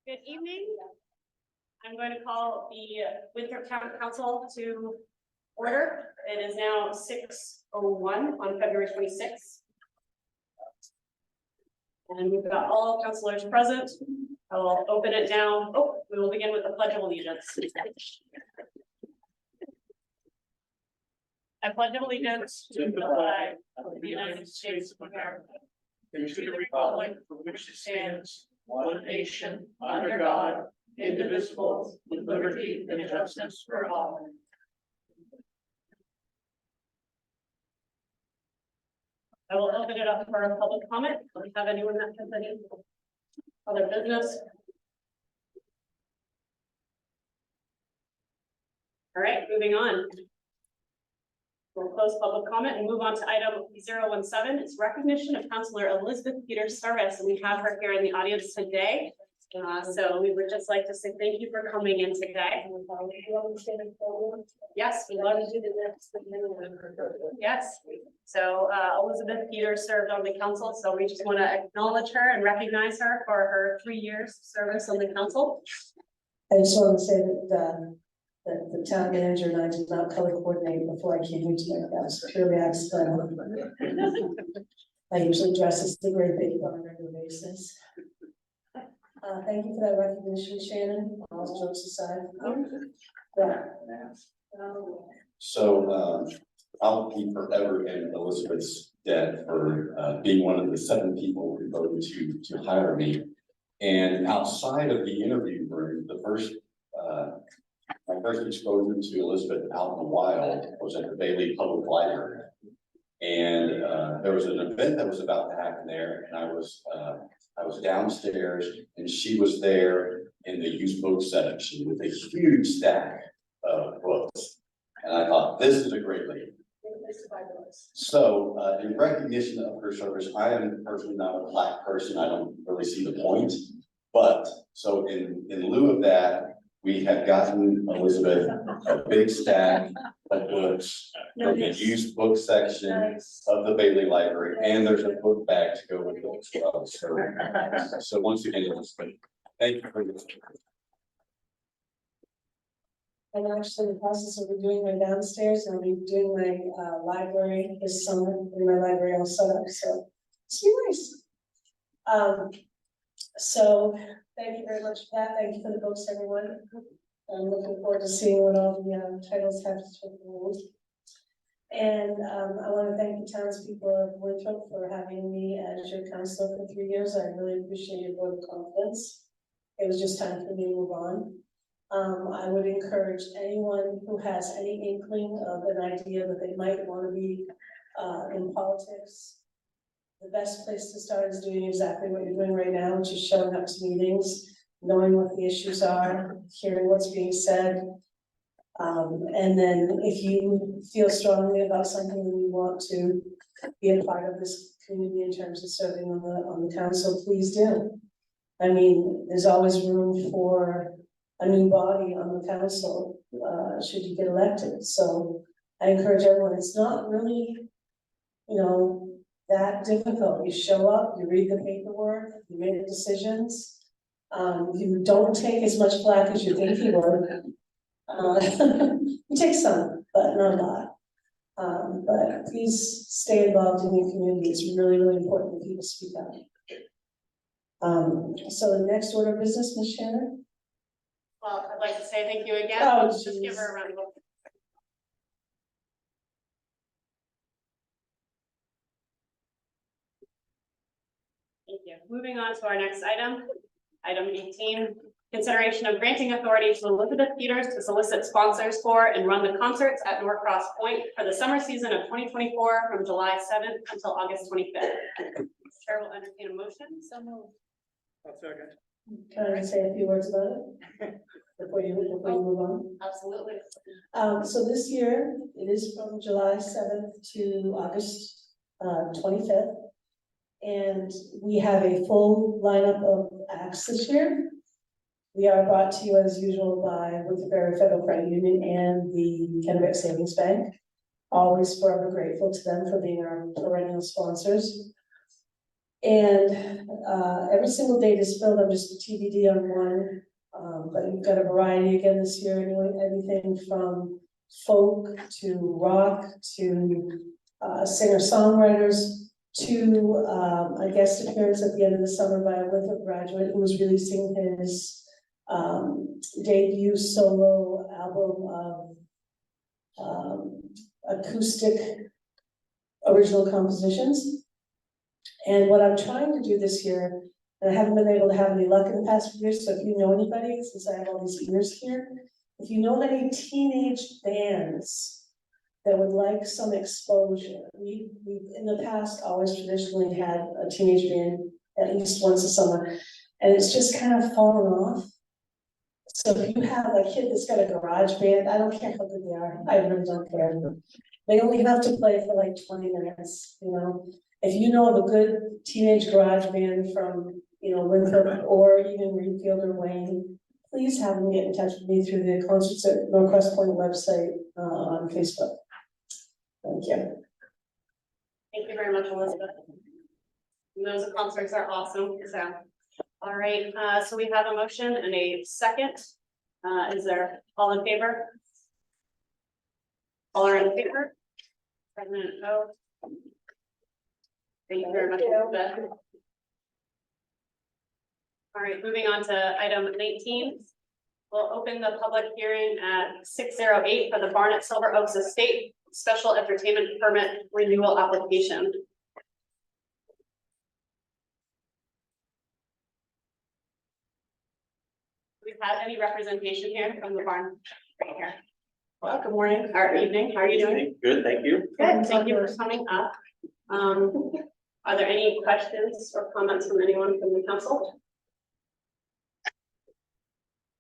Good evening. I'm going to call the Winthrop Town Council to order. It is now 6:01 on February 26th. And we've got all councilors present. I will open it now. Oh, we will begin with the Pledge of Allegiance. I pledge allegiance to the flag of the United States of America and to the republic for which it stands, one nation, under God, indivisible, with liberty and justice for all. I will open it up for a public comment. Do we have anyone that has any other business? All right, moving on. We'll close public comment and move on to item 017. It's recognition of Councilor Elizabeth Peters Service, and we have her here in the audience today. So we would just like to say thank you for coming in today. Yes, we love to do the next. Yes. So Elizabeth Peters served on the council, so we just want to acknowledge her and recognize her for her 3 years of service on the council. I just want to say that the town manager and I did not color coordinate before I came here tonight. That was purely accidental. I usually dress as the great big on a regular basis. Thank you for that recognition, Shannon. All jokes aside. Yeah. So I'll be forever in Elizabeth's debt for being one of the 7 people who voted to hire me. And outside of the interview room, my first exposure to Elizabeth out in the wild was at the Bailey Public Library. And there was an event that was about to happen there, and I was downstairs, and she was there in the used book section with a huge stack of books. And I thought, this is a great lady. So in recognition of her service, I am personally not a plaque person. I don't really see the point. But so in lieu of that, we have gotten Elizabeth a big stack of books from the used book section of the Bailey Library, and there's a book bag to go with it as well. So once again, Elizabeth, thank you for this. I'm actually in the process of redoing my downstairs, and I'll be doing my library this summer, in my library all set up, so it's nice. So thank you very much for that. Thank you for the books, everyone. I'm looking forward to seeing what all the titles have to hold. And I want to thank the townspeople of Winthrop for having me as your counselor for 3 years. I really appreciate your vote of confidence. It was just time for me to move on. I would encourage anyone who has any inkling of an idea that they might want to be in politics. The best place to start is doing exactly what you're doing right now, which is showing up to meetings, knowing what the issues are, hearing what's being said. And then if you feel strongly about something and you want to be a part of this community in terms of serving on the council, please do. I mean, there's always room for a new body on the council, should you get elected. So I encourage everyone, it's not really, that difficult. You show up, you read the paperwork, you make the decisions. You don't take as much flack as you think you would. You take some, but not a lot. But please stay involved in your community. It's really, really important that people speak up. So the next order of business, Ms. Shannon. Well, I'd like to say thank you again. Oh, Let's just give her a round of applause. Thank you. Moving on to our next item, item 18, consideration of granting authority to Elizabeth Peters to solicit sponsors for and run the concerts at Norcross Point for the summer season of 2024 from July 7th until August 25th. Chair will entertain a motion. So moved. I'll second. Can I say a few words about it before you move on? Absolutely. So this year, it is from July 7th to August 25th. And we have a full lineup of acts this year. We are brought to you as usual by Winthrop Federal Credit Union and the Kennebec Savings Bank. Always forever grateful to them for being our perennial sponsors. And every single date is filled, I'm just TBD on one. But you've got a variety again this year, anyway, anything from folk to rock to singer-songwriters to a guest appearance at the end of the summer by a Winthrop graduate who was releasing his debut solo album of acoustic original compositions. And what I'm trying to do this year, and I haven't been able to have any luck in the past few years, so if you know anybody, since I have all these years here, if you know any teenage bands that would like some exposure, we've in the past always traditionally had a teenage band at least once a summer, and it's just kind of fallen off. So if you have a kid that's got a garage band, I don't care how good they are, I really don't care. They only have to play for like 20 minutes, you know? If you know of a good teenage garage band from, you know, Winthrop or even Greenfield or Wayne, please have them get in touch with me through the Concerts at Northwest Point website on Facebook. Thank you. Thank you very much, Elizabeth. Those concerts are awesome, so. All right, so we have a motion and a second. Is there all in favor? All are in favor? President O. Thank you very much, Elizabeth. All right, moving on to item 19. We'll open the public hearing at 6:08 for the Barnett Silver Oaks Estate Special Entertainment Permit Renewal Application. We've had any representation here from the barn right here. Well, good morning or evening. How are you doing? Good, thank you. Good, thank you for coming up. Are there any questions or comments from anyone from the council?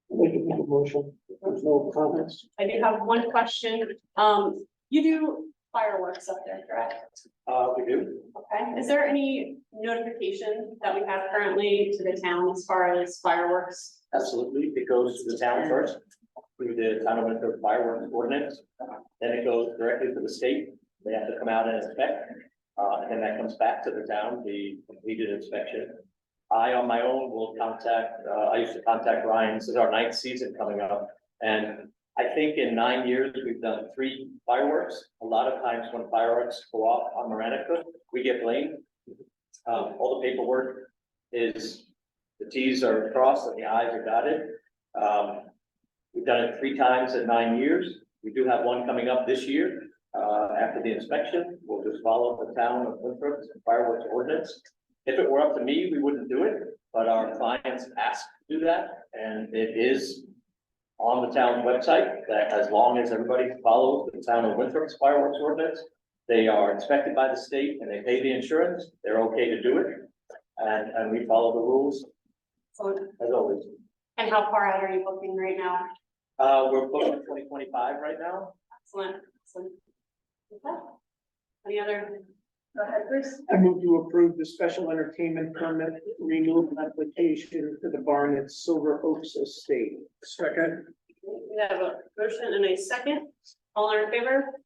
Make a motion. There's no comments. I do have one question. You do fireworks up there, correct? We do. Okay, is there any notification that we have currently to the town as far as fireworks? Absolutely. It goes to the town first, through the town of Winthrop fireworks ordinance. Then it goes directly to the state. They have to come out and inspect. And then that comes back to the town, the completed inspection. I, on my own, will contact, I used to contact Ryan. This is our 9th season coming up. And I think in 9 years, we've done 3 fireworks. A lot of times when fireworks go off on Maranica, we get blamed. All the paperwork is, the T's are crossed and the I's are dotted. We've done it 3 times in 9 years. We do have one coming up this year. After the inspection, we'll just follow the town of Winthrop's fireworks ordinance. If it were up to me, we wouldn't do it, but our clients ask to do that, and it is on the town's website that as long as everybody follows the town of Winthrop's fireworks ordinance, they are inspected by the state and they pay the insurance, they're okay to do it. And we follow the rules as always. And how far out are you booking right now? We're booked for 2025 right now. Excellent, excellent. Okay. Any other? Go ahead, Bruce. I move to approve the special entertainment permit renewal application for the Barnett Silver Oaks Estate. Second. We have a motion and a second. All are in favor?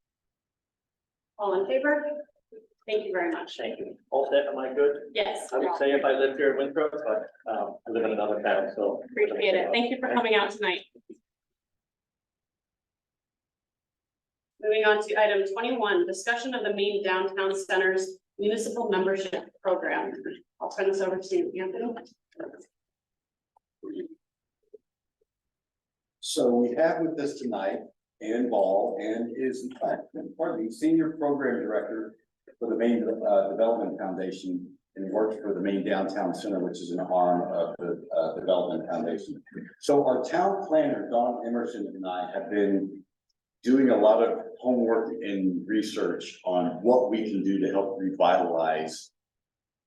All in favor? Thank you very much. Thank you. All set, am I good? Yes, I would say if I lived here in Winthrop, but I live in another town, so. appreciate it. Thank you for coming out tonight. Moving on to item 21, discussion of the Maine Downtown Center's municipal membership program. I'll turn this over to Anthony. So we have with us tonight Ann Ball, and is in fact, pardon me, Senior Program Director for the Maine Development Foundation, and works for the Maine Downtown Center, which is an arm of the Development Foundation. So our town planner, Don Emerson, and I have been doing a lot of homework and research on what we can do to help revitalize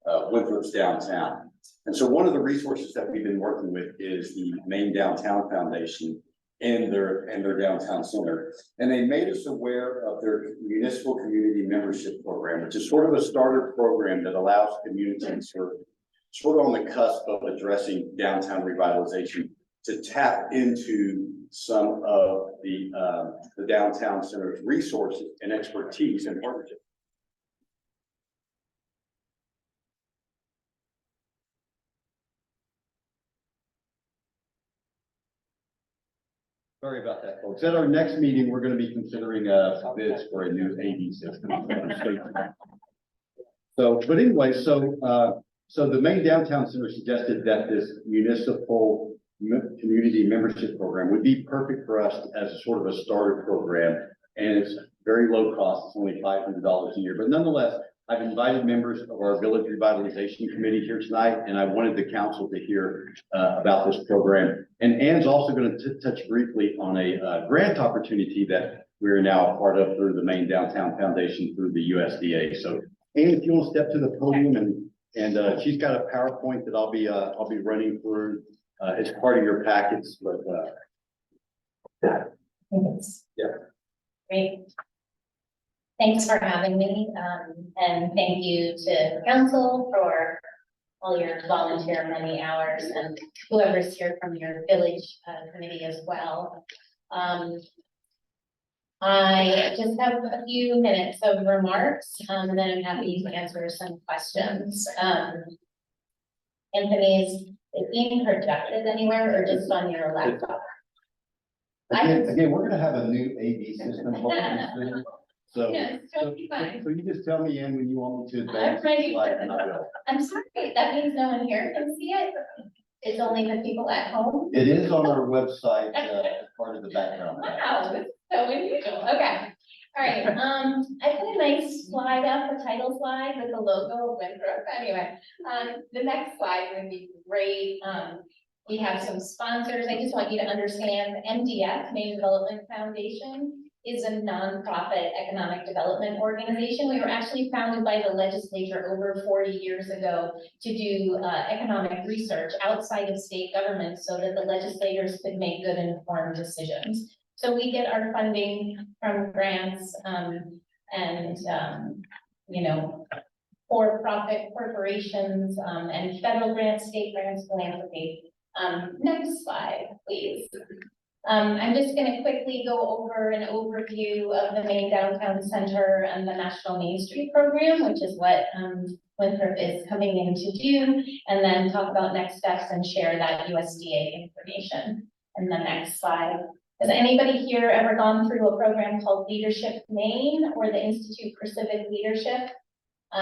Winthrop's downtown. And so one of the resources that we've been working with is the Maine Downtown Foundation and their downtown center. And they made us aware of their municipal community membership program, which is sort of a starter program that allows communities who are sort of on the cusp of addressing downtown revitalization to tap into some of the downtown center's resources and expertise and partnership. Sorry about that, folks. At our next meeting, we're gonna be considering bids for a new AV system. So, but anyway, so the Maine Downtown Center suggested that this municipal community membership program would be perfect for us as a sort of a starter program. And it's very low cost, it's only $500 a year, but nonetheless, I've invited members of our Village Revitalization Committee here tonight, and I wanted the council to hear about this program. And Ann's also going to touch briefly on a grant opportunity that we're now a part of through the Maine Downtown Foundation through the USDA. So Ann, if you want to step to the podium, and she's got a PowerPoint that I'll be running through as part of your packets, but yeah. Great. Thanks for having me, and thank you to council for all your volunteer many hours and whoever's here from your village committee as well. I just have a few minutes of remarks, and then I'm happy to answer some questions. Anthony, is it being projected anywhere or just on your laptop? Again, we're gonna have a new AV system. hopefully soon. So, Yes, totally fine. so you just tell me, Ann, when you want me to I'm advance. ready. the slide, and I will. I'm sorry, that means no one here can see it. It's only the people at home. It is on our website, as part of the background. Wow, that's so unusual. Okay. All right, I put a nice slide up, a title slide with the logo of Winthrop. Anyway, the next slide would be great. We have some sponsors. I just want you to understand MDF, Maine Development Foundation, is a nonprofit economic development organization. We were actually founded by the legislature over 40 years ago to do economic research outside of state government so that the legislators could make good informed decisions. So we get our funding from grants and you know, for-profit corporations and federal grants, state grants, philanthropy. Next slide, please. I'm just going to quickly go over an overview of the Maine Downtown Center and the National Main Street Program, which is what Winthrop is coming in to do, and then talk about next steps and share that USDA information. And the next slide. Has anybody here ever gone through a program called Leadership Maine or the Institute for Civic Leadership?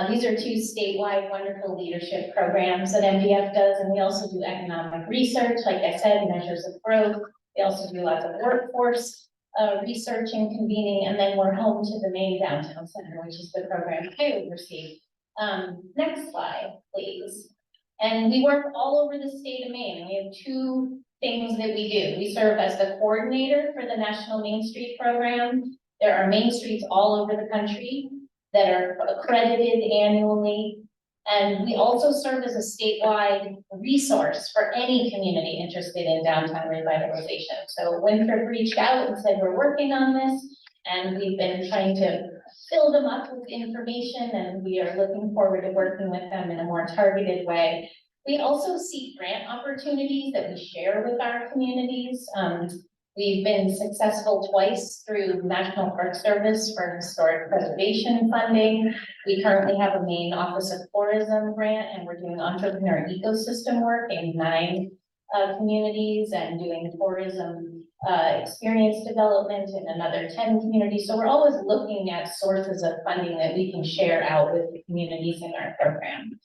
These are two statewide wonderful leadership programs that MDF does, and we also do economic research, like I said, measures of growth. We also do lots of workforce research and convening, and then we're home to the Maine Downtown Center, which is the program I oversee. Next slide, please. And we work all over the state of Maine, and we have two things that we do. We serve as the coordinator for the National Main Street Program. There are Main Streets all over the country that are accredited annually. And we also serve as a statewide resource for any community interested in downtown revitalization. So Winthrop reached out and said, we're working on this, and we've been trying to fill them up with information, and we are looking forward to working with them in a more targeted way. We also seek grant opportunities that we share with our communities. We've been successful twice through National Park Service for historic preservation funding. We currently have a Maine Office of Tourism grant, and we're doing entrepreneur ecosystem work in 9 communities and doing tourism experience development in another 10 communities. So we're always looking at sources of funding that we can share out with the communities in our program.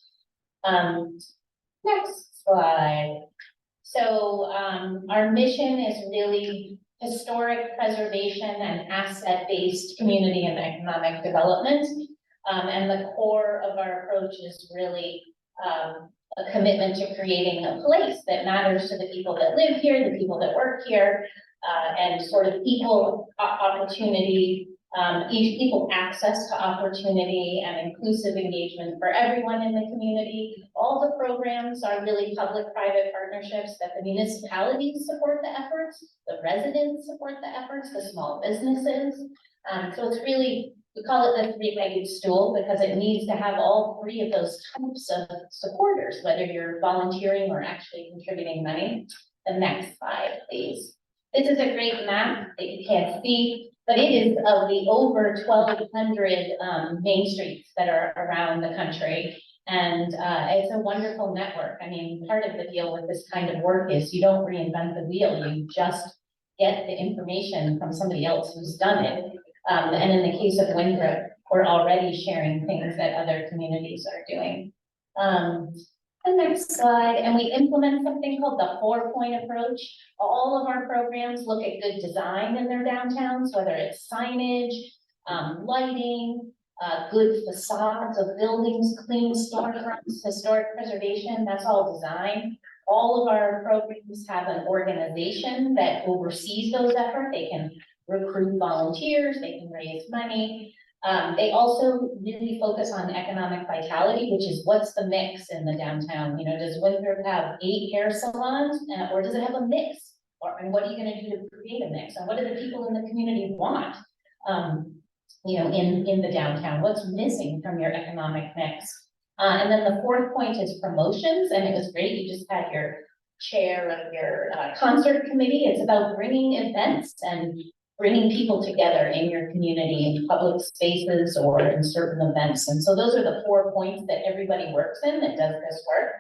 Next slide. So our mission is really historic preservation and asset-based community and economic development. And the core of our approach is really a commitment to creating a place that matters to the people that live here, the people that work here, and sort of equal opportunity, equal access to opportunity and inclusive engagement for everyone in the community. All the programs are really public-private partnerships that the municipalities support the efforts, the residents support the efforts, the small businesses. So it's really, we call it the 3-legged stool because it needs to have all 3 of those types of supporters, whether you're volunteering or actually contributing money. The next slide, please. This is a great map that you can't see, but it is of the over 1,200 main streets that are around the country. And it's a wonderful network. I mean, part of the deal with this kind of work is you don't reinvent the wheel, you just get the information from somebody else who's done it. And in the case of Winthrop, we're already sharing things that other communities are doing. The next slide, and we implement something called the 4-point approach. All of our programs look at good design in their downtowns, whether it's signage, lighting, good facades of buildings, clean storefronts, historic preservation, that's all design. All of our programs have an organization that oversees those efforts. They can recruit volunteers, they can raise money. They also really focus on economic vitality, which is what's the mix in the downtown? You know, does Winthrop have 8 hair salons, or does it have a mix? And what are you gonna do to create a mix? And what do the people in the community want? You know, in the downtown, what's missing from your economic mix? And then the 4th point is promotions, and it was great, you just had your chair of your concert committee. It's about bringing events and bringing people together in your community, in public spaces or in certain events. And so those are the 4 points that everybody works in that does this work.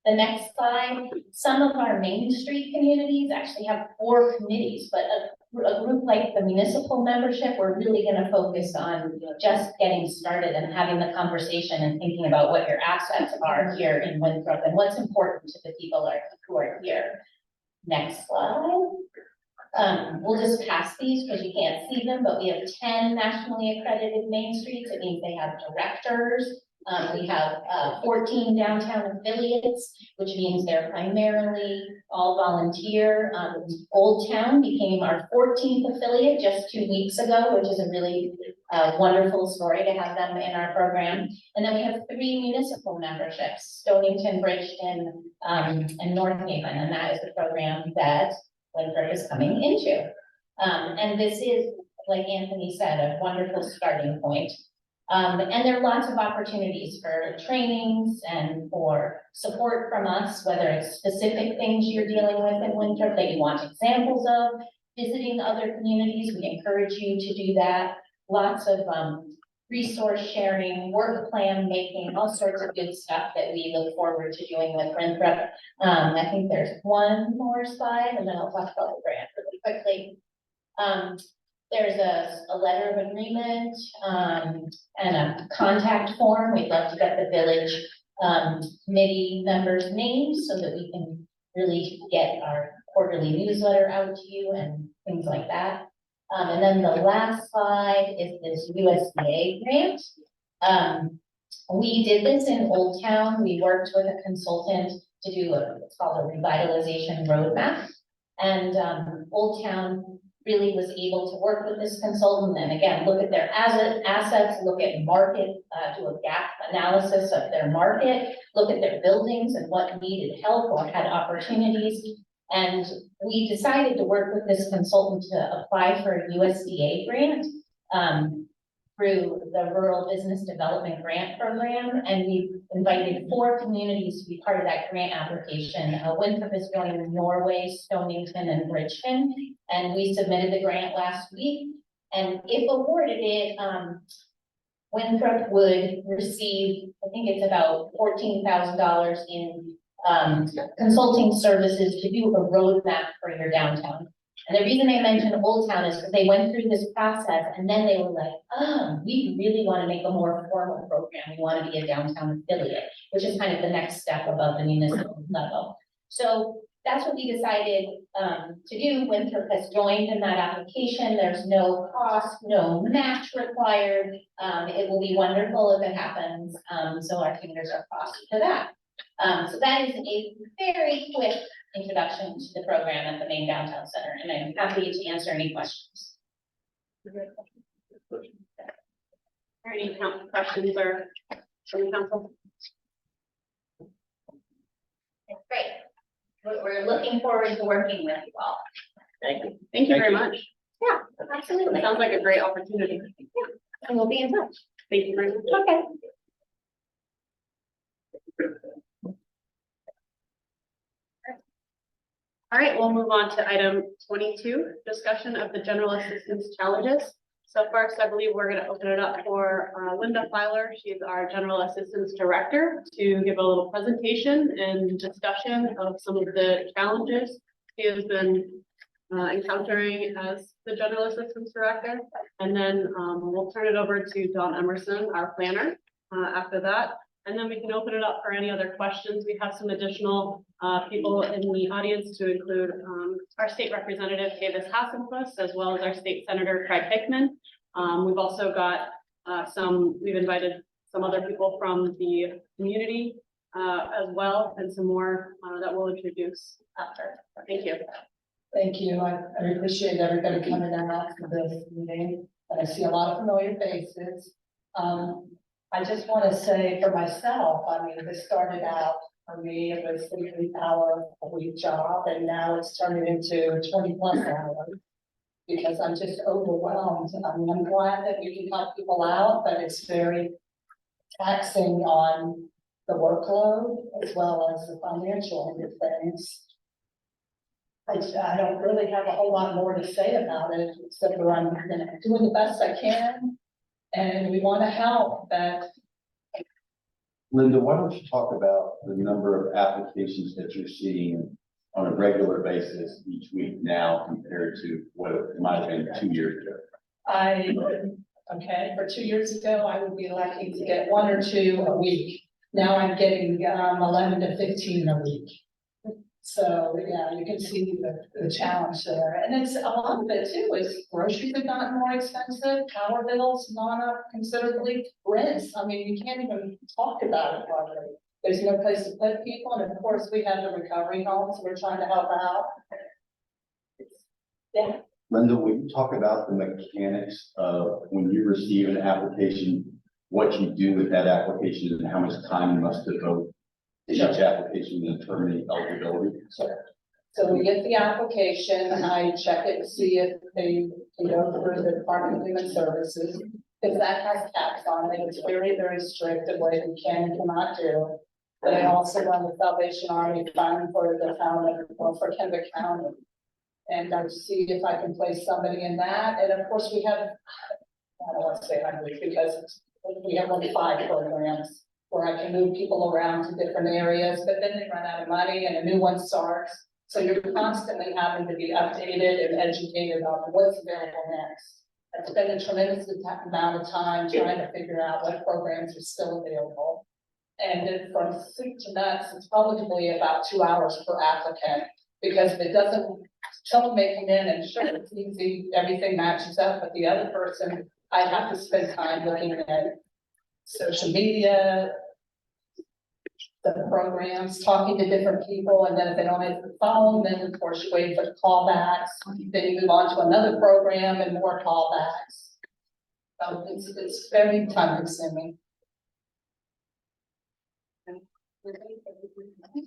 The next slide, some of our Main Street communities actually have 4 committees, but a group like the municipal membership, we're really gonna focus on just getting started and having the conversation and thinking about what your assets are here in Winthrop and what's important to the people who are here. Next slide. We'll just pass these because you can't see them, but we have 10 nationally accredited Main Streets. It means they have directors. We have 14 downtown affiliates, which means they're primarily all volunteer. Old Town became our 14th affiliate just 2 weeks ago, which is a really wonderful story to have them in our program. And then we have 3 municipal memberships, Stonington, Bridgeton, and North Haven, and that is the program that Winthrop is coming into. And this is, like Anthony said, a wonderful starting point. And there are lots of opportunities for trainings and for support from us, whether it's specific things you're dealing with in Winthrop that you want examples of, visiting other communities, we encourage you to do that. Lots of resource sharing, work plan making, all sorts of good stuff that we look forward to doing with Winthrop. I think there's one more slide and then I'll talk about the grant really quickly. There's a letter of agreement and a contact form. We'd love to get the village committee members' names so that we can really get our quarterly newsletter out to you and things like that. And then the last slide is this USDA grant. We did this in Old Town. We worked with a consultant to do what's called a revitalization roadmap. And Old Town really was able to work with this consultant and again, look at their assets, look at market, do a gap analysis of their market, look at their buildings and what needed help or had opportunities. And we decided to work with this consultant to apply for a USDA grant through the Rural Business Development Grant Program. And we invited 4 communities to be part of that grant application. Winthrop is joining Norway, Stonington, and Bridgeton. And we submitted the grant last week. And if awarded it, Winthrop would receive, I think it's about $14,000 in consulting services to do a roadmap for your downtown. And the reason I mentioned Old Town is because they went through this process and then they were like, oh, we really want to make a more formal program. We want to be a downtown affiliate, which is kind of the next step above the municipal level. So that's what we decided to do. Winthrop has joined in that application. There's no cost, no match required. It will be wonderful if it happens. So our fingers are crossed for that. So that is a very quick introduction to the program at the main downtown center, and I'm happy to answer any questions. Are there any questions or from the council? It's great. We're looking forward to working with you all. Thank you. Thank you very much. Yeah, absolutely. Sounds like a great opportunity. And we'll be in touch. Thank you very much. Okay. All right, we'll move on to item 22, discussion of the general assistance challenges. So first, I believe we're going to open it up for Linda Filer. She's our general assistance director to give a little presentation and discussion of some of the challenges. She has been encountering as the General Assistance Director. And then, we'll turn it over to Dawn Emerson, our planner, after that. And then we can open it up for any other questions. We have some additional, people in the audience to include, our state representative, Davis Hassenfuss, as well as our state senator, Craig Hickman. We've also got, we've invited some other people from the community, as well, and some more, that we'll introduce after. Thank you. Thank you. I appreciate everybody coming out for this meeting, and I see a lot of familiar faces. I just want to say for myself, I mean, this started out for me, it was a 3-hour-a-week job, and now it's turning into 20+ hours. Because I'm just overwhelmed. I mean, I'm glad that we can help people out, but it's very taxing on the workload as well as the financial end of things. I don't really have a whole lot more to say about it, except for I'm doing the best I can, and we want to help, but Linda, why don't you talk about the number of applications that you're seeing on a regular basis each week now compared to what it might have been 2 years ago? for 2 years ago, I would be lucky to get 1 or 2 a week. Now I'm getting 11 to 15 a week. So, yeah, you can see the challenge there. And it's a lot of it too is groceries have gotten more expensive, power bills gone up considerably, rents. I mean, you can't even talk about it hardly. There's no place to put people, and of course, we have the recovery homes we're trying to help out. Yeah. Linda, will you talk about the mechanics of when you receive an application, what you do with that application and how much time you must devote to each application and determining eligibility? Sure. So we get the application, I check it to see if they can go through the Department of Human Services. If that has caps on it, it's very, very strict of what you can and cannot do. But I also run the Salvation Army Fund for the county, or for Kendrick County. And I see if I can place somebody in that. And of course, we have, I don't want to say hundreds because we have only 5 programs where I can move people around to different areas, but then they run out of money and a new one starts. So you're constantly having to be updated and educated on what's available next. I spend a tremendous amount of time trying to figure out what programs are still available. And then from soup to nuts, it's probably about 2 hours per applicant, because if it doesn't, someone may come in and sure, it's easy, everything matches up, but the other person, I have to spend time looking at social media, the programs, talking to different people, and then if they don't answer the phone, then of course you wait for the callbacks, then you move on to another program and more callbacks. So it's very time consuming.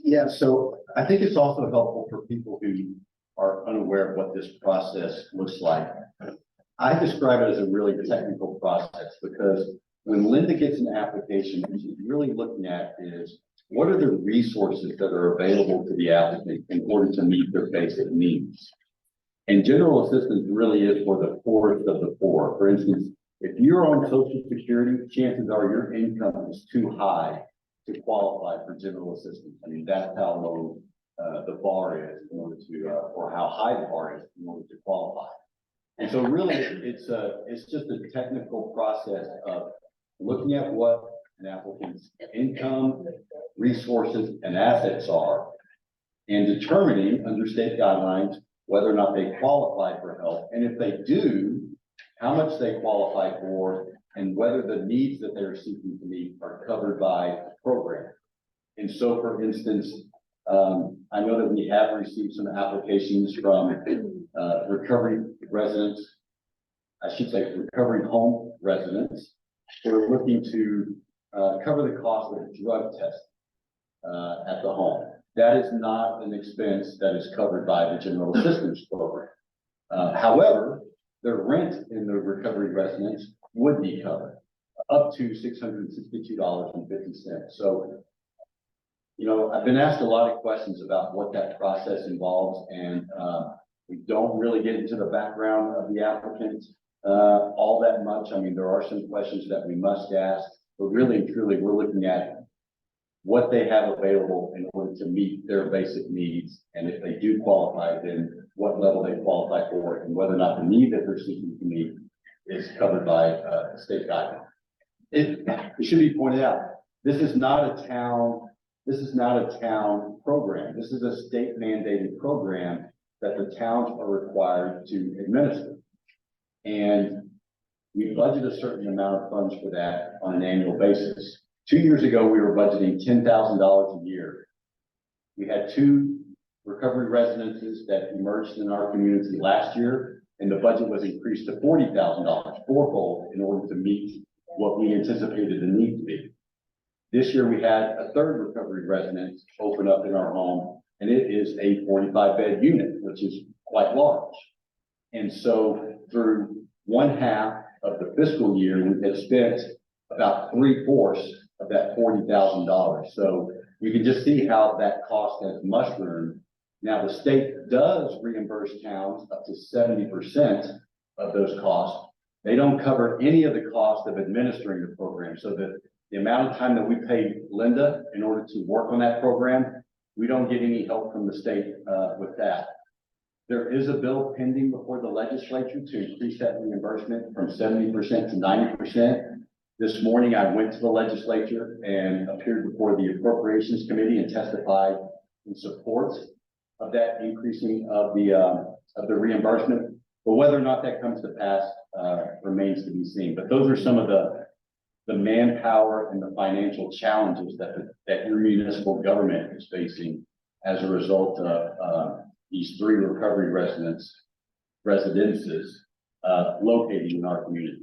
Yeah, so I think it's also helpful for people who are unaware of what this process looks like. I describe it as a really technical process because when Linda gets an application, what she's really looking at is what are the resources that are available to the applicant in order to meet their basic needs. And general assistance really is for the poorest of the poor. For instance, if you're on Social Security, chances are your income is too high to qualify for general assistance. I mean, that's how low the bar is in order to, or how high the bar is in order to qualify. And so really, it's just a technical process of looking at what an applicant's income, resources, and assets are, and determining under state guidelines whether or not they qualify for help. And if they do, how much they qualify for, and whether the needs that they're seeking to meet are covered by the program. And so, for instance, I know that we have received some applications from recovery residents, I should say recovery home residents, who are looking to cover the cost of a drug test at the home. That is not an expense that is covered by the general assistance program. However, the rent in the recovery residence would be covered up to $662.50. So, you know, I've been asked a lot of questions about what that process involves, and we don't really get into the background of the applicants all that much. I mean, there are some questions that we must ask, but really and truly, we're looking at what they have available in order to meet their basic needs. And if they do qualify, then what level they qualify for and whether or not the need that they're seeking to meet is covered by, state guidelines. It should be pointed out, this is not a town program. This is a state mandated program that the towns are required to administer. And we budget a certain amount of funds for that on an annual basis. 2 years ago, we were budgeting $10,000 a year. We had 2 recovery residences that emerged in our community last year, and the budget was increased to $40,000, fourfold, in order to meet what we anticipated the need to be. This year, we had a 3rd recovery residence open up in our home, and it is a 45-bed unit, which is quite large. And so through 1/2 of the fiscal year, we have spent about 3/4 of that $40,000. So you can just see how that cost has mushroomed. Now, the state does reimburse towns up to 70% of those costs. They don't cover any of the cost of administering the program, so that the amount of time that we pay Linda in order to work on that program, we don't get any help from the state with that. There is a bill pending before the legislature to increase that reimbursement from 70% to 90%. This morning, I went to the legislature and appeared before the Appropriations Committee and testified in support of that increasing of the reimbursement. But whether or not that comes to pass remains to be seen. But those are some of the manpower and the financial challenges that your municipal government is facing as a result of these 3 recovery residences located in our community.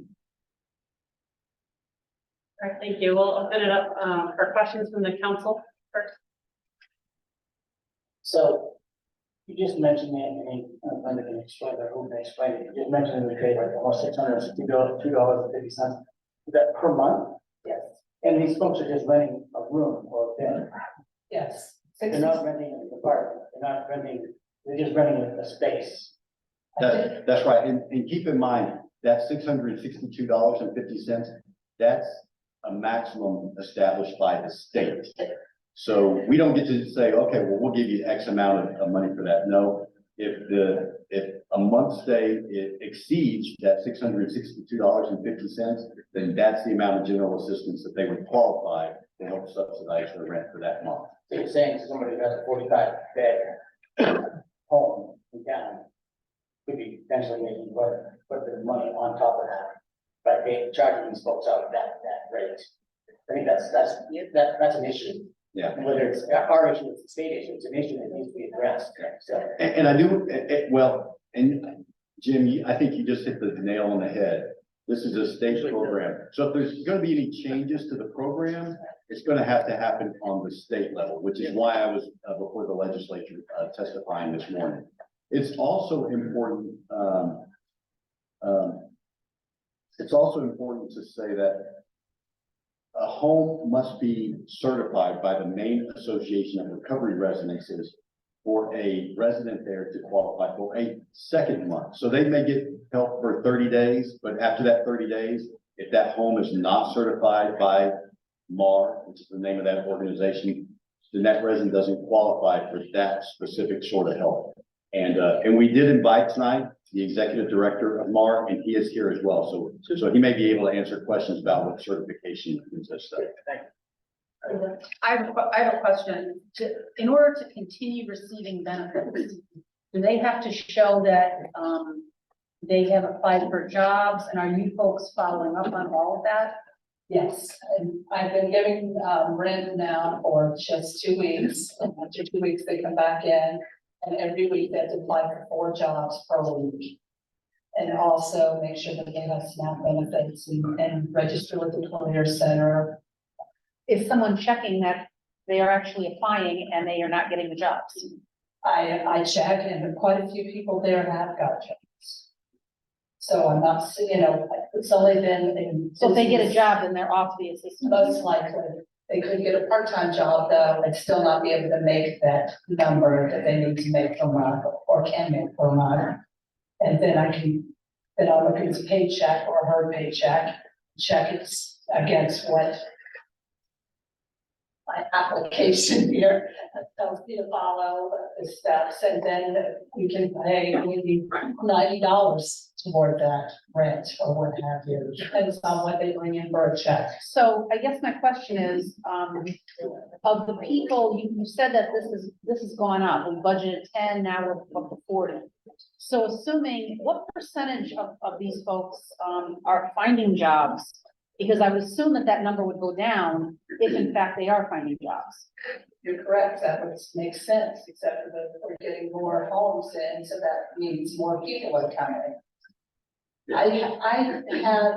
All right, thank you. We'll open it up for questions from the council first. So you just mentioned that, and Linda can explain, or who can explain it, you just mentioned in the trade, like almost $662.50. Is that per month? Yes, And these folks are just renting a room or a bed. yes. They're not renting an apartment, they're just renting a space. That's right. And keep in mind, that $662.50, that's a maximum established by the state. So we don't get to say, okay, well, we'll give you X amount of money for that. No, if a month stay exceeds that $662.50, then that's the amount of general assistance that they would qualify to help subsidize their rent for that month. So you're saying somebody who has a 45-bed home in town could be potentially making put their money on top of that, but they charging these folks out that rate. I think that's an issue. Yeah. And whether it's our issue, it's a state issue, it's an issue that needs to be addressed, so. And I do, well, and Jim, I think you just hit the nail on the head. This is a state program. So if there's gonna be any changes to the program, it's gonna have to happen on the state level, which is why I was before the legislature testifying this morning. It's also important, to say that a home must be certified by the Maine Association of Recovery Residences for a resident there to qualify for a second month. So they may get help for 30 days, but after that 30 days, if that home is not certified by MAR, which is the name of that organization, then that resident doesn't qualify for that specific sort of help. And we did invite tonight the executive director of MAR, and he is here as well. So he may be able to answer questions about what certification consists of. I have a question. In order to continue receiving benefits, do they have to show that they have applied for jobs, and are you folks following up on all of that? Yes, and I've been giving rent now for just 2 weeks. After 2 weeks, they come back in, and every week they have to apply for 4 jobs per week. And also make sure that they have SNAP benefits and register with the Career Center. Is someone checking that they are actually applying and they are not getting the jobs? I check, and quite a few people there have got jobs. So I'm not, it's only been in. So if they get a job, then they're off the assistance. Most likely, they could get a part-time job though, and still not be able to make that number that they need to make per month or can make per month. And then I'll look at his paycheck or her paycheck, check it against what my application here, that tells me to follow the steps, and then we can pay maybe $90 toward that rent or what have you, depends on what they bring in for a check. So I guess my question is, of the people, you said that this has gone up, we budgeted 10, now we're up to 40. So assuming, what percentage of these folks, are finding jobs? Because I would assume that number would go down if in fact they are finding jobs. You're correct, that would make sense, except for that we're getting more homes in, so that means more people are coming. I have,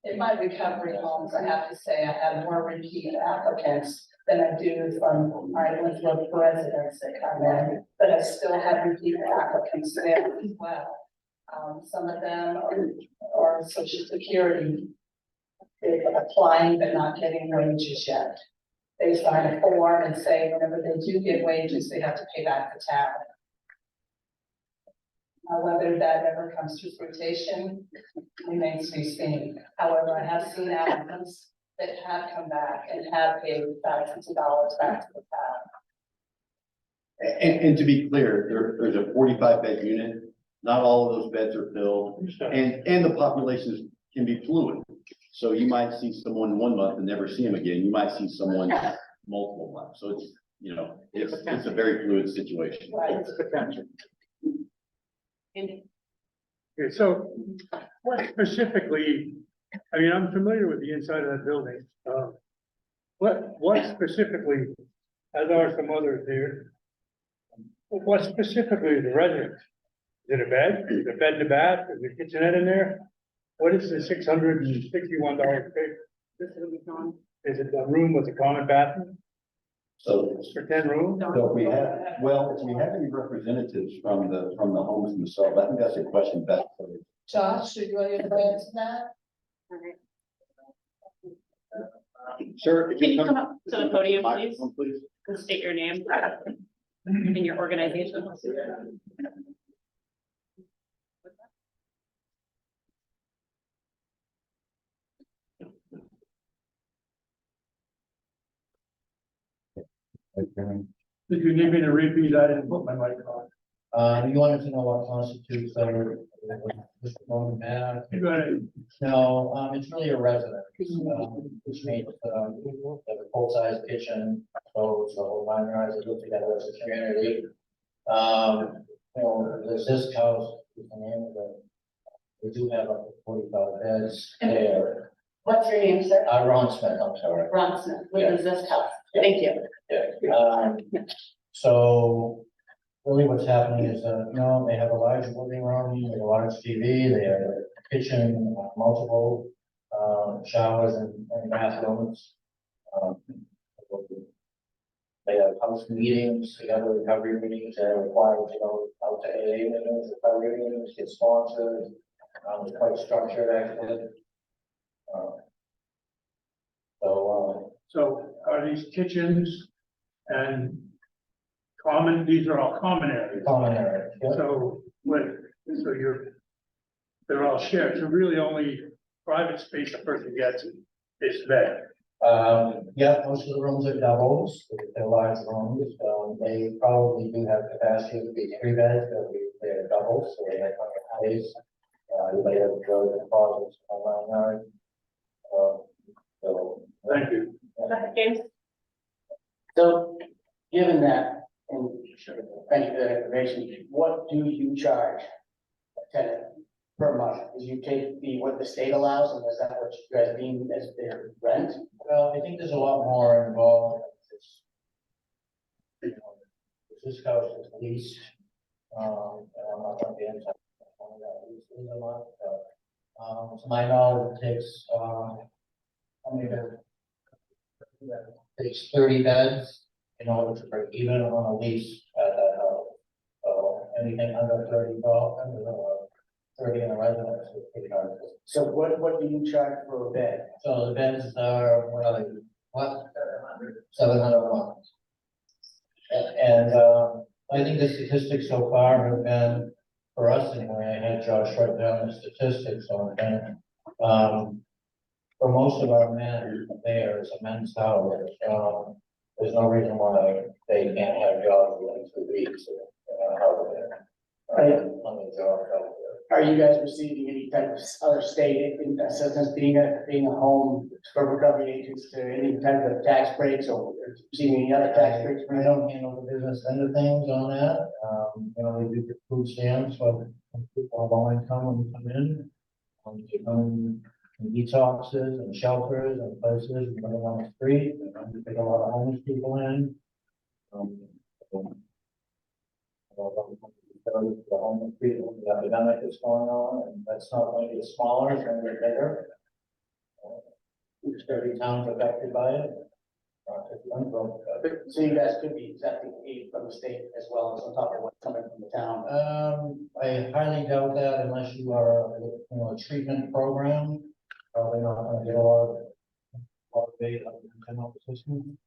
in my recovery homes, I have to say, I have more repeat applicants than I do from my Winthrop residents that come in, but I still have repeat applicants there as well. Some of them are social security. They're applying but not getting wages yet. They sign a form and say whenever they do get wages, they have to pay back the town. Whether that ever comes to fruition remains to be seen. However, I have seen applicants that have come back and have paid thousands of dollars back to the town. And to be clear, there's a 45-bed unit. Not all of those beds are filled, and the populations can be fluid. So you might see someone 1 month and never see them again. You might see someone multiple months. So it's, you know, it's a very fluid situation. Right. Potential. Andy? Okay, so what specifically, I mean, I'm familiar with the inside of that building. What specifically, as are some others here, what specifically is the residence? Is it a bed? Is it a bed and a bath? Is there a kitchenette in there? What is the $661 pay? Is it a room with a common bathroom So, for 10 rooms? So if we have any representatives from the homes themselves, I think that's a question best. Josh, should you want to answer that? Sir, Can you come up to the podium, please, Microphone, please. and state your name and your organization? If you need me to repeat, I didn't put my mic on. You wanted to know what constitutes this one, You got it. no, it's really a residence, which means, they have a full-size kitchen, so it's a whole nine yards, they live together as a community. You know, there's this house, we can name it, we do have up to 45 beds there. What's your name, sir? Ron Smith, I'm sorry. Ron Smith, where is this house? Thank you. Yeah, so really what's happening is, you know, they have a large living room, they have a large TV, they have a kitchen, multiple, showers and bathrooms. They have house meetings, they have recovery meetings, they're required to go out to AA meetings, recovery meetings, get sponsors. It's quite structured actually. So are these kitchens and common, these are all common areas? Common area. Yeah. So they're all shared, so really only private space a person gets is bed. Yeah, most of the rooms are doubles, they're large rooms, they probably do have capacity to be 3 beds, but they're doubles, so they have plenty of space. They have the closets on 9 yards. So. Thank you. James? So, given that, and thank you for that information, what do you charge a tenant per month? Do you take what the state allows, and is that what you guys deem as their rent? Well, I think there's a lot more involved. This house is leased, and I'm not gonna be inside on that lease in a month, to my knowledge, it takes, how many beds? It takes 30 beds in order to break even on a lease at that house. So anything under 30, well, 30 in a residence is pretty hard. So what do you charge for a bed? So the beds are, what? 700 a month. And I think the statistics so far have been, for us anyway, I had Josh write down the statistics on that. for most of our men, there is a men's house. There's no reason why they can't have jobs within 2 weeks. Out there. On the job out there. Are you guys receiving any type of other state assistance, being a home for recovery agents to any type of tax breaks or receiving any other tax breaks? I don't handle the business end of things on that. We do the food stamps, so people of low income when we come in. Detoxes and shelters and places, and living on the street, and we take a lot of homeless people in. The homeless people, the epidemic is going on, and that's not going to get smaller, it's going to get bigger. There's 30 towns affected by it. So you guys could be accepting aid from the state as well as on top of what's coming from the town. I highly doubt that unless you are, a treatment program, probably not gonna get a lot of aid on the general system.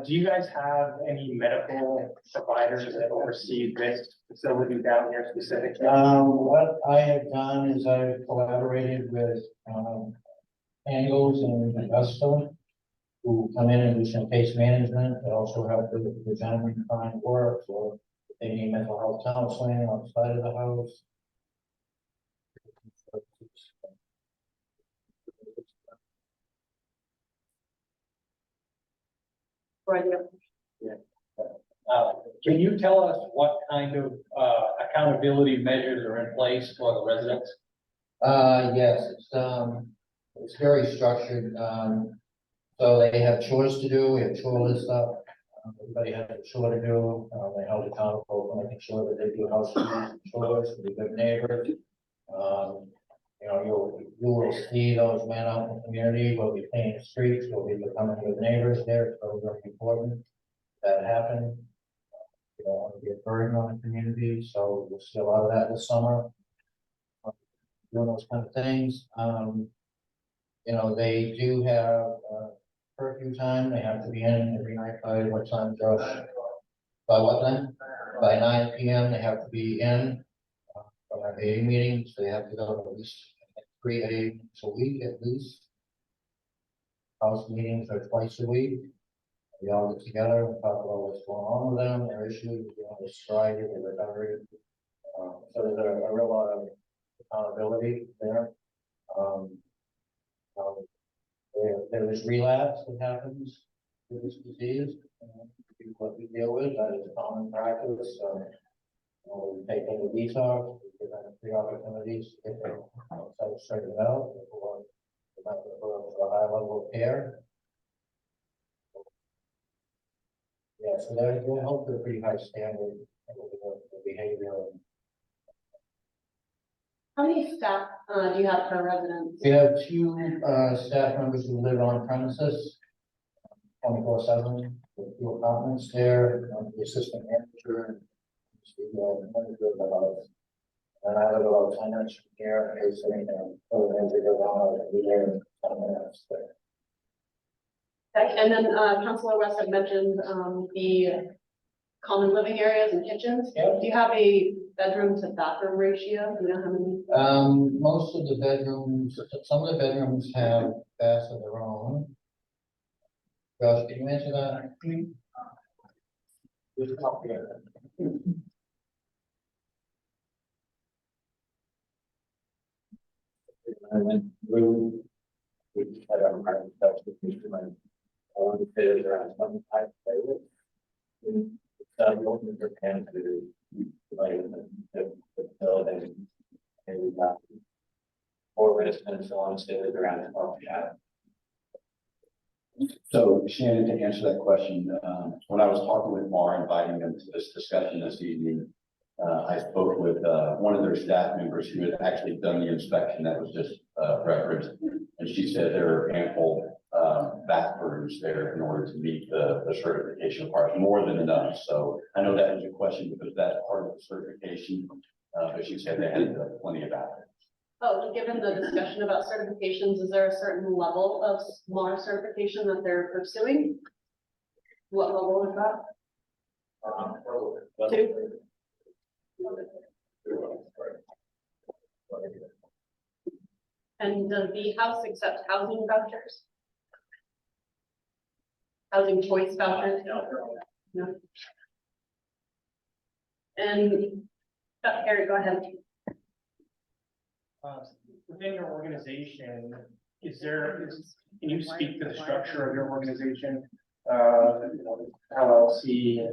Do you guys have any medical providers that oversee this facility down here specifically? What I have done is I've collaborated with, Angles and Augusta, who come in and do some case management, but also help the gentleman find work, or if they need mental health counseling outside of the house. Can you tell us what kind of accountability measures are in place for the residents? Yes, it's very structured, so they have chores to do, we have chore list up. Everybody has a chore to do, they held accountable for making sure that they do house chores, to be good neighbors. You will see those men out in the community, will be cleaning the streets, will be becoming good neighbors there, it's very, very important that happen. You don't want to be a burden on the community, so we'll see a lot of that this summer. Doing those kind of things. They do have curfew time, they have to be in every night by what time, Josh? By what time? By 9 PM, they have to be in from our AA meetings, so they have to go to at least 3 AA a week at least. House meetings are twice a week. We all get together and talk about what's going on with them, their issues, the stride, the recovery. So there's a real lot of accountability there. There is relapse that happens with this disease. What we deal with, that is common practice. We take in the detox, we give them 3 opportunities to get them straightened out before they might go to a high level of care. Yeah, so they're held to a pretty high standard of behavior. How many staff do you have per resident? We have 2 staff members who live on premises 24/7, with 2 apartments there, the assistant manager and the manager of the house. And I live about 10 minutes from here, and so the manager goes on every day in 10 minutes. Okay, and then Councilor West had mentioned the common living areas and kitchens. Yep. Do you have a bedroom to bathroom ratio? Do you know how many? Most of the bedrooms, some of the bedrooms have baths of their own. Josh, can you answer that? Just up here. I went through, which had a hard touch with Mr. Man. I want to fit it around 25 tables. Open your hand to like the building and we got 4 residents on stage around 12 shot. So Shannon, to answer that question, when I was talking with Mar, inviting them to this discussion this evening, I spoke with one of their staff members who had actually done the inspection that was just referenced. And she said there are ample bathrooms there in order to meet the certification requirements, more than enough. So I know that was your question because that's part of the certification, but she said they had plenty of bathrooms. Oh, given the discussion about certifications, is there a certain level of SMAR certification that they're pursuing? What level is that? 2? And does the house accept housing vouchers? Housing choice vouchers? No. And, Harry, go ahead. Within your organization, can you speak to the structure of your organization? LLC.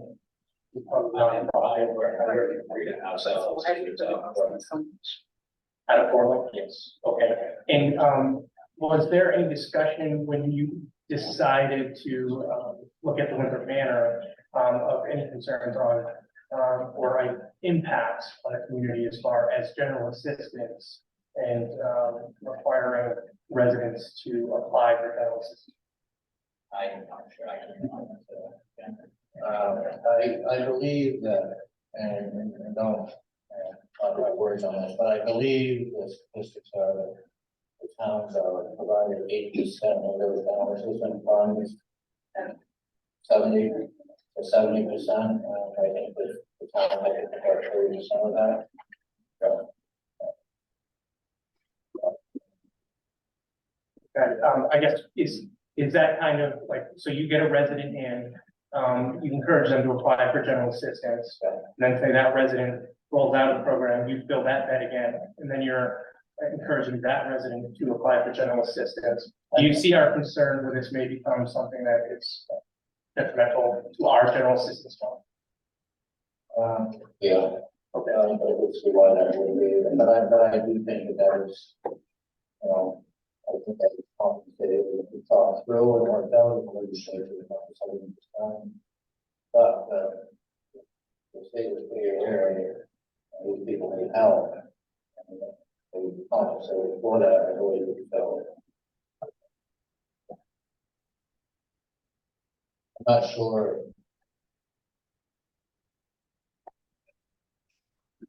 Out of Portland, yes, okay. And, was there any discussion when you decided to, look at the Winthrop Manor, of any concerns on, or like impacts on the community as far as general assistance and, requiring residents to apply for general assistance? I'm not sure I can comment on that. I believe that, and don't talk my words on this, but I believe the statistics are that the towns are providing 80% of those dollars assistance funds. And 70% to 70%, I think the town might prepare 30% of that. So, I guess, is that kind of like, so you get a resident in, you encourage them to apply for general assistance, and then say that resident rolls out of the program, you fill that bed again, and then you're encouraging that resident to apply for general assistance. Do you see our concern where this may become something that is detrimental to our general assistance fund? yeah. Okay, I don't see why that would be, but I do think that is, I think that is complicated, we thought through and worked out, and legislature about the 70%. But, the state was pretty aware that these people need help. And they compensated for that, I believe, so. I'm not sure.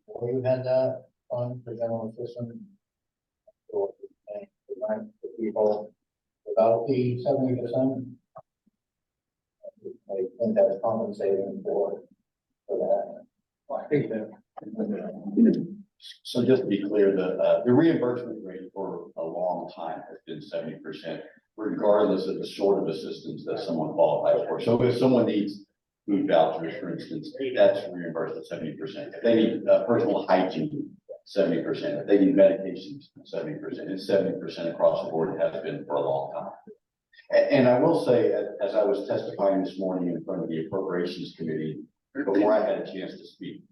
Where you had that on for general assistance? Or the people without the 70%? I think that's compensating for that. I think that. So just to be clear, the reimbursement rate for a long time has been 70%, regardless of the sort of assistance that someone qualifies for. So if someone needs food vouchers, for instance, that's reimbursed at 70%. If they need personal hygiene, 70%. If they need medications, 70%. It's 70% across the board. It has been for a long time. And I will say, as I was testifying this morning in front of the Appropriations Committee, before I had a chance to speak,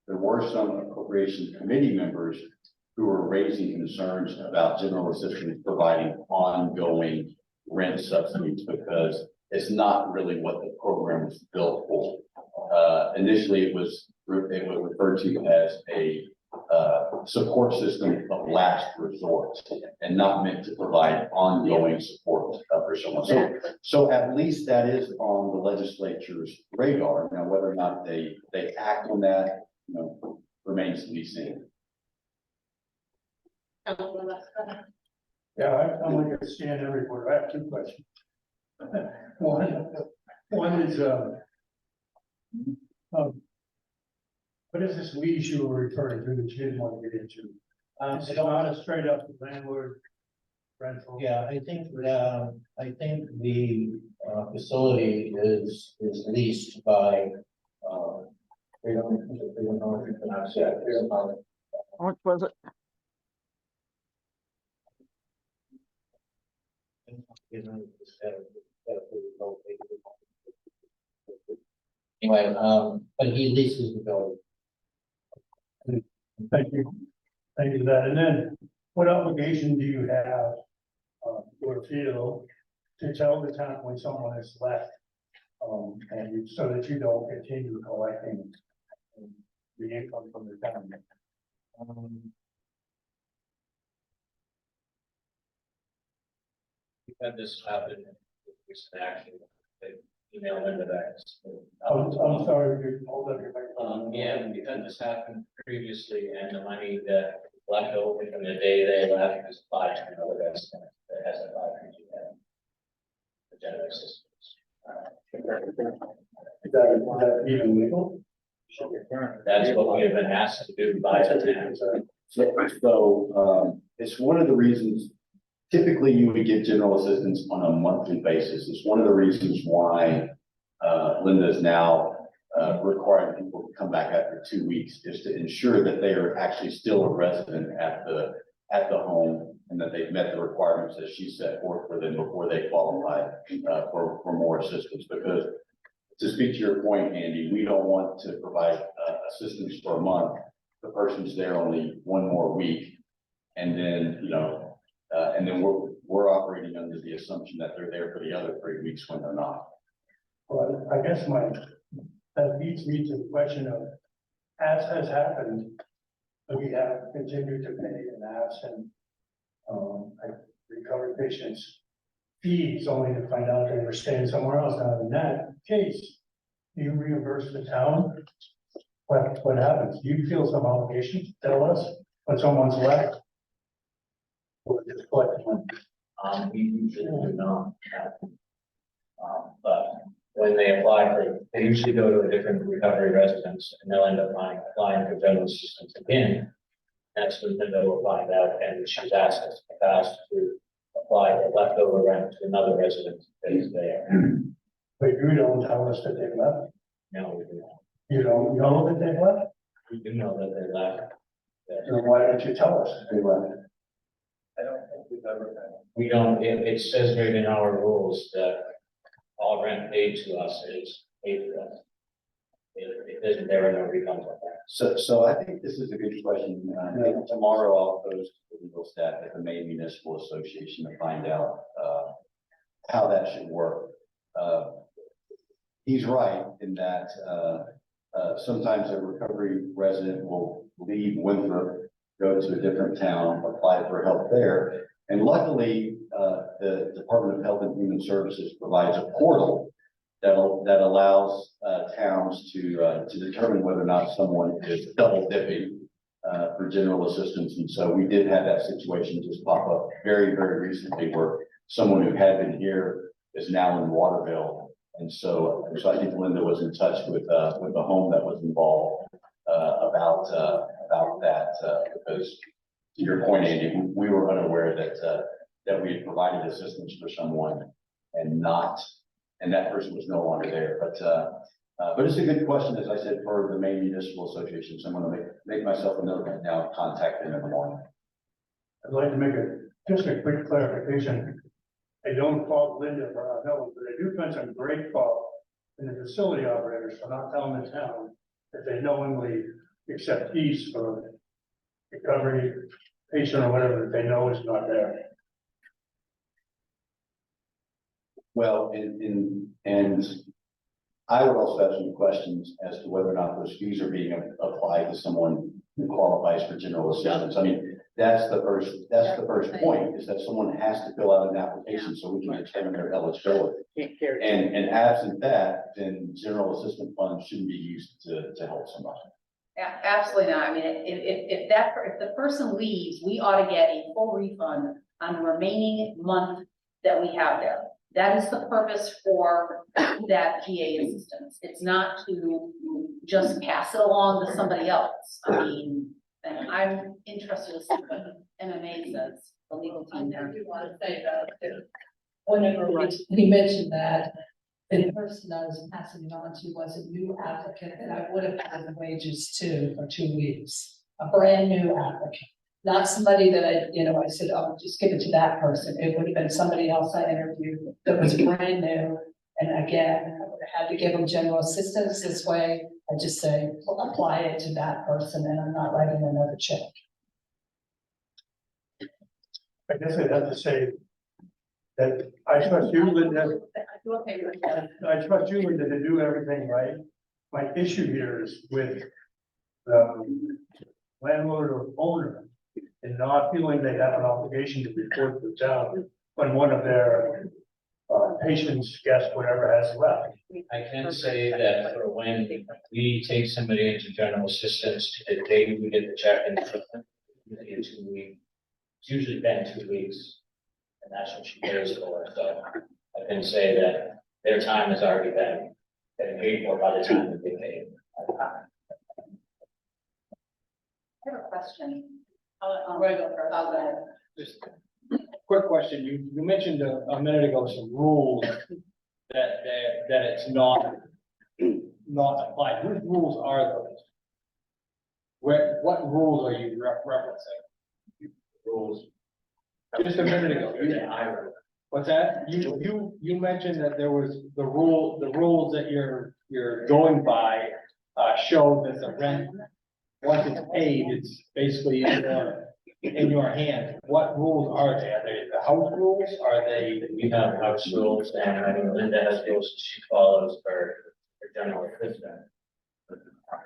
there were some Appropriations Committee members who were raising concerns about general assistance providing ongoing rent subsidies because it's not really what the program was built for. Initially, it was referred to as a support system of last resort and not meant to provide ongoing support for someone. So at least that is on the legislature's radar. Now, whether or not they act on that, remains to be seen. Yeah, I'm like a stand-in reporter. I have two questions. One is, what is this lease you were referring to that you didn't want to get into? It's not a straight up landlord rental. Yeah, I think the facility is leased by, Freedom North, yeah, Freedom North. How much was it? Anyway, but he leases the building. Thank you. Thank you for that. And then what obligation do you have, or feel to tell the town when someone has left? And so that you don't continue collecting the income from the town. We've had this happen in recent action. They emailed into that. I'm sorry, hold up your microphone. Yeah, we've had this happen previously, and the money that left over from the day they left is applied to another resident that hasn't applied to the general assistance. Is that even legal? That's what we have been asked to do by the town. It's one of the reasons, typically you would get general assistance on a monthly basis. It's one of the reasons why Linda is now requiring people to come back after 2 weeks, is to ensure that they are actually still a resident at the home and that they've met the requirements that she set forth for them before they qualify for more assistance. Because to speak to your point, Andy, we don't want to provide assistance for a month. The person's there only 1 more week, and then, and then we're operating under the assumption that they're there for the other 3 weeks when they're not. Well, I guess that leads me to the question of, as has happened, we have continued to pay an absent, recovered patients fees only to find out they were staying somewhere else. Now, in that case, do you reimburse the town? What happens? Do you feel some obligation to tell us when someone's left? Or just collect the money? We usually do not. But when they apply they usually go to a different recovery residence and they'll end up applying for general assistance again. That's when they'll apply that, and she's asked us in the past to apply the leftover rent to another resident that is there. But you don't tell us that they left. No, we do not. You don't know that they left? We do know that they left. So why don't you tell us that they left? I don't think we've ever done. We don't, it says right in our rules that all rent paid to us is paid to us. There are no refunds like that. So I think this is a good question. Tomorrow I'll post to the legal staff at the Maine Municipal Association to find out how that should work. He's right in that sometimes a recovery resident will leave Winthrop, go to a different town, apply for help there. And luckily, the Department of Health and Human Services provides a portal that allows towns to determine whether or not someone is double dipping for general assistance. And so we did have that situation just pop up very, very recently where someone who had been here is now in Waterville. And so I think Linda was in touch with the home that was involved about that because to your point, Andy, we were unaware that we had provided assistance for someone and that person was no longer there. But it's a good question, as I said, for the Maine Municipal Association. So I'm going to make myself a note right now, contact them in the morning. I'd like to make just a quick clarification. I don't fault Linda for not knowing, but I do find some great fault in the facility operators for not telling the town that they knowingly accept fees for recovery patient or whatever that they know is not there. Well, and I would also have some questions as to whether or not those fees are being applied to someone who qualifies for general assistance. I mean, that's the first point, is that someone has to fill out an application so we can determine their eligibility. And absent that, then general assistance funds shouldn't be used to help somebody. Yeah, absolutely not. I mean, if the person leaves, we ought to get a full refund on the remaining month that we have there. That is the purpose for that PA assistance. It's not to just pass it along to somebody else. I mean, and I'm interested to see what MMA says, the legal team there. I do want to say that whenever he mentioned that, the person I was passing it on to was a new applicant, and I would have had the wages too for 2 weeks. A brand new applicant, not somebody that I said, oh, just give it to that person. It would have been somebody else I interviewed that was brand new. And again, I would have had to give them general assistance this way. I just say, well, apply it to that person, and I'm not writing another check. I guess I'd have to say that I trust you, Linda. I trust you, Linda, to do everything right. My issue here is with the landlord or owner and not feeling they have an obligation to report to the town when one of their patients, guests, whatever, has left. I can say that for when we take somebody into general assistance, to the day we get the check in 2 weeks, it's usually been 2 weeks. And that's what she pays for, so I can say that their time has already been paid for by the time that they pay. I have a question. Roy, go first. I'll go ahead. Just quick question, you mentioned a minute ago some rules that it's not applied, what rules are those? What rules are you referencing? Rules. Just a minute ago, what's that? You mentioned that there was the rules that you're going by, show that the rent, once it's paid, it's basically in your hand. What rules are they? Are they the house rules? Are they? We have house rules and I know Linda has rules she follows for general assistance.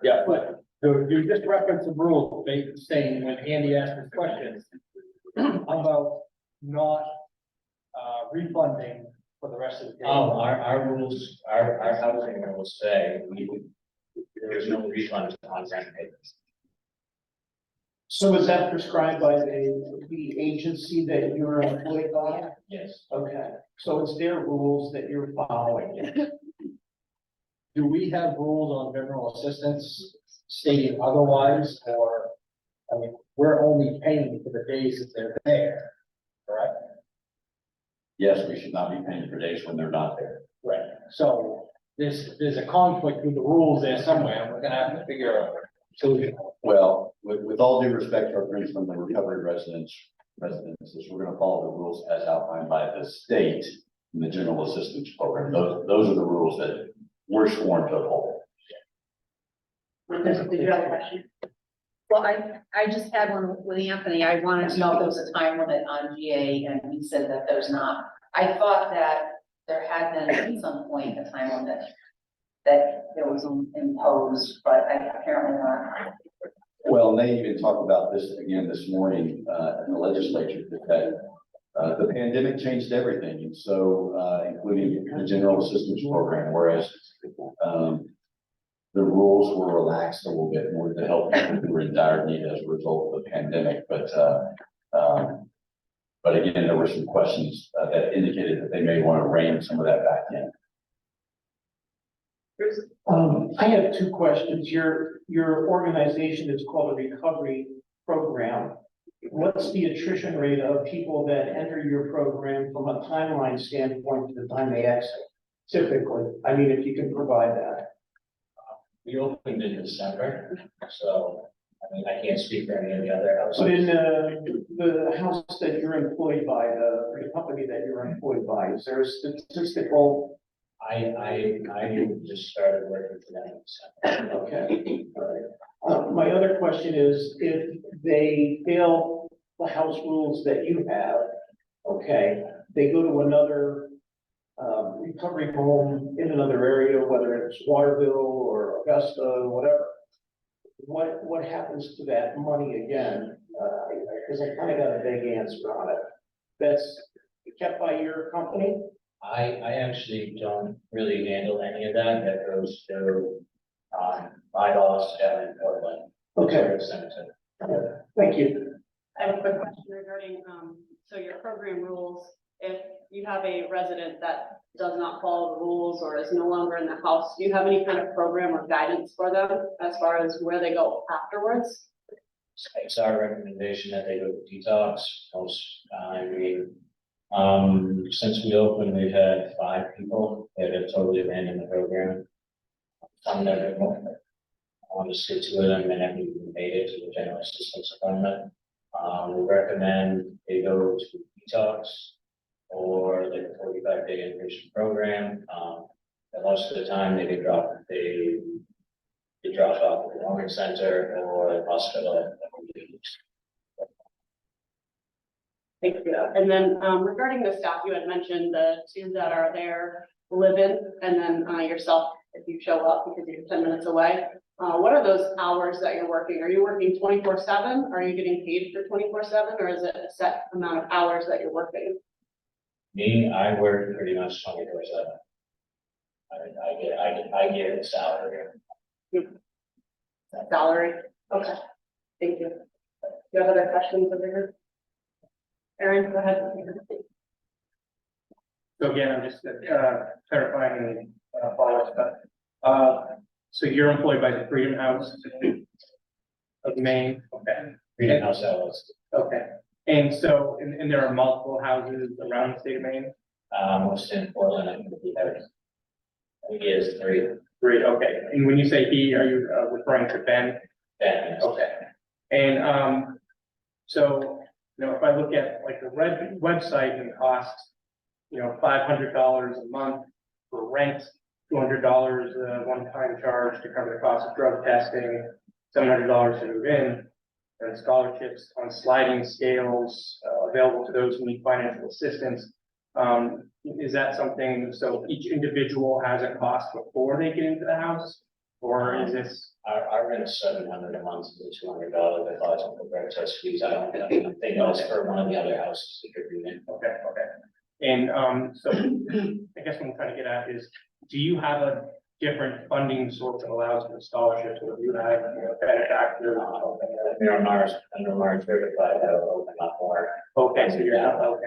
Yeah, but you just referenced the rules, saying when Andy asked his questions about not refunding for the rest of the day. Oh, our rules, our housing rules say there is no refund on rent payments. So is that prescribed by the agency that you're employed by? Yes. Okay, so it's their rules that you're following. Do we have rules on general assistance stating otherwise, or, I mean, we're only paying for the days that they're there, correct? Yes, we should not be paying for days when they're not there. Right. So there's a conflict with the rules there somewhere, and we're gonna have to figure out a solution. Well, with all due respect to our friends from the recovery residences, we're gonna follow the rules as outlined by the state in the general assistance program. Those are the rules that we're sworn to uphold. Did you have a question? Well, I just had one with Anthony. I wanted to know if there was a time limit on GA, and he said that there's not. I thought that there had been at some point a time limit that it was imposed, but apparently not. Well, and they even talked about this again this morning, in the legislature, that the pandemic changed everything, and so, including the general assistance program, whereas, the rules were relaxed a little bit more to help people who were in dire need as a result of the pandemic, but again, there were some questions that indicated that they may want to rein some of that back in. I have two questions. Your organization is called a recovery program. What's the attrition rate of people that enter your program from a timeline standpoint to the time they exit? Typically, I mean, if you can provide that. We opened in December, so, I mean, I can't speak for any of the other houses. But in the house that you're employed by, the company that you're employed by, is there a statistical? I just started working for them in December. Okay, all right. My other question is, if they fail the house rules that you have, okay, they go to another recovery home in another area, whether it's Waterville or Augusta or whatever. What happens to that money again? Because I kind of got a vague answer on it. That's kept by your company? I actually don't really handle any of that. That goes to my boss down in Portland. Okay. Thank you. I have a quick question regarding, so your program rules, if you have a resident that does not follow the rules or is no longer in the house, do you have any kind of program or guidance for them as far as where they go afterwards? It's our recommendation that they go to detox. Since we opened, we've had 5 people that have totally abandoned the program. Some never want to stick to it and never even made it to the general assistance appointment. We recommend they go to detox or like a 45-day inpatient program. And most of the time they get dropped off at the warming center or the hospital. Thank you. And then regarding the staff, you had mentioned the 2 that are there live in, and then yourself, if you show up because you're 10 minutes away. What are those hours that you're working? Are you working 24/7? Are you getting paid for 24/7, or is it a set amount of hours that you're working? Me, I work pretty much 24/7. I get a salary. Salary? Okay. Thank you. Do you have other questions over here? Aaron, go ahead. So again, I'm just clarifying and follow up. So you're employed by the Freedom House of Maine, okay? Freedom House LLC. Okay, and so, and there are multiple houses around the state of Maine? Most in Portland, I think he has three. Three, okay, and when you say he, are you referring to Ben? Ben. Okay, and, so, you know, if I look at like the website and costs, you know, $500 a month for rent, $200 one-time charge to cover the cost of drug testing, $700 to move in, and scholarships on sliding scales available to those who need financial assistance. Is that something, so each individual has a cost before they get into the house? Or is this? Our rent is $700 a month, $200, I thought some for break test fees, I don't think that's for one of the other houses that you're doing. Okay, okay. And, so I guess what I'm trying to get at is, do you have a different funding source that allows for scholarships, or do you have, you know, benefactors? Under Mars certified, that will open up more. Okay, so you're not, okay.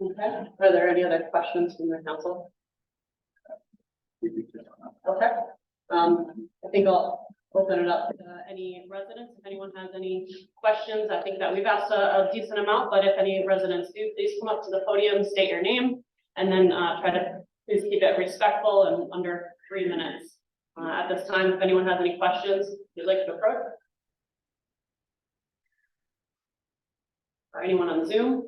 Okay, are there any other questions from the council? Okay, I think I'll open it up to any residents, if anyone has any questions. I think that we've asked a decent amount, but if any residents do, please come up to the podium, state your name, and then try to please keep it respectful and under 3 minutes. At this time, if anyone has any questions you'd like to approach. Or anyone on Zoom?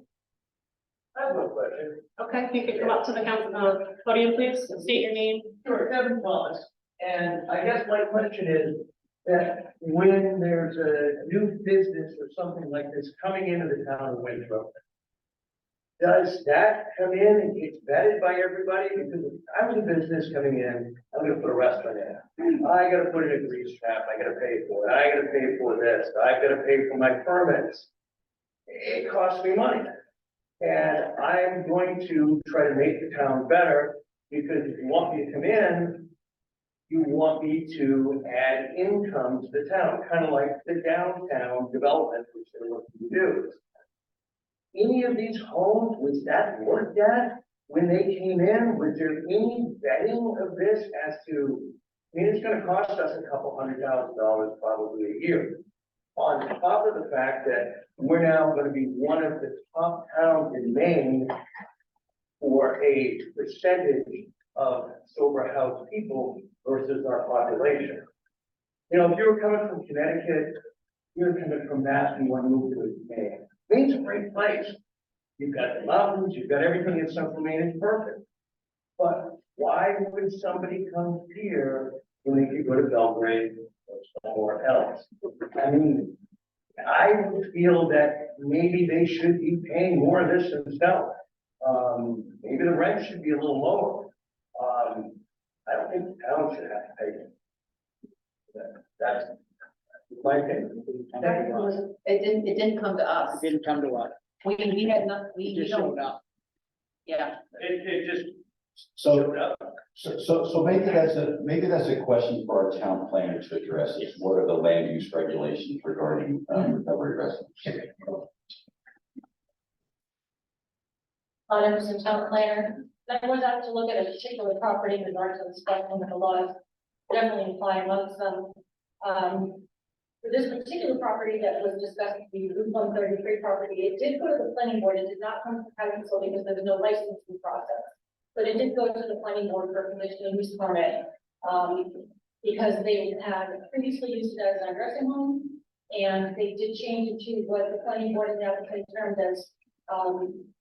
I have a question. Okay, if you could come up to the council, podium, please, state your name. Sure, Kevin Thomas, and I guess my question is that when there's a new business or something like this coming into the town of Winthrop, does that come in and get vetted by everybody? Because if I was a business coming in, I'm gonna put a restaurant in. I gotta put in a grease trap, I gotta pay for it, I gotta pay for this, I gotta pay for my permits. It costs me money. And I'm going to try to make the town better, because if you want me to come in, you want me to add income to the town, kind of like the downtown development, which they're looking to do. Any of these homes, was that looked at when they came in? Was there any vetting of this as to, I mean, it's gonna cost us a couple $100,000 probably a year. On top of the fact that we're now gonna be one of the top towns in Maine for a percentage of sober house people versus our population. You know, if you were coming from Connecticut, you're coming from Mass, and you want to move to Maine. Maine's a great place. You've got the mountains, you've got everything in central Maine, it's perfect. But why would somebody come here when they could go to Belgrade or somewhere else? I mean, I would feel that maybe they should be paying more of this themselves. Maybe the rent should be a little lower. I don't think the town should have to pay it. That's my opinion. It didn't come to us. It didn't come to us, We had nothing, it just showed up. yeah. It just So, showed up. so maybe that's a question for our town planner to address, is what are the land use regulations regarding, recovery residents? Emerson Town Planner, I was asked to look at a particular property in regards to the spectrum of the laws, definitely apply amongst them. For this particular property that was discussed, the Route 133 property, it did go to the planning board, it did not come to council because there was no licensing process. But it did go to the planning board for conditional use permit, because they had previously used it as a nursing home. And they did change it to what the planning board now termed as,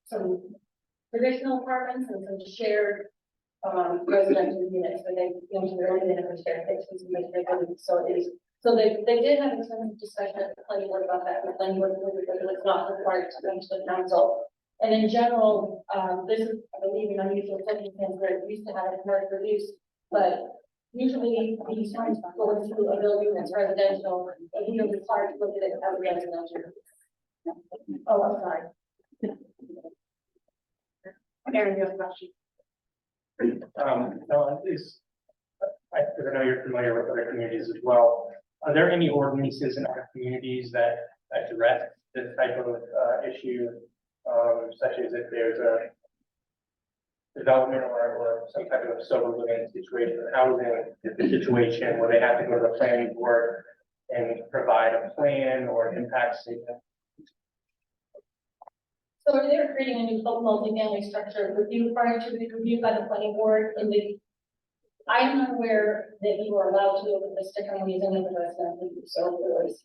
some traditional apartments and some shared residential units, but they, you know, they're only in a shared spaces and make their facilities. So they did have some discussion at the planning board about that, and the planning board, because it's not required to come to the council. And in general, this is, I believe, an unusual circumstance where it used to have a commercial use, but usually these homes go into a building that's residential, and you know, it's hard to look at it as residential. Oh, I'm sorry. Aaron, you have a question? No, I know you're familiar with other communities as well. Are there any ordinances in other communities that address this type of issue? Such as if there's development or some type of sober living situation, housing situation where they have to go to the planning board and provide a plan or an impact statement. So if they were creating a new multi-family structure, would you require to be reviewed by the planning board in the? I am not aware that you are allowed to open the sticker on these any of the residential use, so if there was.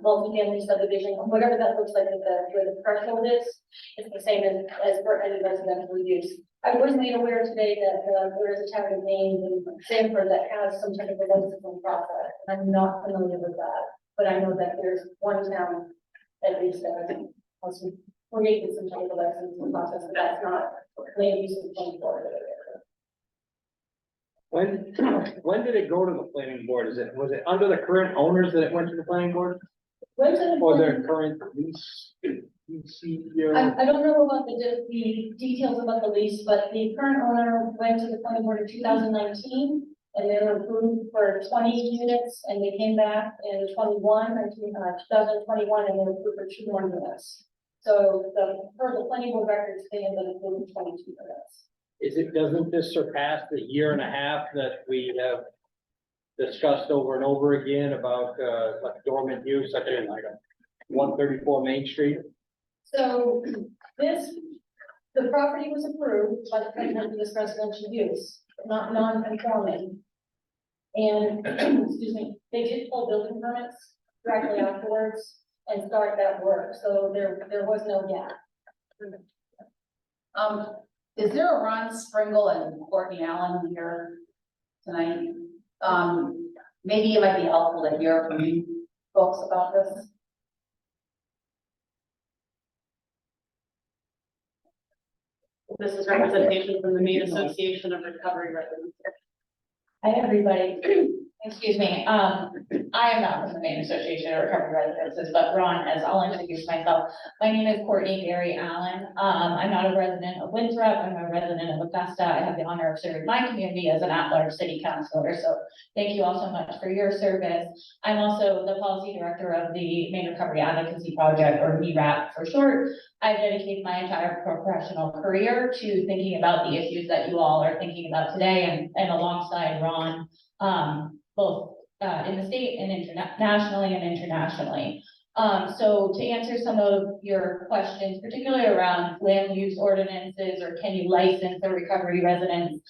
Multi-family subdivision, whatever that looks like, where the threshold is, it's the same as for any residential use. I was made aware today that there is a town in Maine in Sanford that has some type of a licensing process. I'm not familiar with that, but I know that there's one town at least that has created some type of licensing process, but that's not land use of 24. When did it go to the planning board? Was it under the current owners that it went to the planning board? Went to the Or planning- their current lease? I don't know about the details about the lease, but the current owner went to the planning board in 2019. And they were approved for 20 units and they came back in 2021, and 2021, and they were approved for 2 more units. So per the planning board records, they have been approved 22 units. Doesn't this surpass the year and a half that we have discussed over and over again about, like dormant use, such as like 134 Main Street? So the property was approved by the planning board for this residential use, not non-conforming. And, excuse me, they did pull building permits directly afterwards and start that work, so there was no gap. Is there a Ron Springle and Courtney Allen here tonight? Maybe it might be helpful to hear from you folks about this. This is representation from the Maine Association of Recovery Residents. Hi, everybody. Excuse me. I am not from the Maine Association of Recovery Residences, but Ron, as I'll introduce myself. My name is Courtney Gary Allen. I'm not a resident of Winthrop. I'm a resident of Augusta. I have the honor of serving my community as an at-large city councilor. So thank you all so much for your service. I'm also the policy director of the Maine Recovery Advocacy Project, or MRAP for short. I've dedicated my entire professional career to thinking about the issues that you all are thinking about today, and alongside Ron, both in the state and nationally and internationally. So to answer some of your questions, particularly around land use ordinances, or can you license a recovery residence?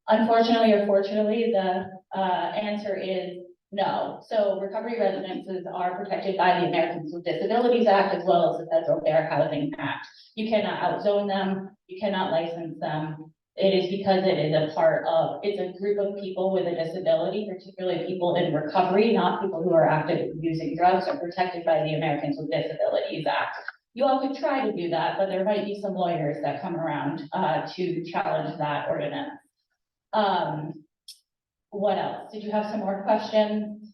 Unfortunately or fortunately, the answer is no. So recovery residences are protected by the Americans with Disabilities Act, as well as the Federal Fair Housing Act. You cannot outzone them, you cannot license them. It is because it is it's a group of people with a disability, particularly people in recovery, not people who are actively using drugs, are protected by the Americans with Disabilities Act. You all could try to do that, but there might be some lawyers that come around to challenge that ordinance. What else? Did you have some more questions?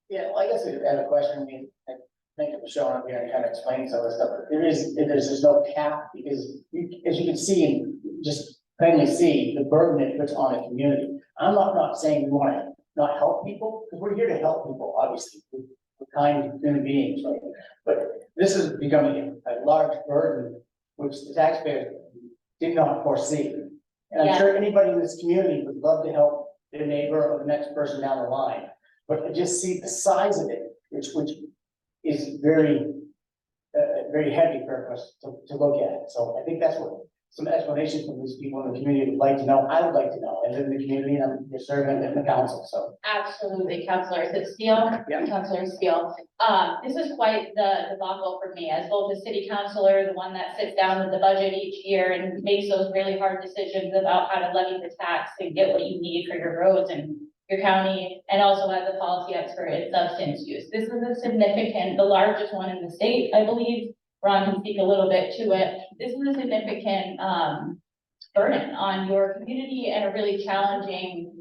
Yeah, well, I guess I have a question. I mean, thank you for showing up here and kind of explaining some of this stuff. There's just no cap, because as you can see, and just plainly see the burden it puts on a community. I'm not saying we want to not help people, because we're here to help people, obviously. We're kind human beings, right? But this is becoming a large burden, which the taxpayers did not foresee. And I'm sure anybody in this community would love to help their neighbor or the next person down the line. But to just see the size of it, which is very heavy for us to look at. So I think that's what some explanations from these people in the community would like to know. I would like to know. I live in the community and I'm your servant in the council, so. Absolutely, Councilor. Is it Steele? Yeah. Councilor Steele. This is quite the debacle for me as both a city councilor, the one that sits down with the budget each year and makes those really hard decisions about how to levy the tax and get what you need for your roads and your county, and also as a policy expert in substance use. This is the largest one in the state, I believe. Ron can speak a little bit to it. This is a significant burden on your community and a really challenging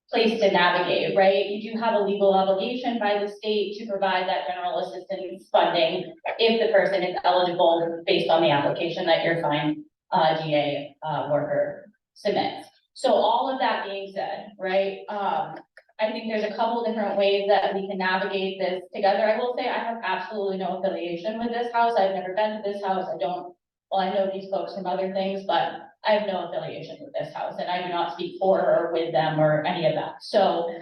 place to navigate, right? You do have a legal obligation by the state to provide that general assistance funding if the person is eligible based on the application that your fine DA worker submits. So all of that being said, right, I think there's a couple different ways that we can navigate this together. I will say I have absolutely no affiliation with this house. I've never been to this house. I don't well, I know these folks from other things, but I have no affiliation with this house, and I do not speak for or with them or any of that. So,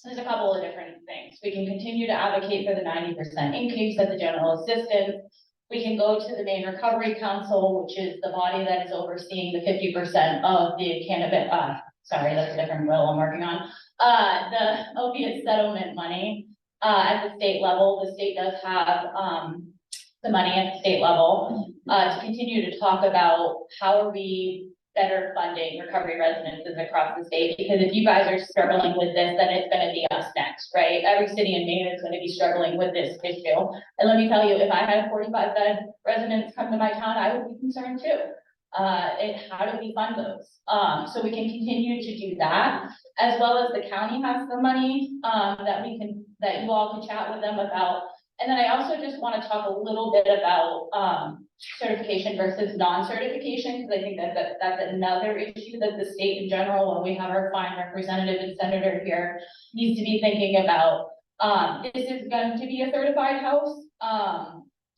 there's a couple of different things. We can continue to advocate for the 90% increase of the general assistance. We can go to the Maine Recovery Council, which is the body that is overseeing the 50% of the cannabis, sorry, that's a different bill I'm working on. The opiate settlement money, at the state level. The state does have, the money at the state level, to continue to talk about how are we better funding recovery residences across the state, because if you guys are struggling with this, then it's gonna be us next, right? Every city in Maine is gonna be struggling with this issue. And let me tell you, if I had 45 bed residents come to my town, I would be concerned too. How do we fund those? So we can continue to do that, as well as the county has the money, that you all can chat with them about. And then I also just want to talk a little bit about, certification versus non-certification, because I think that's another issue that the state in general, when we have our fine representative and senator here, needs to be thinking about. This is going to be a certified house,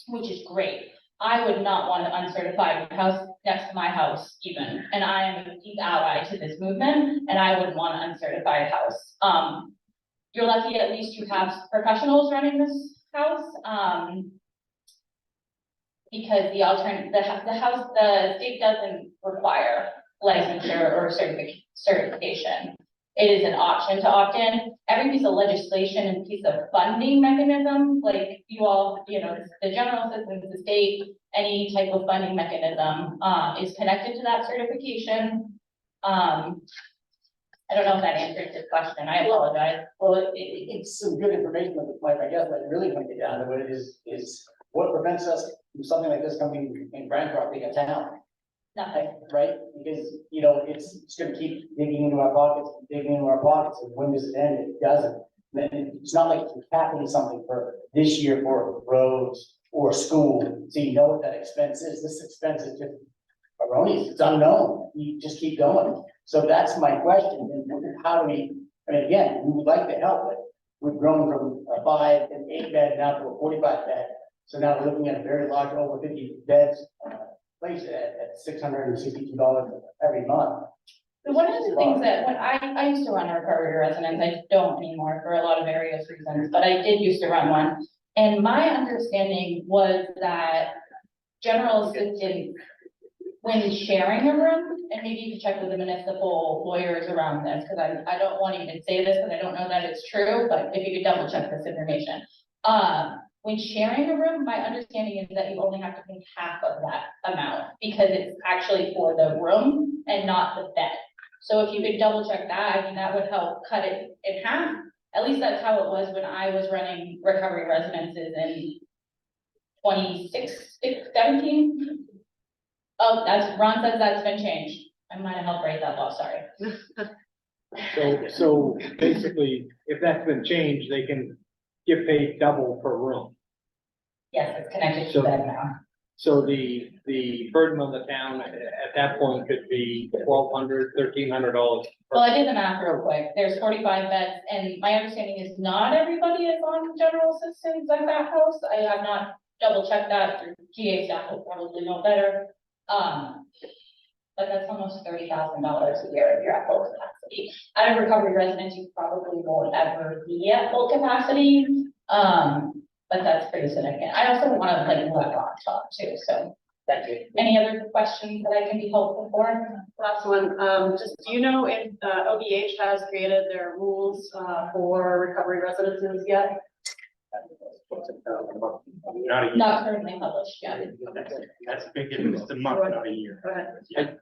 which is great. I would not want an uncertified house next to my house even, and I am a deep ally to this movement, and I wouldn't want an uncertified house. You're lucky at least you have professionals running this house, because the state doesn't require licensure or certification. It is an option to opt in. Every piece of legislation and piece of funding mechanism, like you all, the general assistance, the state, any type of funding mechanism, is connected to that certification. I don't know if that answers your question. I apologize. Well, it's some good information, but like, I guess, what really want to get down to what it is what prevents us from something like this coming in Bancroft, being a town, Nothing. right? Because, it's gonna keep digging into our pockets, and when does it end? It doesn't. Then it's not like you're capping something for this year for roads or school, so you know what that expense is. This expense is just erroneous, it's unknown, you just keep going. So that's my question, and how do we, again, we would like to help, but we've grown from a 5 and 8 bed now to a 45 bed. So now we're looking at a very large, over 50 beds, place at $662 every month. But one of the things that when I used to run a recovery residence, I don't anymore for a lot of various reasons, but I did used to run one. And my understanding was that general assistance, when sharing a room, and maybe you can check with the municipal lawyers around this, because I don't want to even say this, because I don't know that it's true, but if you could double check this information. When sharing a room, my understanding is that you only have to pay half of that amount, because it's actually for the room and not the bed. So if you could double check that, that would help cut it in half. At least that's how it was when I was running recovery residences in 2017. Oh, Ron says that's been changed. I might have helped write that law, sorry. So basically, if that's been changed, they can get paid double per room. Yes, it's connected to that now. So the burden on the town at that point could be $1,200, $1,300. Well, I did the math real quick. There's 45 beds, and my understanding is not everybody is on general assistance at that house. I have not double checked that. Your GA staff will probably know better. But that's almost $30,000 a year if you're at full capacity. At a recovery residence, you probably won't ever be at full capacity. But that's pretty significant. I also want to let Ron talk too, so. Thank you. Any other questions that I can be helpful for? Last one, just, do you know if OBH has created their rules for recovery residences yet? Not a year. Not currently published yet. That's a big difference. It's a month, not a year. Go ahead. Yeah.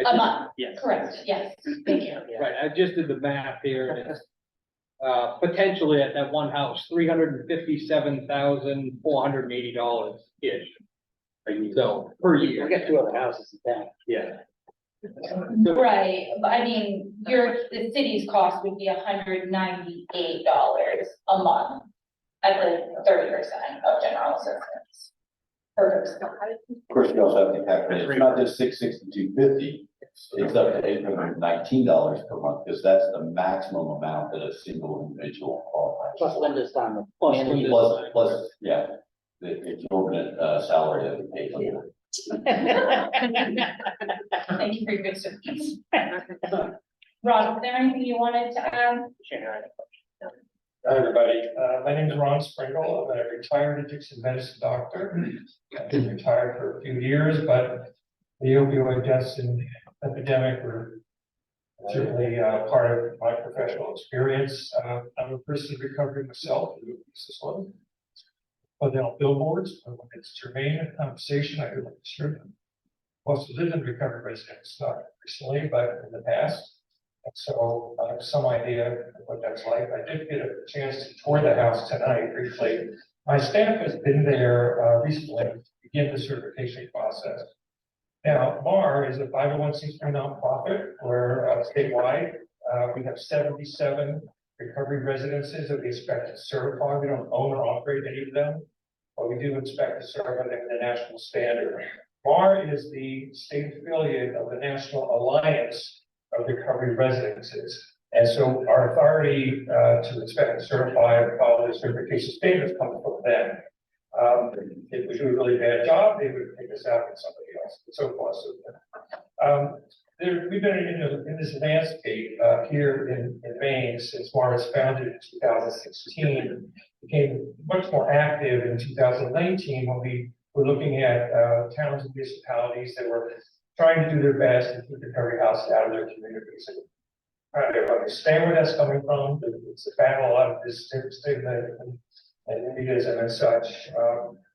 A month, Yes. correct, yes, thank you. Right, I just did the math here, and it's, potentially at that one house, $357,480-ish. So, per We year. got 2 other houses in town. Yeah. Right, but I mean, the city's cost would be $198 a month at the 30% of general assistance. Per person. Of course, you also have to calculate, it's not just $662.50, it's up to $819 per month, because that's the maximum amount that a single individual qualifies. Plus Linda's time. Plus, yeah. the exorbitant, salary that we pay for them. Thank you for your good service. Ron, is there anything you wanted to add? Hi, everybody. My name is Ron Springle. I'm a retired addiction medicine doctor. I've been retired for a few years, but the opioid deaths and epidemic were certainly part of my professional experience. I'm a person in recovery myself. This one. But then on billboards, when it's germane in conversation, I feel like it's true. Also lived in recovery residence, not recently, but in the past. And so I have some idea of what that's like. I did get a chance to tour the house tonight briefly. My staff has been there recently to begin the certification process. Now, MAR is a 501c3 nonprofit where statewide we have 77 recovery residences that we expect to certify. We don't own or operate any of them, but we do expect to serve under the national standard. MAR is the state affiliate of the National Alliance of Recovery Residences. And so our authority to inspect and certify and follow the certification standards comes from them. If we do a really bad job, they would take us out with somebody else, and so forth. So, we've been in this landscape here in Maine since MAR was founded in 2016. Became much more active in 2019 when we were looking at towns and municipalities that were trying to do their best to keep recovery houses out of their communities. And trying to understand where that's coming from. It's a battle, a lot of this stigma and elitism and such.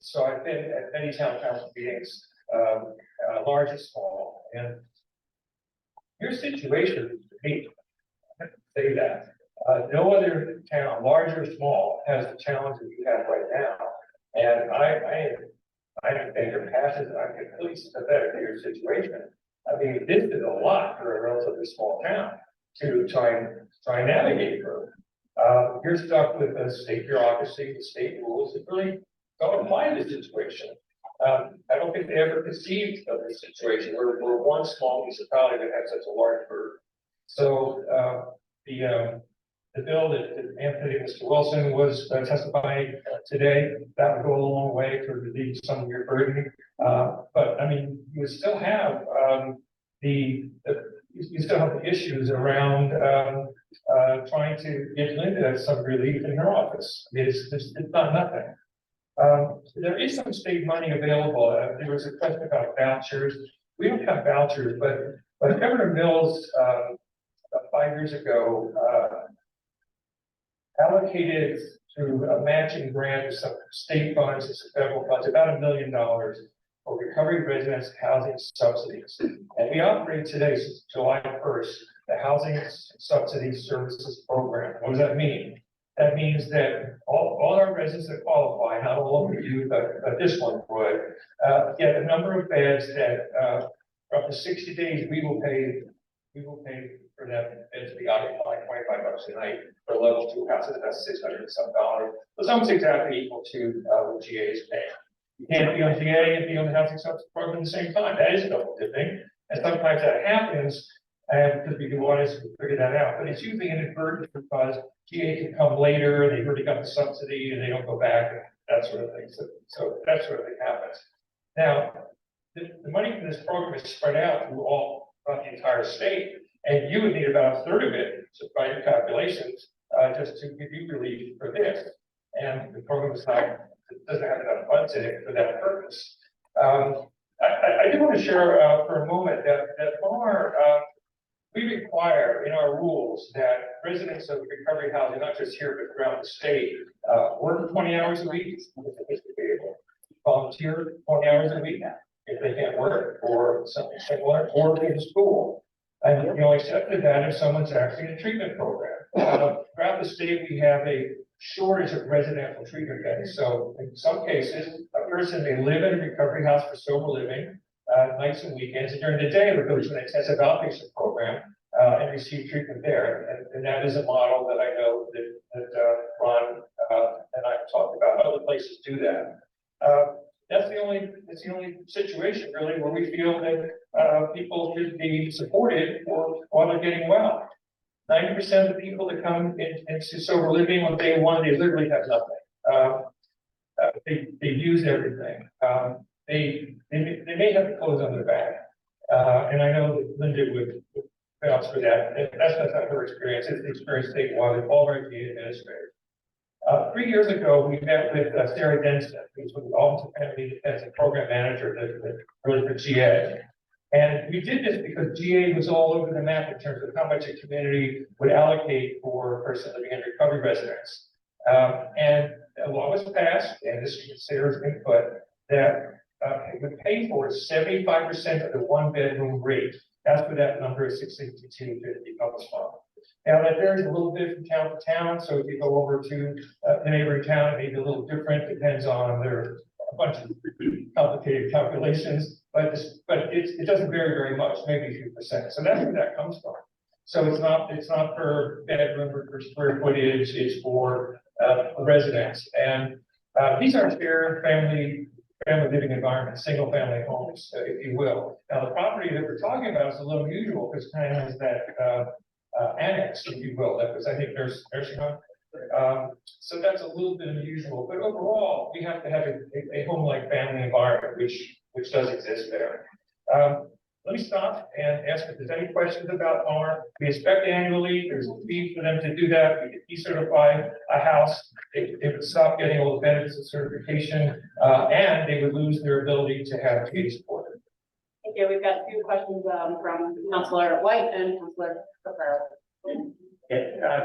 So I've been at many town council meetings, large and small, and your situation is unique. I have to say that. No other town, large or small, has the challenges you have right now. And I think your passes, and I'm completely sympathetic to your situation. I mean, this is a lot for a relatively small town to try and navigate through. You're stuck with the state bureaucracy, the state rules that really don't apply to this situation. I don't think they ever conceived of this situation. We're one small municipality that has such a large burden. So the bill that Anthony and Mr. Wilson was testifying today, that would go a long way to relieve some of your burden. But I mean, you still have you still have the issues around trying to get Linda some relief in her office. It's not nothing. There is some state money available. There was a question about vouchers. We don't have vouchers, but Governor Mills, about 5 years ago, allocated through a matching grant to some state funds and some federal funds, about $1 million for recovery residents housing subsidies. And we operate today, since July 1st, the Housing Subsidy Services Program. What does that mean? That means that all our residents that qualify, not all of them do, but this one would, get a number of beds that for up to 60 days, we will pay for that bed to be occupied, $25 a night for level 2 houses, that's $600 and some dollars. So it's almost exactly equal to what GA is paying. You can't be on GA and be on the housing subsidy program at the same time. That is a double dipping. And sometimes that happens, and because we do want to figure that out, but it's usually inadvertent because GA can come later, and they've already got the subsidy, and they don't go back, and that sort of thing. So that sort of thing happens. Now, the money from this program is spread out through throughout the entire state, and you would need about a third of it, so by your calculations, just to give you relief for this. And the program is not, it doesn't have enough funds in it for that purpose. I do want to share for a moment that MAR, we require in our rules that residents of recovery housing, not just here, but throughout the state, work 20 hours a week, volunteer 20 hours a week if they can't work, or something similar, or go to school. And you only accepted that if someone's actually in a treatment program. Throughout the state, we have a shortage of residential treatment beds. So in some cases, a person may live in a recovery house for sober living, nights and weekends, and during the day, they go to an intensive outpatient program and receive treatment there. And that is a model that I know that Ron and I have talked about. Other places do that. That's the only situation really where we feel that people should be supported while they're getting well. 90% of the people that come into sober living on day one, they literally have nothing. they've used everything. They may have to close on their back. And I know that Linda would vouch for that. That's not her experience. It's the experience statewide with all our GA administrators. 3 years ago, we met with Sarah Denson, who's with the Office of Family as a program manager really for GA. And we did this because GA was all over the map in terms of how much a community would allocate for a person living in recovery residence. And a law was passed, and this is Sarah's input, that it would pay for 75% of the one-bedroom rate. That's where that number is 662.50 comes from. Now, that varies a little bit from town to town, so if you go over to the neighboring town, it may be a little different, depends on a bunch of complicated calculations, but it doesn't vary very much, maybe a few percent. So that's where that comes from. So it's not per bedroom or per square footage, it's for residents. And these are shared family living environments, single family homes, if you will. Now, the property that we're talking about is a little unusual because it kind of has that annex, if you will, that was, I think, nursing home. So that's a little bit unusual, but overall, we have to have a home-like family environment, which does exist there. Let me stop and ask if there's any questions about NAR. We inspect annually. There's a fee for them to do that. We decertify a house. They would stop getting all the benefits of certification, and they would lose their ability to have community support. Thank you. We've got a few questions from Councilor White and Councilor Caparo.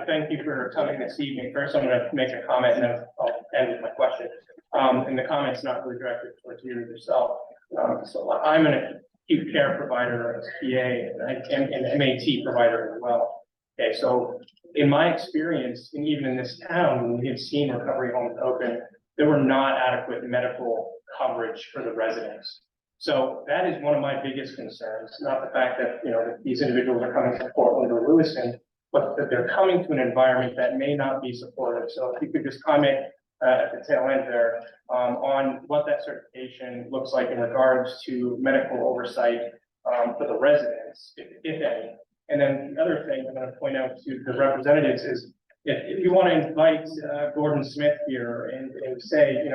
Thank you for coming this evening. First, I'm going to make a comment and then I'll end with my question. And the comment's not really directed towards you yourself. So I'm an acute care provider as PA and an MAT provider as well. Okay, so in my experience, and even in this town, when we have seen recovery homes open, there were not adequate medical coverage for the residents. So that is one of my biggest concerns, not the fact that, that these individuals are coming from Portland or Lewiston, but that they're coming to an environment that may not be supportive. So if you could just comment at the tail end there on what that certification looks like in regards to medical oversight for the residents, if any. And then the other thing I'm going to point out to the representatives is if you want to invite Gordon Smith here and say,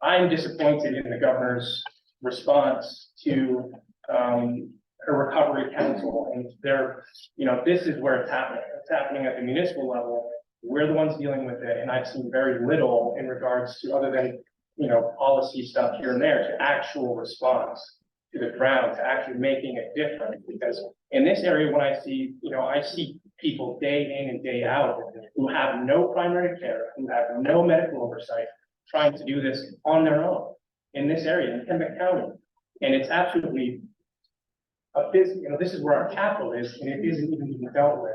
I'm disappointed in the governor's response to her recovery council, and this is where it's happening. It's happening at the municipal level. We're the ones dealing with it, and I've seen very little in regards to other than policy stuff here and there to actual response to the ground, to actually making a difference. Because in this area, when I see people day in and day out who have no primary care, who have no medical oversight, trying to do this on their own in this area in Kennebec County, and it's absolutely this is where our capital is, and it isn't even being dealt with.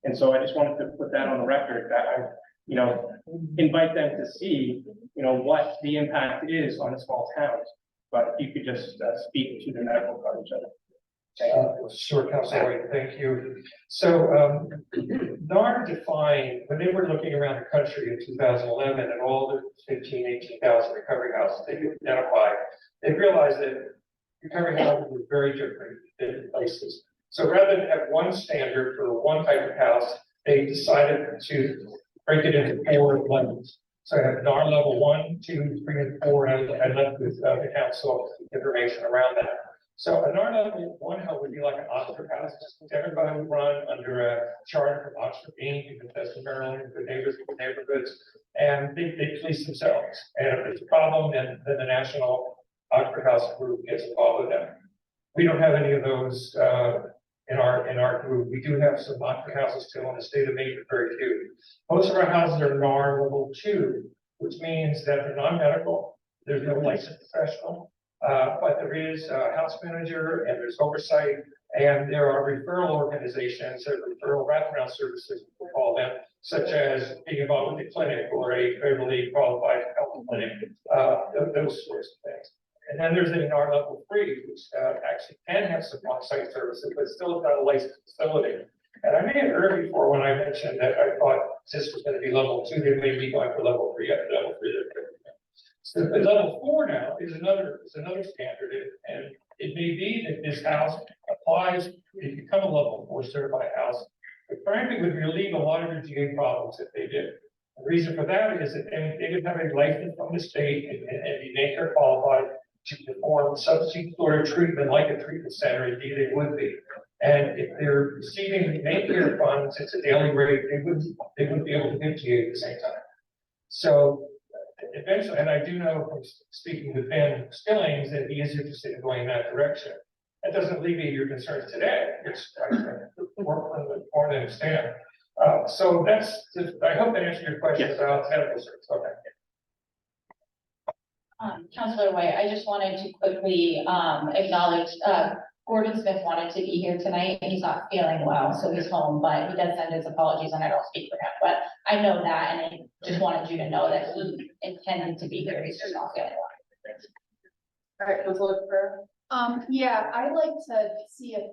And so I just wanted to put that on the record that I, invite them to see, what the impact is on the small towns. But if you could just speak to the medical coverage of it. Sure, Councilor White, thank you. So NAR defined, when they were looking around the country in 2011 and all the 18,000 recovery houses they identified, they realized that recovery houses were very different in different places. So rather than have one standard for one type of house, they decided to break it into 4 levels. So I have NAR level 1, 2, 3, and 4, and I left with the council information around that. So a NAR level 1 home would be like an Oxford house. Everybody would run under a charter from Oxford Inc. in Bethesda, Maryland, good neighbors, good neighborhoods, and they police themselves. And if there's a problem, then the National Oxford House group gets involved with them. We don't have any of those in our group. We do have some Oxford houses still in the state of Maine, but very few. Most of our houses are NAR level 2, which means that they're non-medical. There's no licensed professional, but there is a house manager and there's oversight, and there are referral organizations, or referral wraparound services, we call them, such as being involved with a clinic or a federally qualified health clinic, those sorts of things. And then there's a NAR level 3, which actually can have some on-site services, but still is not a licensed facility. And I may have heard before when I mentioned that I thought this was going to be level 2, they may be going for level 3 after level 3. So the level 4 now is another standard, and it may be that this house applies to become a level 4 certified house. But frankly, would relieve a lot of your GA problems if they did. The reason for that is that they would have a license from the state and be nature qualified to perform substitute sort of treatment like a treatment center, indeed they would be. And if they're receiving Medicare funds, it's a daily rate, they wouldn't be able to mitigate at the same time. So eventually, and I do know from speaking with Ben Stillings that he is interested in going in that direction. That doesn't alleviate your concerns today. It's more than understand. So that's, I hope that answered your question about medical service. Okay. Counselor White, I just wanted to quickly, acknowledge, Gordon Smith wanted to be here tonight, and he's not feeling well, so he's home, but he does send his apologies, and I don't speak for him, but I know that, and I just wanted you to know that he intended to be here, he's just not feeling well. All right, Councilor Fair. Yeah, I'd like to see if,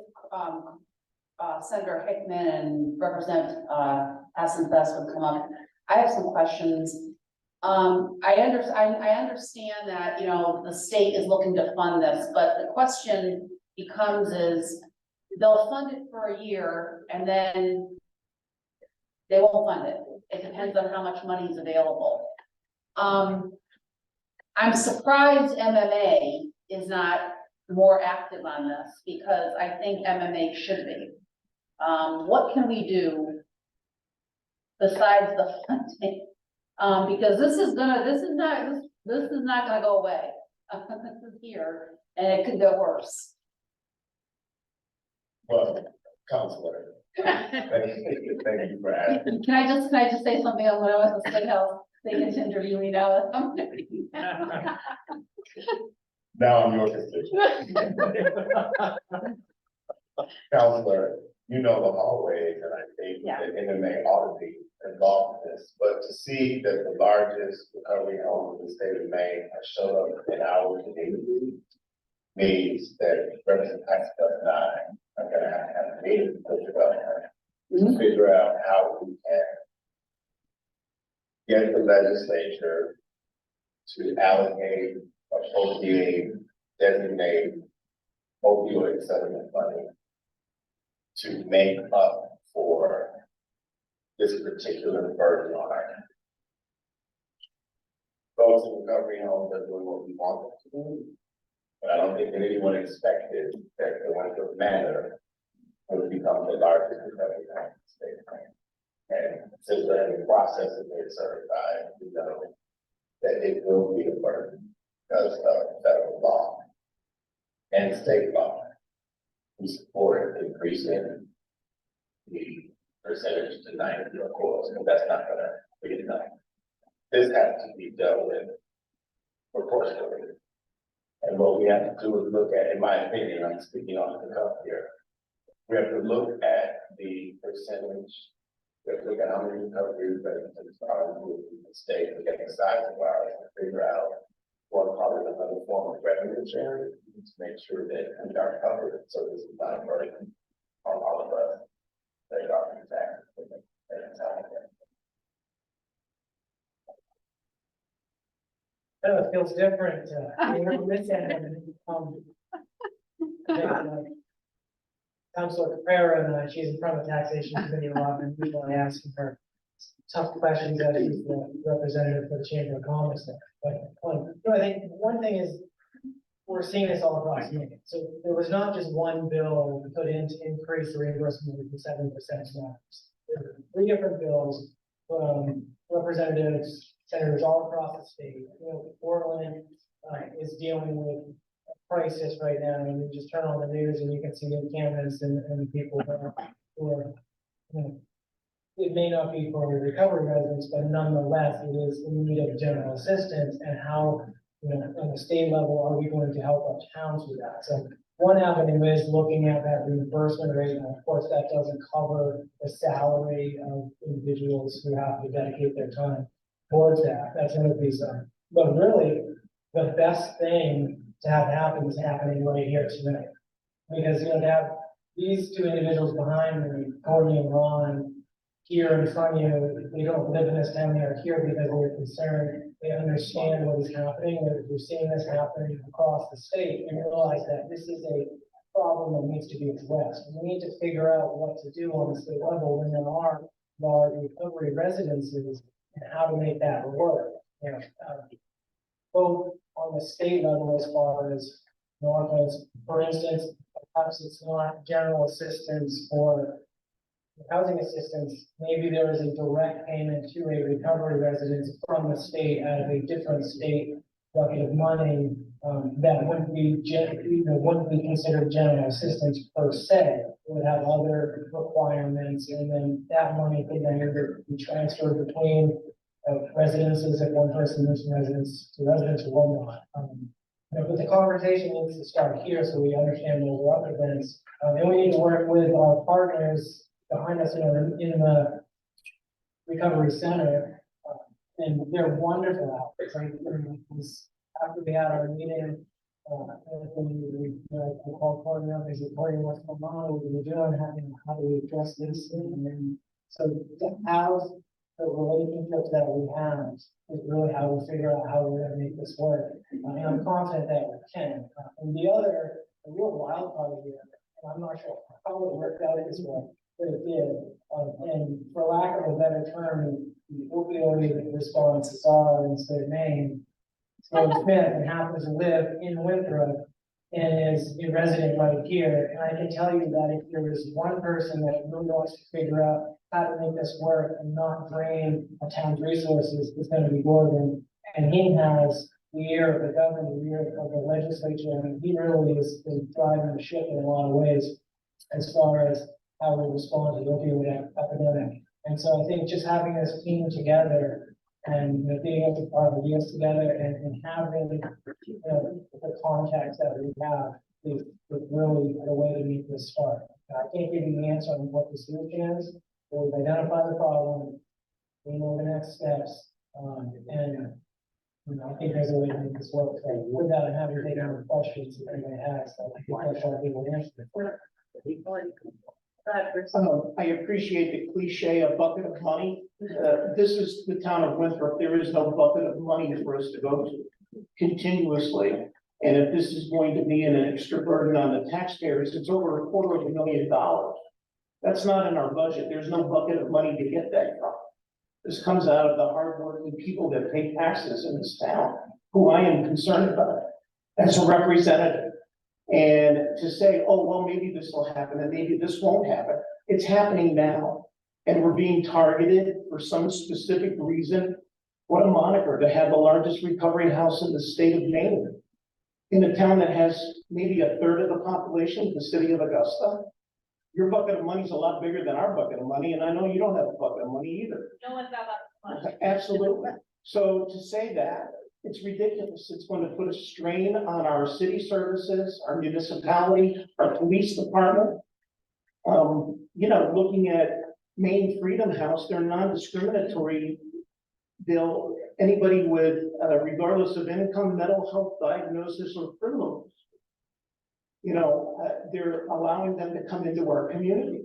Senator Hickman and Representative, Aston Best would come up. I have some questions. I understand that, you know, the state is looking to fund this, but the question becomes is, they'll fund it for a year and then they won't fund it. It depends on how much money is available. I'm surprised MMA is not more active on this, because I think MMA should be. What can we do besides the funding? Because this is not gonna go away. This is here, and it could go worse. Well, Counselor, thank you for asking. Can I just say something on when I was in the State House? They get to interview me now. Now I'm your constituent. Counselor, you know the hallways, and I think that MMA ought to be involved in this, but to see that the largest recovery home in the state of Maine has showed up in our community means that Representative Aston and I are gonna have a meeting to figure out how we can get the legislature to allocate, appropriate, designate opioid settlement money to make up for this particular burden on our county. Folks in recovery homes are doing what we want them to do, but I don't think that anyone expected that the Winthrop Manor would become the largest recovery home in the state of Maine. And since we're in the process of being certified, we know that it will be a burden because of federal law and state law. We support increasing the percentage to 90, of course, and that's not gonna be enough. This has to be dealt with proportionally. And what we have to do is look at, in my opinion, I'm speaking on the cuff here, we have to look at the percentage, we have to look at how many recovery residents are in the state, look at the size of ours, and figure out what probably another form of revenue sharing to make sure that we are covered, so this is not a burden on all of us. That are in fact, It feels different, Councilor Caprera, and she's in front of the taxation committee a lot, and people are asking her tough questions as she's the representative for the Chamber of Commerce there. But I think one thing is, we're seeing this all across Maine. So there was not just one bill put in to increase the reimbursement to 7% now. There were 3 different bills from representatives, senators all across the state. You know, Portland is dealing with a crisis right now, and you just turn on the news and you can see encampments and people who are, you know, it may not be for recovery residents, but nonetheless, it is in need of general assistance, and how, you know, on the state level, are we going to help our towns with that? So one avenue is looking at that reimbursement rate, and of course, that doesn't cover the salary of individuals who have to dedicate their time towards that. That's going to be some. But really, the best thing to have happen is happening right here tonight. Because, you know, to have these 2 individuals behind me, Courtney and Ron, here in front of you, they don't live in this town, they are here because they're concerned, they understand what is happening, they're seeing this happening across the state, and realize that this is a problem that needs to be addressed. We need to figure out what to do on the state level when there are large recovery residences and how to make that work, you know, both on the state level as far as Northwest, for instance, perhaps it's not general assistance or housing assistance, maybe there is a direct payment to a recovery residence from the state out of a different state bucket of money, that wouldn't be wouldn't be considered general assistance per se. It would have other requirements, and then that money could then either be transferred between residences if one person moves from residence to residence or whatnot. But the conversation needs to start here so we understand those other events. And we need to work with our partners behind us in the recovery center. And they're wonderful outfits. After we had our meeting, we called Courtney up, they said, Courtney, what's going on? What are we doing? How do we address this? And then, so to house the relationships that we have is really how we figure out how we're gonna make this work. And I'm confident that we can. And the real wild card here, and I'm not sure how it worked out this way, but it did. And for lack of a better term, the opioid responses are in state Maine. So Smith and happens to live in Winthrop and is a resident right here. And I can tell you that if there is one person that really wants to figure out how to make this work and not drain a town's resources, it's going to be Gordon. And he has the ear of the governor, the ear of the legislature. I mean, he really is driving the ship in a lot of ways as far as how we respond to the opioid epidemic. And so I think just having this team together and being able to put our ideas together and having the contacts that we have is really the way to meet this start. I can't give you the answer on what the solution is, but we've identified the problem, we know the next steps, and I think there's a way to make this work. So with that, I'm happy to take any questions if anybody has. I think I shall be able to answer it. I appreciate the cliche, a bucket of money. This is the town of Winthrop. There is no bucket of money for us to go to continuously. And if this is going to be an extra burden on the taxpayers, it's over $250,000. That's not in our budget. There's no bucket of money to get that from. This comes out of the hardworking people that pay taxes in this town, who I am concerned about as a representative. And to say, oh, well, maybe this will happen and maybe this won't happen. It's happening now. And we're being targeted for some specific reason. What a moniker to have the largest recovery house in the state of Maine. In a town that has maybe a third of the population, the city of Augusta. Your bucket of money is a lot bigger than our bucket of money. And I know you don't have a bucket of money either. No one's got that much. Absolutely. So to say that, it's ridiculous. It's going to put a strain on our city services, our municipality, our police department. Looking at Maine Freedom House, their non-discriminatory bill, anybody with, regardless of income, mental health diagnosis, or criminal, they're allowing them to come into our community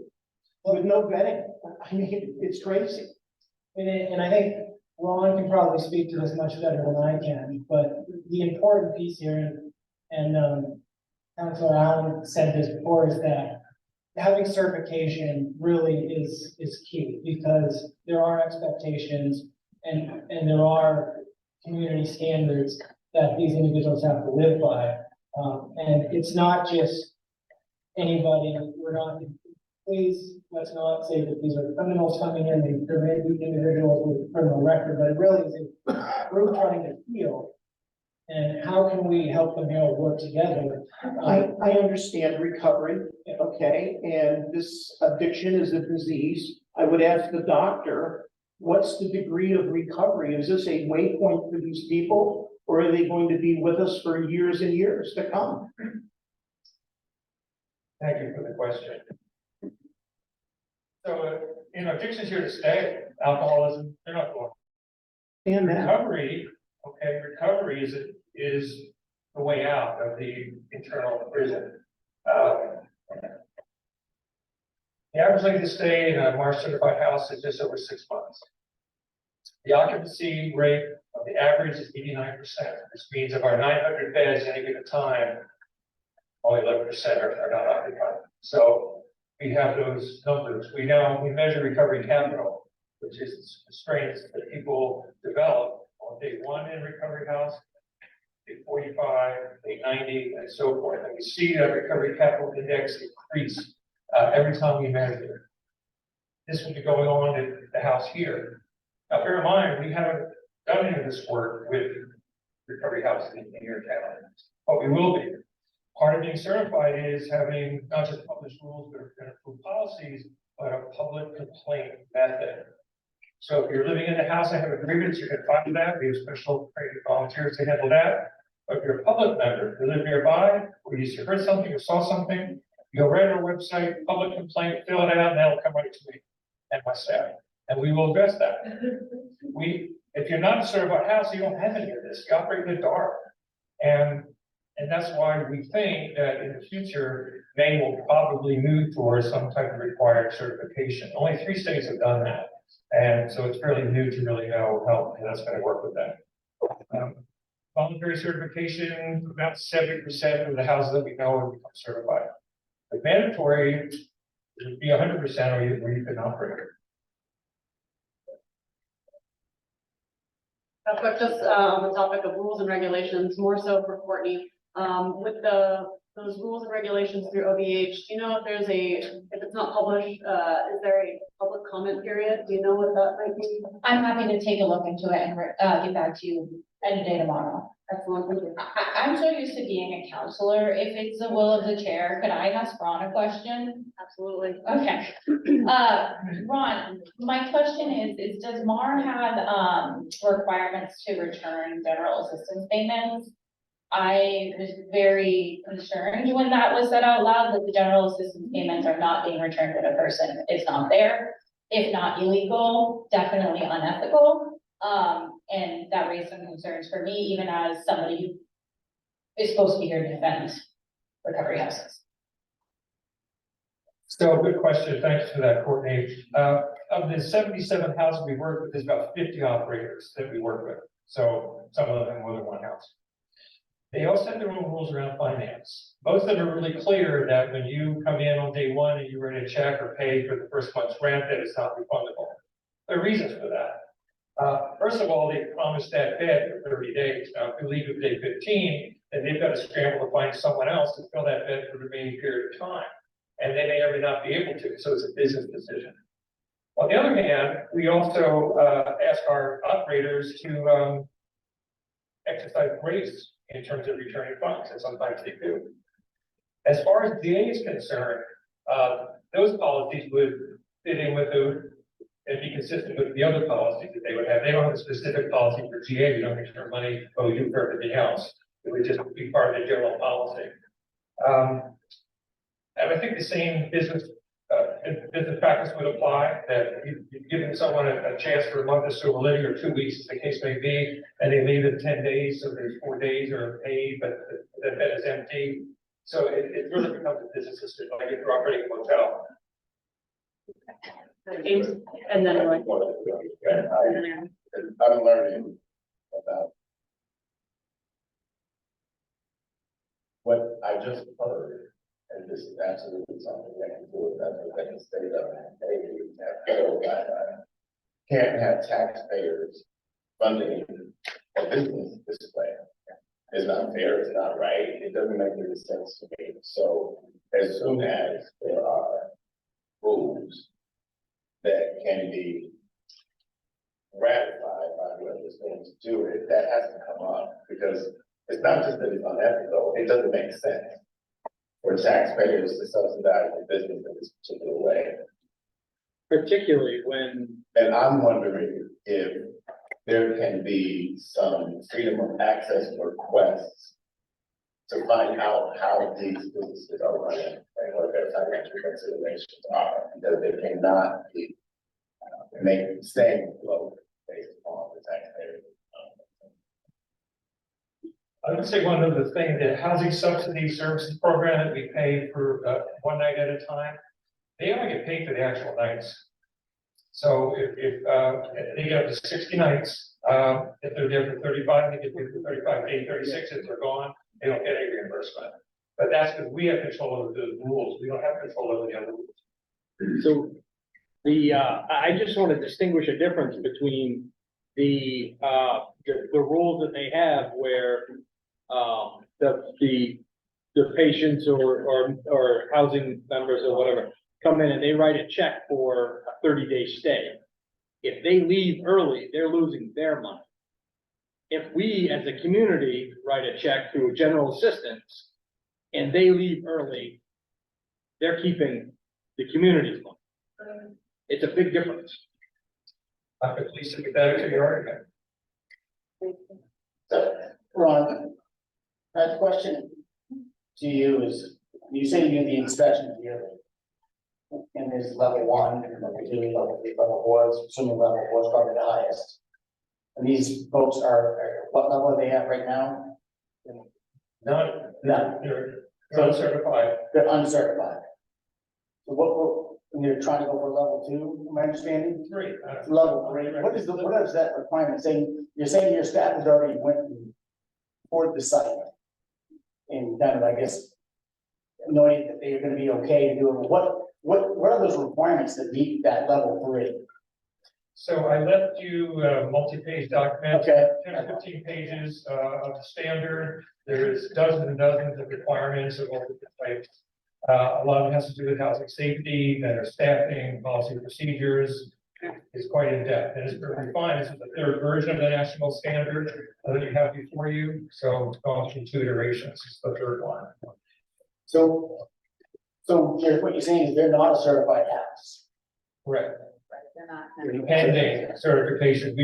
with no vetting. I mean, it's crazy. And I think Ron can probably speak to this much better than I can, but the important piece here, and Councilor Allen said this before, is that having certification really is key, because there are expectations and there are community standards that these individuals have to live by. And it's not just anybody. Please, let's not say that these are criminals coming in. There may be individuals with a criminal record, but it really is we're trying to heal. And how can we help them all work together? I understand recovery, okay, and this addiction is a disease. I would ask the doctor, what's the degree of recovery? Is this a waypoint for these people, or are they going to be with us for years and years to come? Thank you for the question. So, addiction's here to stay. Alcoholism, they're not going. And Recovery is the way out of the internal prison. The average length of stay in a Marsh certified house is just over 6 months. The occupancy rate of the average is 89%. This means of our 900 beds at any given time, only 11% are not occupied. So we have those numbers. We measure recovery capital. which is constraints that people develop on day one in recovery house, day 45, day 90, and so forth. And we see that recovery capital index increase every time we measure. This will be going on at the house here. Now, bear in mind, we haven't done any of this work with recovery houses in your town, but we will be. Part of being certified is having not just published rules, but approved policies, but a public complaint method. So if you're living in the house and have a grievance, you can file that. We have special trained volunteers to handle that. But if you're a public member, you live nearby, or you heard something or saw something, you go right on our website, public complaint, fill it out, and that'll come right to me and my staff. And we will address that. If you're not a certified house, you don't have any of this. You operate in the dark. And that's why we think that in the future, Maine will probably move towards some type of required certification. Only 3 states have done that. And so it's fairly new to really know how that's going to work with that. Voluntary certification, about 70% of the houses that we know will become certified. But mandatory, it would be 100% or you can operate. But just on the topic of rules and regulations, more so for Courtney, with those rules and regulations through OVH, do you know if there's if it's not published, is there a public comment period? Do you know what that might be? I'm happy to take a look into it and get back to you any day tomorrow. Excellent, thank you. I'm so used to being a counselor. If it's the will of the chair, could I ask Ron a question? Absolutely. Okay. Ron, my question is does MAR have, requirements to return general assistance payments? I was very concerned when that was said out loud, that the general assistance payments are not being returned to the person. It's not there. If not illegal, definitely unethical. And that raised some concerns for me, even as somebody who is supposed to be here to defend recovery houses. So good question. Thanks for that, Courtney. Of the 77 houses we work with, there's about 50 operators that we work with. So some of them more than one house. They also have their own rules around finance. Most of them are really clear that when you come in on day one and you write a check or pay for the first month's rent, that it's not refundable. There are reasons for that. First of all, they promised that bed for 30 days. Now, if you leave at day 15, then they've got to scramble to find someone else to fill that bed for the remaining period of time. And they may or may not be able to, so it's a business decision. On the other hand, we also ask our operators to exercise grace in terms of returning funds, and sometimes they do. As far as DA is concerned, those policies would fit in with and be consistent with the other policies that they would have. They don't have a specific policy for GA. We don't return money, but we do for everything else. It would just be part of the general policy. And I think the same business practice would apply, that you've given someone a chance for a month or so of living, or 2 weeks, as the case may be, and they leave in 10 days, so there's 4 days are paid, but the bed is empty. So it really becomes a business system, like if you're operating a hotel. James, and then like. I'm learning about what I just heard, and this is absolutely something that can do it, that can state up and can't have taxpayers funding a business this way. It's not fair, it's not right, it doesn't make any sense to me. So as soon as there are rules that can be ratified by whoever's going to do it, that has to come up, because it's not just that it's unethical, it doesn't make sense for taxpayers to subsidize the business in this particular way. Particularly when. And I'm wondering if there can be some freedom of access requests to find out how these businesses are running and what their financial considerations are, because they cannot be staying afloat based on the taxpayers. I would say one other thing, the housing subsidy services program that we pay for one night at a time, they only get paid for the actual nights. So if they get up to 60 nights, if they're there for 35, they get paid for 35, 36, if they're gone, they don't get any reimbursement. But that's because we have control over the rules. We don't have control over the other rules. So I just want to distinguish a difference between the rules that they have where, the patients or housing members or whatever come in and they write a check for a 30-day stay. If they leave early, they're losing their money. If we, as a community, write a check through general assistance and they leave early, they're keeping the community's money. It's a big difference. I'm at least sympathetic to your argument. So, Ron, my question to you is, you say you do the inspection yearly. And there's level 1, level 2, level 3, level 4, assuming level 4 is probably the highest. And these folks are what level are they at right now? None. None. They're uncertified. They're uncertified. So when you're trying to go for level 2, am I understanding? 3. Level 3, what is that requirement saying? You're saying your staff has already went and poured the site. And kind of, I guess, knowing that they're gonna be okay to do it, what are those requirements that meet that level 3? So I left you a multi-page document, Okay. 10 or 15 pages of the standard. There's dozens and dozens of requirements of all different types. A lot of it has to do with housing safety, better staffing, policy and procedures. It's quite in depth and it's perfectly fine. This is the 3rd version of the national standard that you have before you. So it's gone through 2 iterations. It's the 3rd one. So what you're saying is they're not a certified house. Correct. They're not. Pending certification,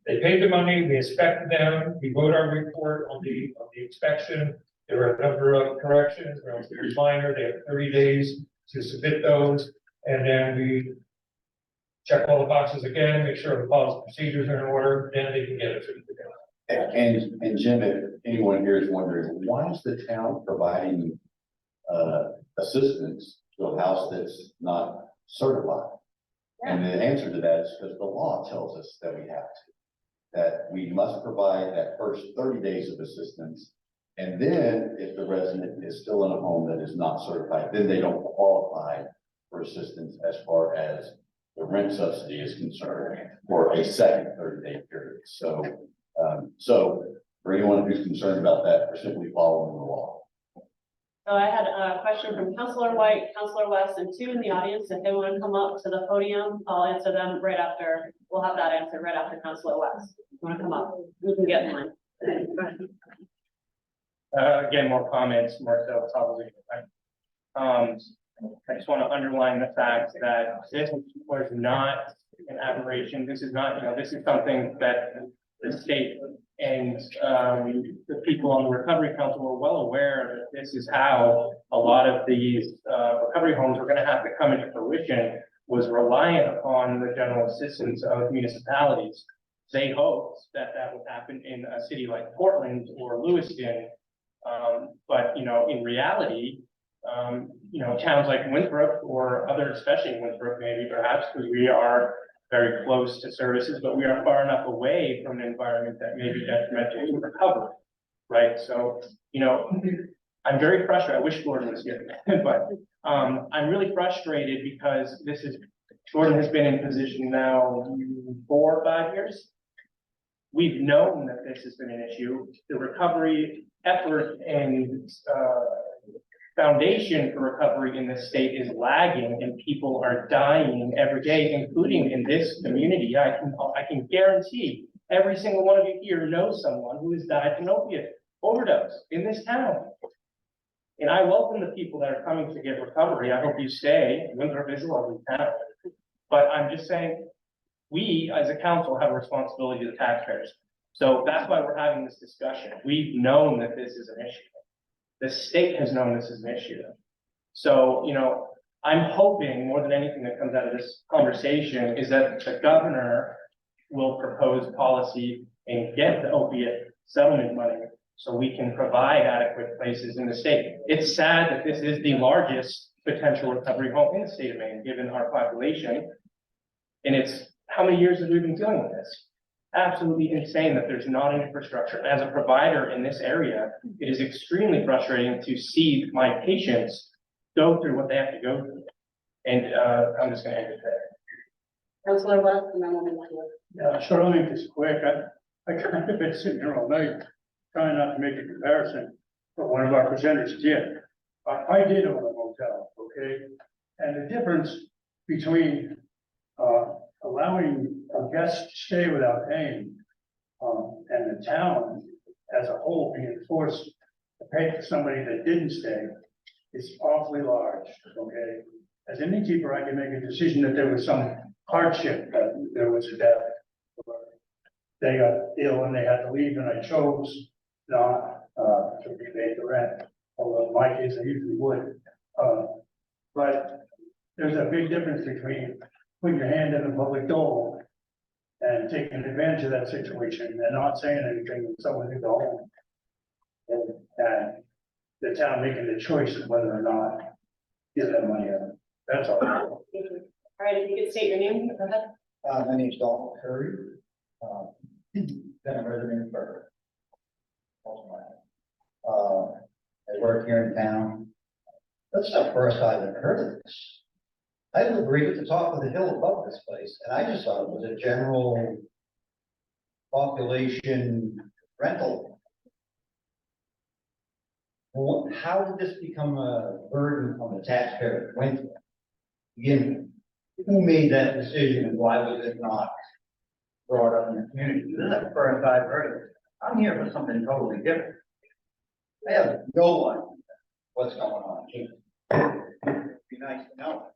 they paid the money, we inspected them, we wrote our report on the inspection. There were a number of corrections, they were very minor, they have 30 days to submit those, and then we check all the boxes again, make sure the policy procedures are in order, then they can get it certificate. And Jim, if anyone here is wondering, why is the town providing assistance to a house that's not certified? And the answer to that is because the law tells us that we have to. That we must provide that first 30 days of assistance. And then if the resident is still in a home that is not certified, then they don't qualify for assistance as far as the rent subsidy is concerned for a second 30-day period. So, for anyone who's concerned about that, we're simply following the law. So I had a question from Councilor White, Councilor West, and 2 in the audience. If they want to come up to the podium, I'll answer them right after. We'll have that answer right after Councilor West. If you want to come up, you can get in line. Again, more comments, more so probably. I just want to underline the fact that this was not an aberration. This is not, this is something that the state and the people on the Recovery Council were well aware that this is how a lot of these recovery homes were going to have to come into fruition, was reliant upon the general assistance of municipalities. They hoped that that would happen in a city like Portland or Lewiston. But, in reality, towns like Winthrop or other, especially Winthrop, maybe perhaps, because we are very close to services, but we are far enough away from an environment that may be detrimental to recovery, right? So, I'm very frustrated. I wish Gordon was here, but I'm really frustrated because Gordon has been in position now 4 or 5 years. We've known that this has been an issue. The recovery effort and foundation for recovery in this state is lagging and people are dying every day, including in this community. I can guarantee every single one of you here knows someone who has died from opiate overdose in this town. And I welcome the people that are coming to get recovery. I hope you stay. Winthrop is a lovely town. But I'm just saying, we as a council have a responsibility to the taxpayers. So that's why we're having this discussion. We've known that this is an issue. The state has known this is an issue. So, I'm hoping more than anything that comes out of this conversation is that the governor will propose policy and get the opiate settlement money so we can provide adequate places in the state. It's sad that this is the largest potential recovery home in the state of Maine, given our population. And it's, how many years have we been dealing with this? Absolutely insane that there's not an infrastructure. As a provider in this area, it is extremely frustrating to see my patients go through what they have to go through. And I'm just going to end it there. Councilor West, and then we'll move to. Yeah, sure, I'll make this quick. I kind of been sitting here all night, trying not to make a comparison, but one of our presenters did. I did own a motel, okay? And the difference between, allowing a guest to stay without paying, and the town as a whole being forced to pay for somebody that didn't stay is awfully large, okay? As an innkeeper, I can make a decision that there was some hardship, that there was a death. Or they got ill and they had to leave, and I chose not, to rebate the rent, although in my case, I usually would. But there's a big difference between putting your hand in the public dole and taking advantage of that situation and not saying anything when someone can go home. And the town making the choice of whether or not to give that money out. That's all. All right, if you could state your name, go ahead. My name's Dalton Curry. Been a resident for most of my life. I work here in town. That's the first I've ever heard of this. I live right at the top of the hill above this place, and I just thought it was a general population rental. Well, how did this become a burden on the taxpayer of Winthrop? Again, who made that decision and why was it not brought up in the community? This is the first I've heard of it. I'm here for something totally different. I have no one what's going on here. Be nice to know.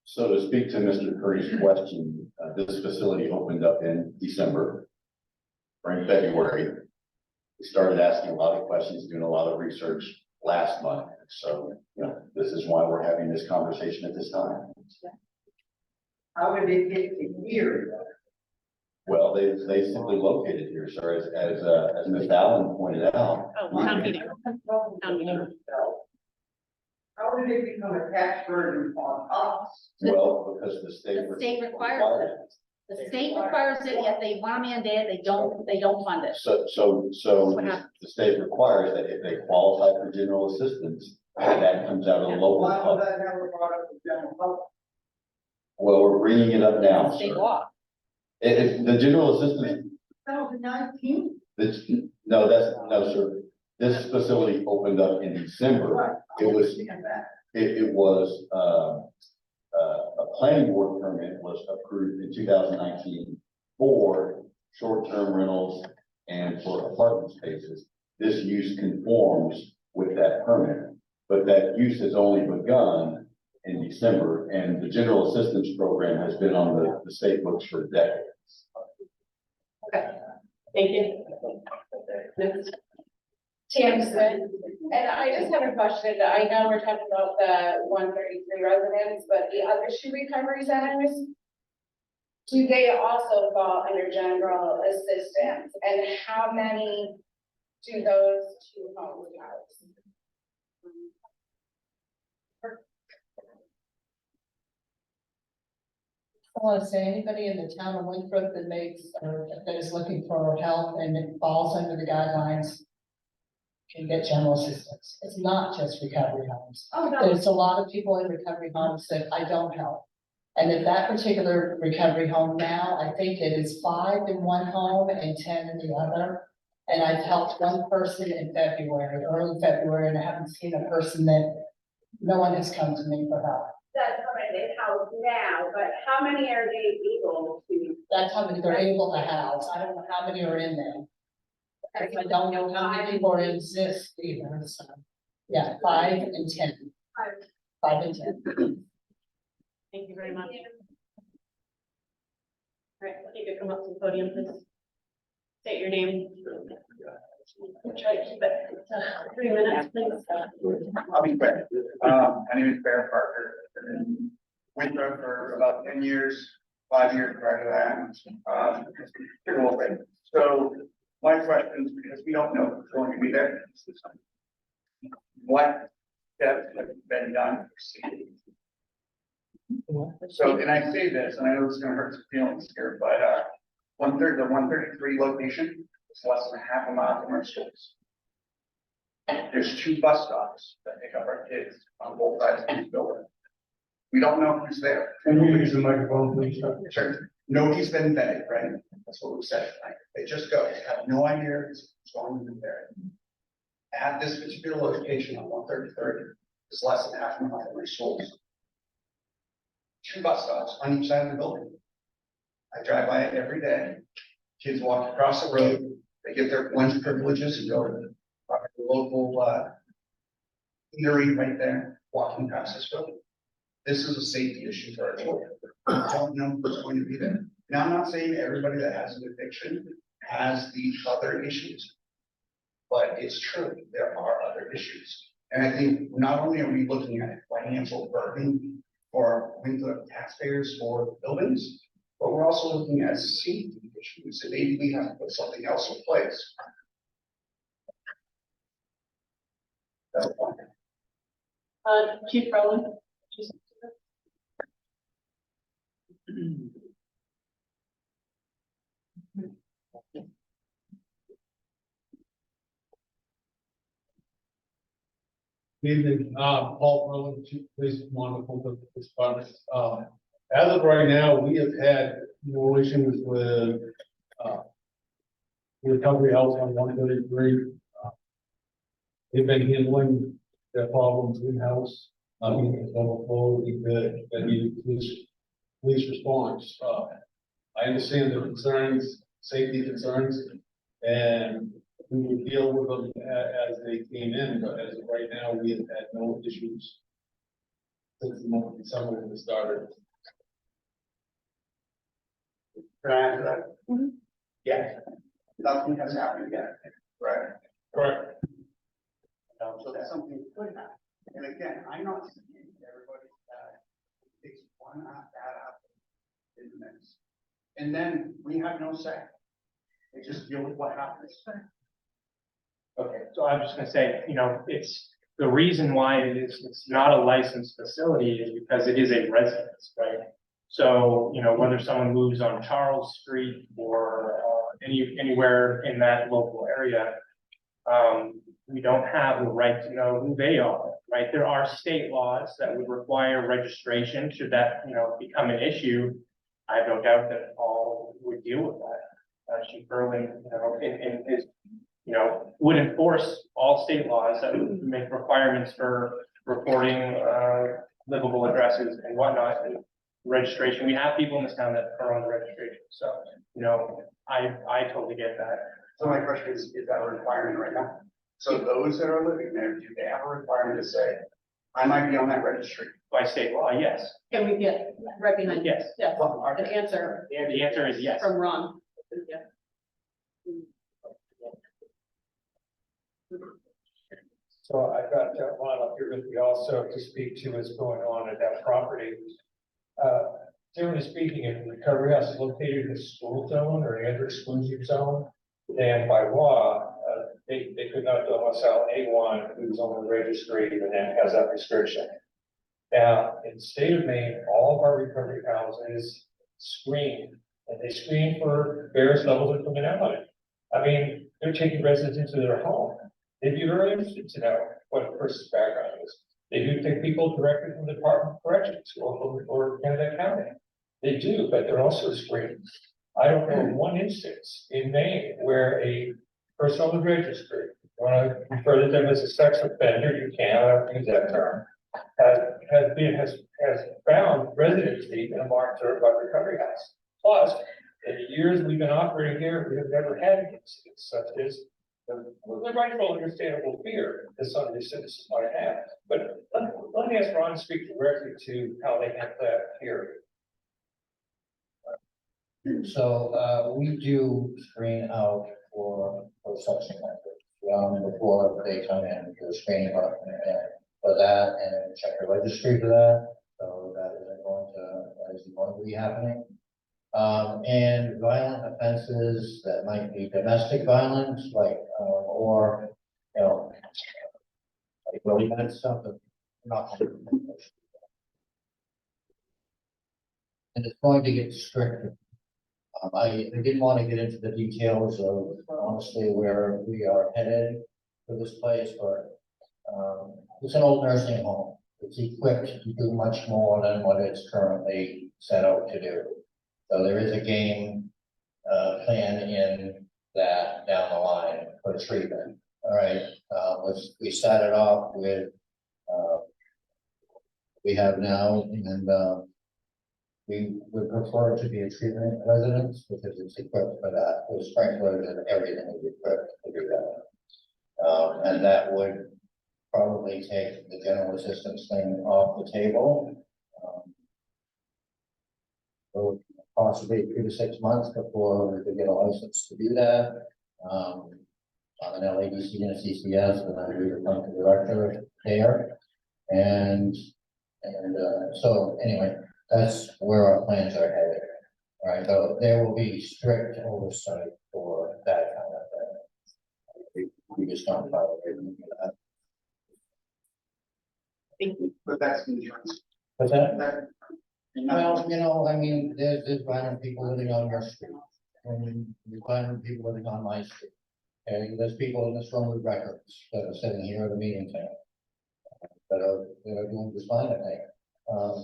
So to speak to Mr. Curry's question, this facility opened up in December or in February. We started asking a lot of questions, doing a lot of research last month. So, you know, this is why we're having this conversation at this time. How did it get here? Well, they simply located here, sir, as Ms. Allen pointed out. Oh, town meeting. Town meeting. How did it become a tax burden on us? Well, because the state. The state requires it. The state requires it, yet they want to mandate it, they don't fund it. So What happens? the state requires that if they qualify for general assistance, that comes out of the local. Why was fund. that never brought up to general public? Well, we're bringing it up now, State sir. law. The general assistance, 2019? no, sir. This facility opened up in December. It was, it was, a planning board permit was approved in 2019 for short-term rentals and for apartment spaces. This use conforms with that permit, but that use has only begun in December, and the general assistance program has been on the state books for decades. Okay, thank you. Next. Tamsin, and I just have a question. I know we're talking about the 133 residents, but the other two recovery centers, do they also fall under general assistance? And how many do those two homes house? I want to say anybody in the town of Winthrop that makes, or that is looking for help and it falls under the guidelines can get general assistance. It's not just recovery homes. Oh, no. There's a lot of people in recovery homes that I don't help. And if that particular recovery home now, I think it is 5 in one home and 10 in the other. And I've helped one person in February, early February, and I haven't seen a person that, no one has come to me for help. That's how many house now, but how many are they able to? That's how many they're able to house. I don't know how many are in there. I don't know how many people are exist either, so, yeah, 5 and 10. 5 and 10. Thank you very much. All right, if you could come up to the podium, please. State your name. Try to keep it to 3 minutes, please. I'll be quick. My name is Bear Parker. I've been in Winthrop for about 10 years, 5 years prior to that. Took a little bit. So my question is, because we don't know who's going to be there. What steps have been done? So, and I say this, and I know it's gonna hurt some feelings here, but the 133 location is less than a half a mile from our schools. There's 2 bus stops that pick up our kids on both sides of this building. We don't know who's there. Can you use the microphone, please? Sure. Nobody's been vetted, right? That's what we said, right? They just go, they have no idea who's going to be there. At this particular location on 133rd, is less than half a mile from my schools. 2 bus stops on each side of the building. I drive by it every day. Kids walk across the road, they get their lunch privileges and go to the local, eatery right there, walking past this building. This is a safety issue for our children. I don't know who's going to be there. Now, I'm not saying everybody that has an addiction has the other issues. But it's true, there are other issues. And I think not only are we looking at financial burden for Winthrop taxpayers for the buildings, but we're also looking at safety issues, and maybe we have to put something else in place. That's one. Chief Rowland. Good evening, Paul Merlin, Chief Police Department. As of right now, we have had no issues with recovery house on 133. They've been handling their problems in-house. I mean, it's overflow, that needed police response. I understand the concerns, safety concerns, and we will deal with them as they came in, but as of right now, we have had no issues since the month of December when it started. Can I answer that? Mm-hmm. Yeah. Nothing has happened yet, right? Correct. So that's something that could happen. And again, I'm not saying everybody's bad. It's one bad apple in the mix. And then we have no say. We just deal with what happens. Okay, so I'm just gonna say, you know, it's, the reason why it's not a licensed facility is because it is a residence, right? So, you know, whether someone moves on Charles Street or anywhere in that local area, we don't have the right to know who they are, right? There are state laws that would require registration, should that, you know, become an issue. I have no doubt that Paul would deal with that. Chief Berlin, you know, in his, you know, would enforce all state laws that would make requirements for reporting, livable addresses and whatnot, and registration. We have people in this town that are on the registration, so, you know, I totally get that. So my question is that a requirement right now? So those that are living there, do they have a requirement to say, I might be on that registry? By state law, yes. Can we get recognized? Yes. Yes, an answer And the answer is yes. from Ron. Yeah. So I've got Ron up here with me also to speak to what's going on at that property. Generally speaking, if the recovery house is located in a school zone or any other exclusive zone, then by law, they could not domicile anyone who's on the registry and then has that restriction. Now, in the state of Maine, all of our recovery houses screen, and they screen for various levels of criminality. I mean, they're taking residents into their home. They'd be very interested to know what a person's background is. They do take people directly from the Department of Corrections or Canada County. They do, but they're also screened. I don't know of one instance in Maine where a person on the registry, you want to refer to them as a sex offender, you can, I don't use that term, has found residency in a marked certified recovery house. Plus, in the years we've been operating here, we have never had incidents such as the rightful understandable fear that some of these citizens might have. But let me ask Ron to speak directly to how they handle that here. So, we do screen out for such offenders, before they come in, the screening department, for that, and check the registry for that, so that isn't going to be happening. And violent offenses that might be domestic violence, like, or, you know, like really bad stuff, but not. And it's going to get stricter. I didn't want to get into the details of honestly where we are headed for this place, but it's an old nursing home. it's equipped to do much more than what it's currently set out to do. So there is a game, plan in that down the line for treatment. All right, we started off with, we have now, and, we would prefer it to be a treatment residence because it's equipped for that, with sprinklers and everything is equipped to do that. And that would probably take the general assistance thing off the table. So possibly 3 to 6 months before we could get a license to do that. I'm an LADC and a CCS, and I'm the company director there. And so anyway, that's where our plans are headed. All right, so there will be strict oversight for that kind of thing. We just don't follow that. Thank you. But that's insurance. What's that? Well, you know, I mean, there's violent people living on your street, and there's violent people living on my street. Okay, there's people in this room with records that are sitting here at the meeting tonight. That are doing just fine, I think.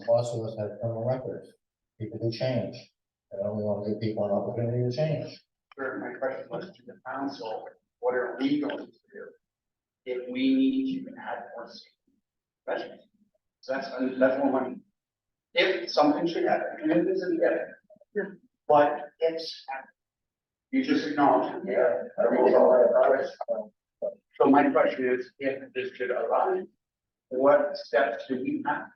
Lots of us have criminal records. People do change. And we want to give people an opportunity to change. Sure, my question was to the council, what are we going to do if we need to add more seats? Right? So that's more money. If something should happen, and it isn't yet, but it's happening. You just acknowledge it. Yeah. So my question is, if this should arise, what steps do we have?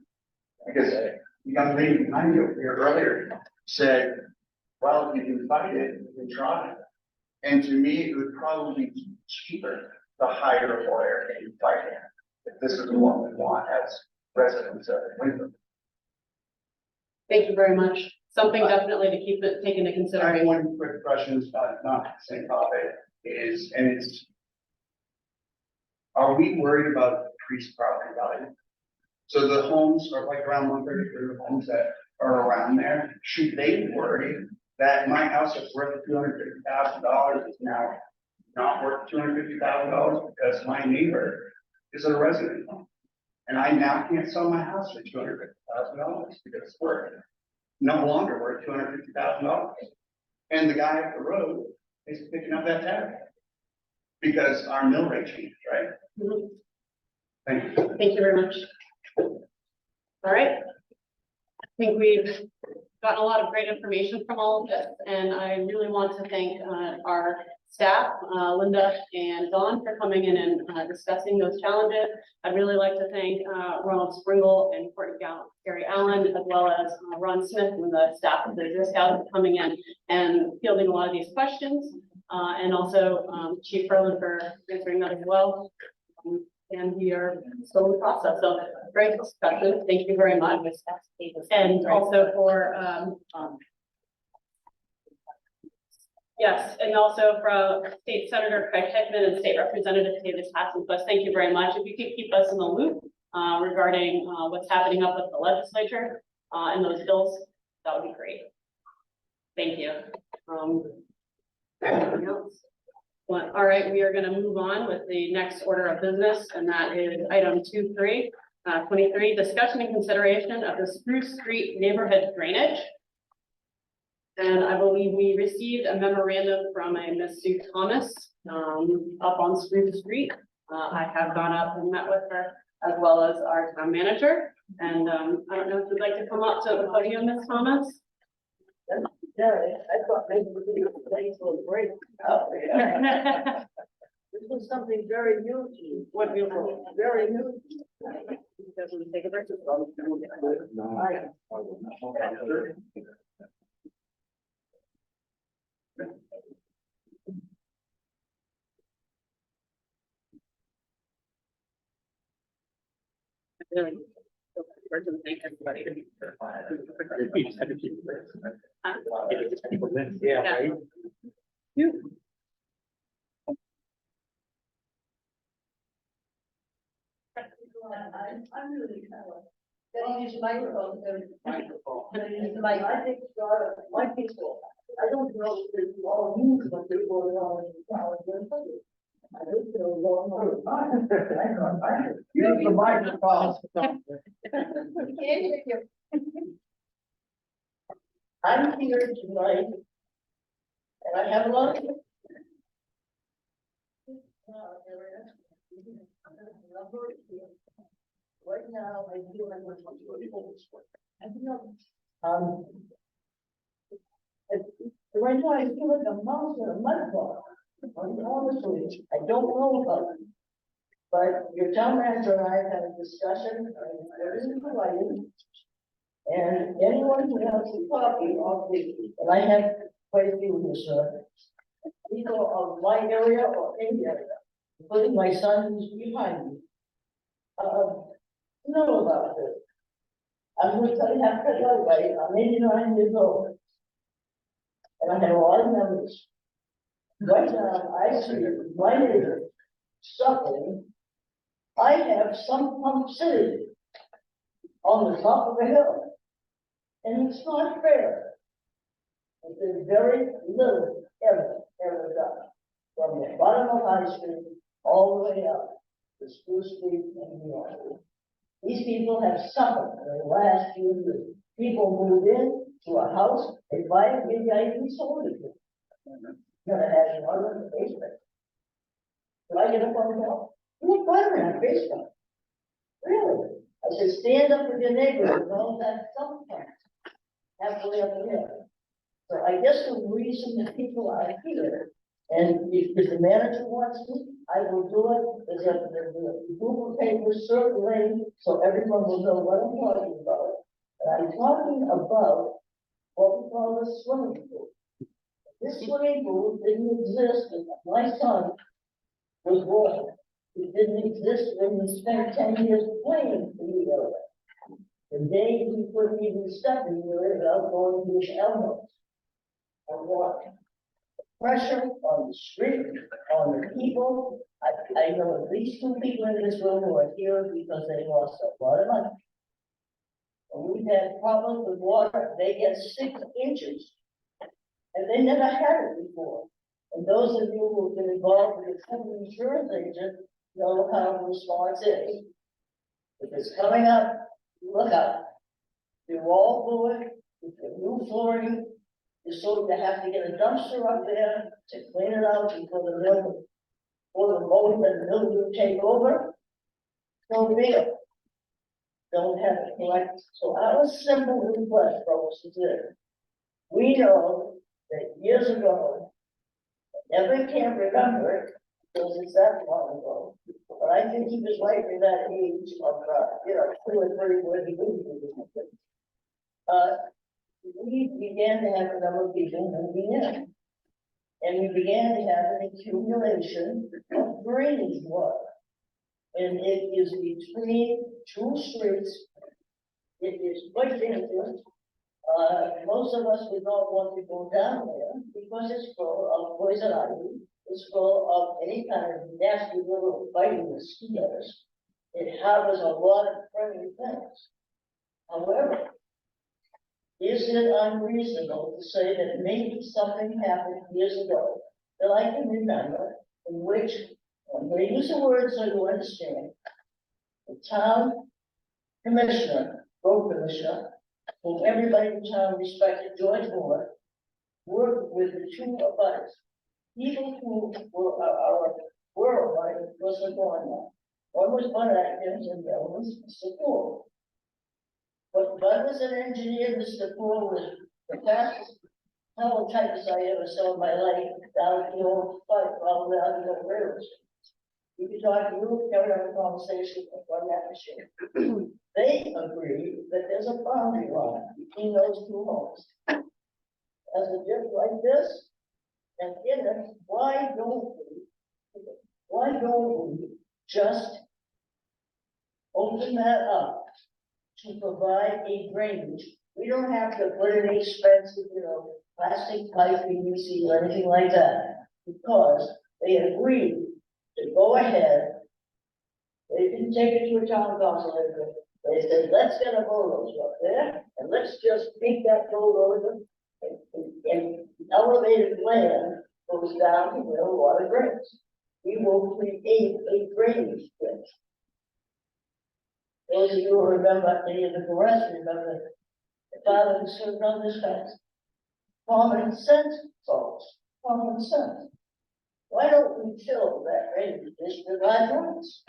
Because the young lady behind you here earlier said, well, you can fight it, you can try. And to me, it would probably be cheaper to hire a lawyer and fight it. If this is the one we want as residents of Winthrop. Thank you very much. Something definitely to keep it taken into I have consideration. one quick question, not the same topic, is, and it's, are we worried about increased property value? So the homes are like around 133 homes that are around there. Should they worry that my house is worth $250,000 is now not worth $250,000 because my neighbor is a resident home? And I now can't sell my house for $250,000 because it's worth no longer worth $250,000. And the guy up the road is picking up that tab because our mill rate changed, right? Mhm. Thank you. Thank you very much. All right. I think we've gotten a lot of great information from all of this, and I really want to thank our staff, Linda and Dawn, for coming in and discussing those challenges. I'd really like to thank Ronald Springle and Gary Allen, as well as Ron Smith and the staff of the Girl Scouts for coming in and fielding a lot of these questions, and also Chief Ferland for answering that as well. And we are still in the process, so great discussion. Thank you very much. And also for yes, and also from State Senator Craig Hickman and State Representative David Hassenfuss, thank you very much. If you could keep us in the loop regarding what's happening up with the legislature and those bills, that would be great. Thank you. Anything else? Well, all right, we are going to move on with the next order of business, and that is item 23, discussion and consideration of the Spruce Street neighborhood drainage. And I believe we received a memorandum from a Miss Sue Thomas up on Spruce Street. I have gone up and met with her, as well as our town manager. And I don't know if you'd like to come up to the podium, Miss Thomas. Yeah, I thought maybe we could do a nice little break. This was something very new to you. What beautiful. Very new. Does we take a break? Thank everybody. Yeah, Yeah. right? I'm really Then use microphone, use the mic. I think, my people, I don't know if it's all news, but they were all. I don't know. going through. Use the microphone. I'm here tonight, and I have a lot of. Right now, I feel like we're talking about right now, I feel like a mouse in a mud ball. Honestly, I don't know about it. But your town manager and I have had a discussion, everything provided. And anyone who has a copy of the, and I have quite a few here, sir. People of my area or any area, including my son who's behind me. Know about this. I'm going to tell you how to cut it away. I'm 89 years old. And I have a lot of memories. Right now, I see my neighbor suffering. I have some pump city on the top of a hill. And it's not fair. There's very little ever done. From the bottom of High Street all the way up to Spruce Street and beyond. These people have suffered in the last few years. People move in to a house, they buy a big ID sold it. Gonna have one in the basement. Do I get a phone call? You look better in the basement. Really? I said, stand up with your neighbor and all that sometimes. Halfway up the hill. So I guess the reason that people are here, and if the manager wants me, I will do it. There's a group of papers circulating, so everyone will know what I'm talking about. And I'm talking about what we call the swimming pool. This swimming pool didn't exist when my son was born. It didn't exist when he spent 10 years playing in the area. The day he couldn't even step in the area without going to his elbows. And what? Pressure on the street, on the people. I know at least 2 people in this room who are here because they lost a lot of money. And we've had problems with water. They get 6 inches. And they never had it before. And those of you who've been involved with the insurance agent know how the response is. If it's coming up, look out. The wall fluid, if the new flooring, is so you have to get a dumpster up there to clean it out before the mill, before the mold and the mildew take over. So big. Don't have it correct. So our simple request, folks, is this. We know that years ago, never can remember it, because it's that long ago. But I think he was right in that age of, 2 or 3 where he moved. We began to have a number of people moving in. And we began to have an accumulation of drainage water. And it is between 2 streets. It is quite dangerous. Most of us would not want to go down there because it's full of poison ivy. It's full of any kind of nasty little biting mosquitoes. It harbors a lot of friendly things. However, is it unreasonable to say that maybe something happened years ago that I can remember in which, I'm going to use the word so you understand, the town commissioner, road commissioner, whom everybody in town respected, George Moore, worked with the 2 abutters, people who were alive, wasn't born now. One was Bud Atkins and the other was Mr. Poole. But Bud was an engineer, Mr. Poole was the fastest teletypist I ever saw in my life, down at the old fight, all down the old railroad. You can talk, you carry on a conversation on that machine. They agree that there's a boundary line between those 2 homes. As a dip like this, and in it, why don't we just open that up to provide a drainage? We don't have to put in expensive, plastic pipe, PVC, or anything like that, because they agreed to go ahead. They didn't take it to a town council. They said, let's get a bulldozer up there, and let's just make that bulldozer and elevated land goes down to where a lot of drains. we will create a drainage ditch. Those of you who remember, any of the rest remember, the father who served on this fence. Common sense, folks, common sense. Why don't we fill that drainage ditch with hydrants?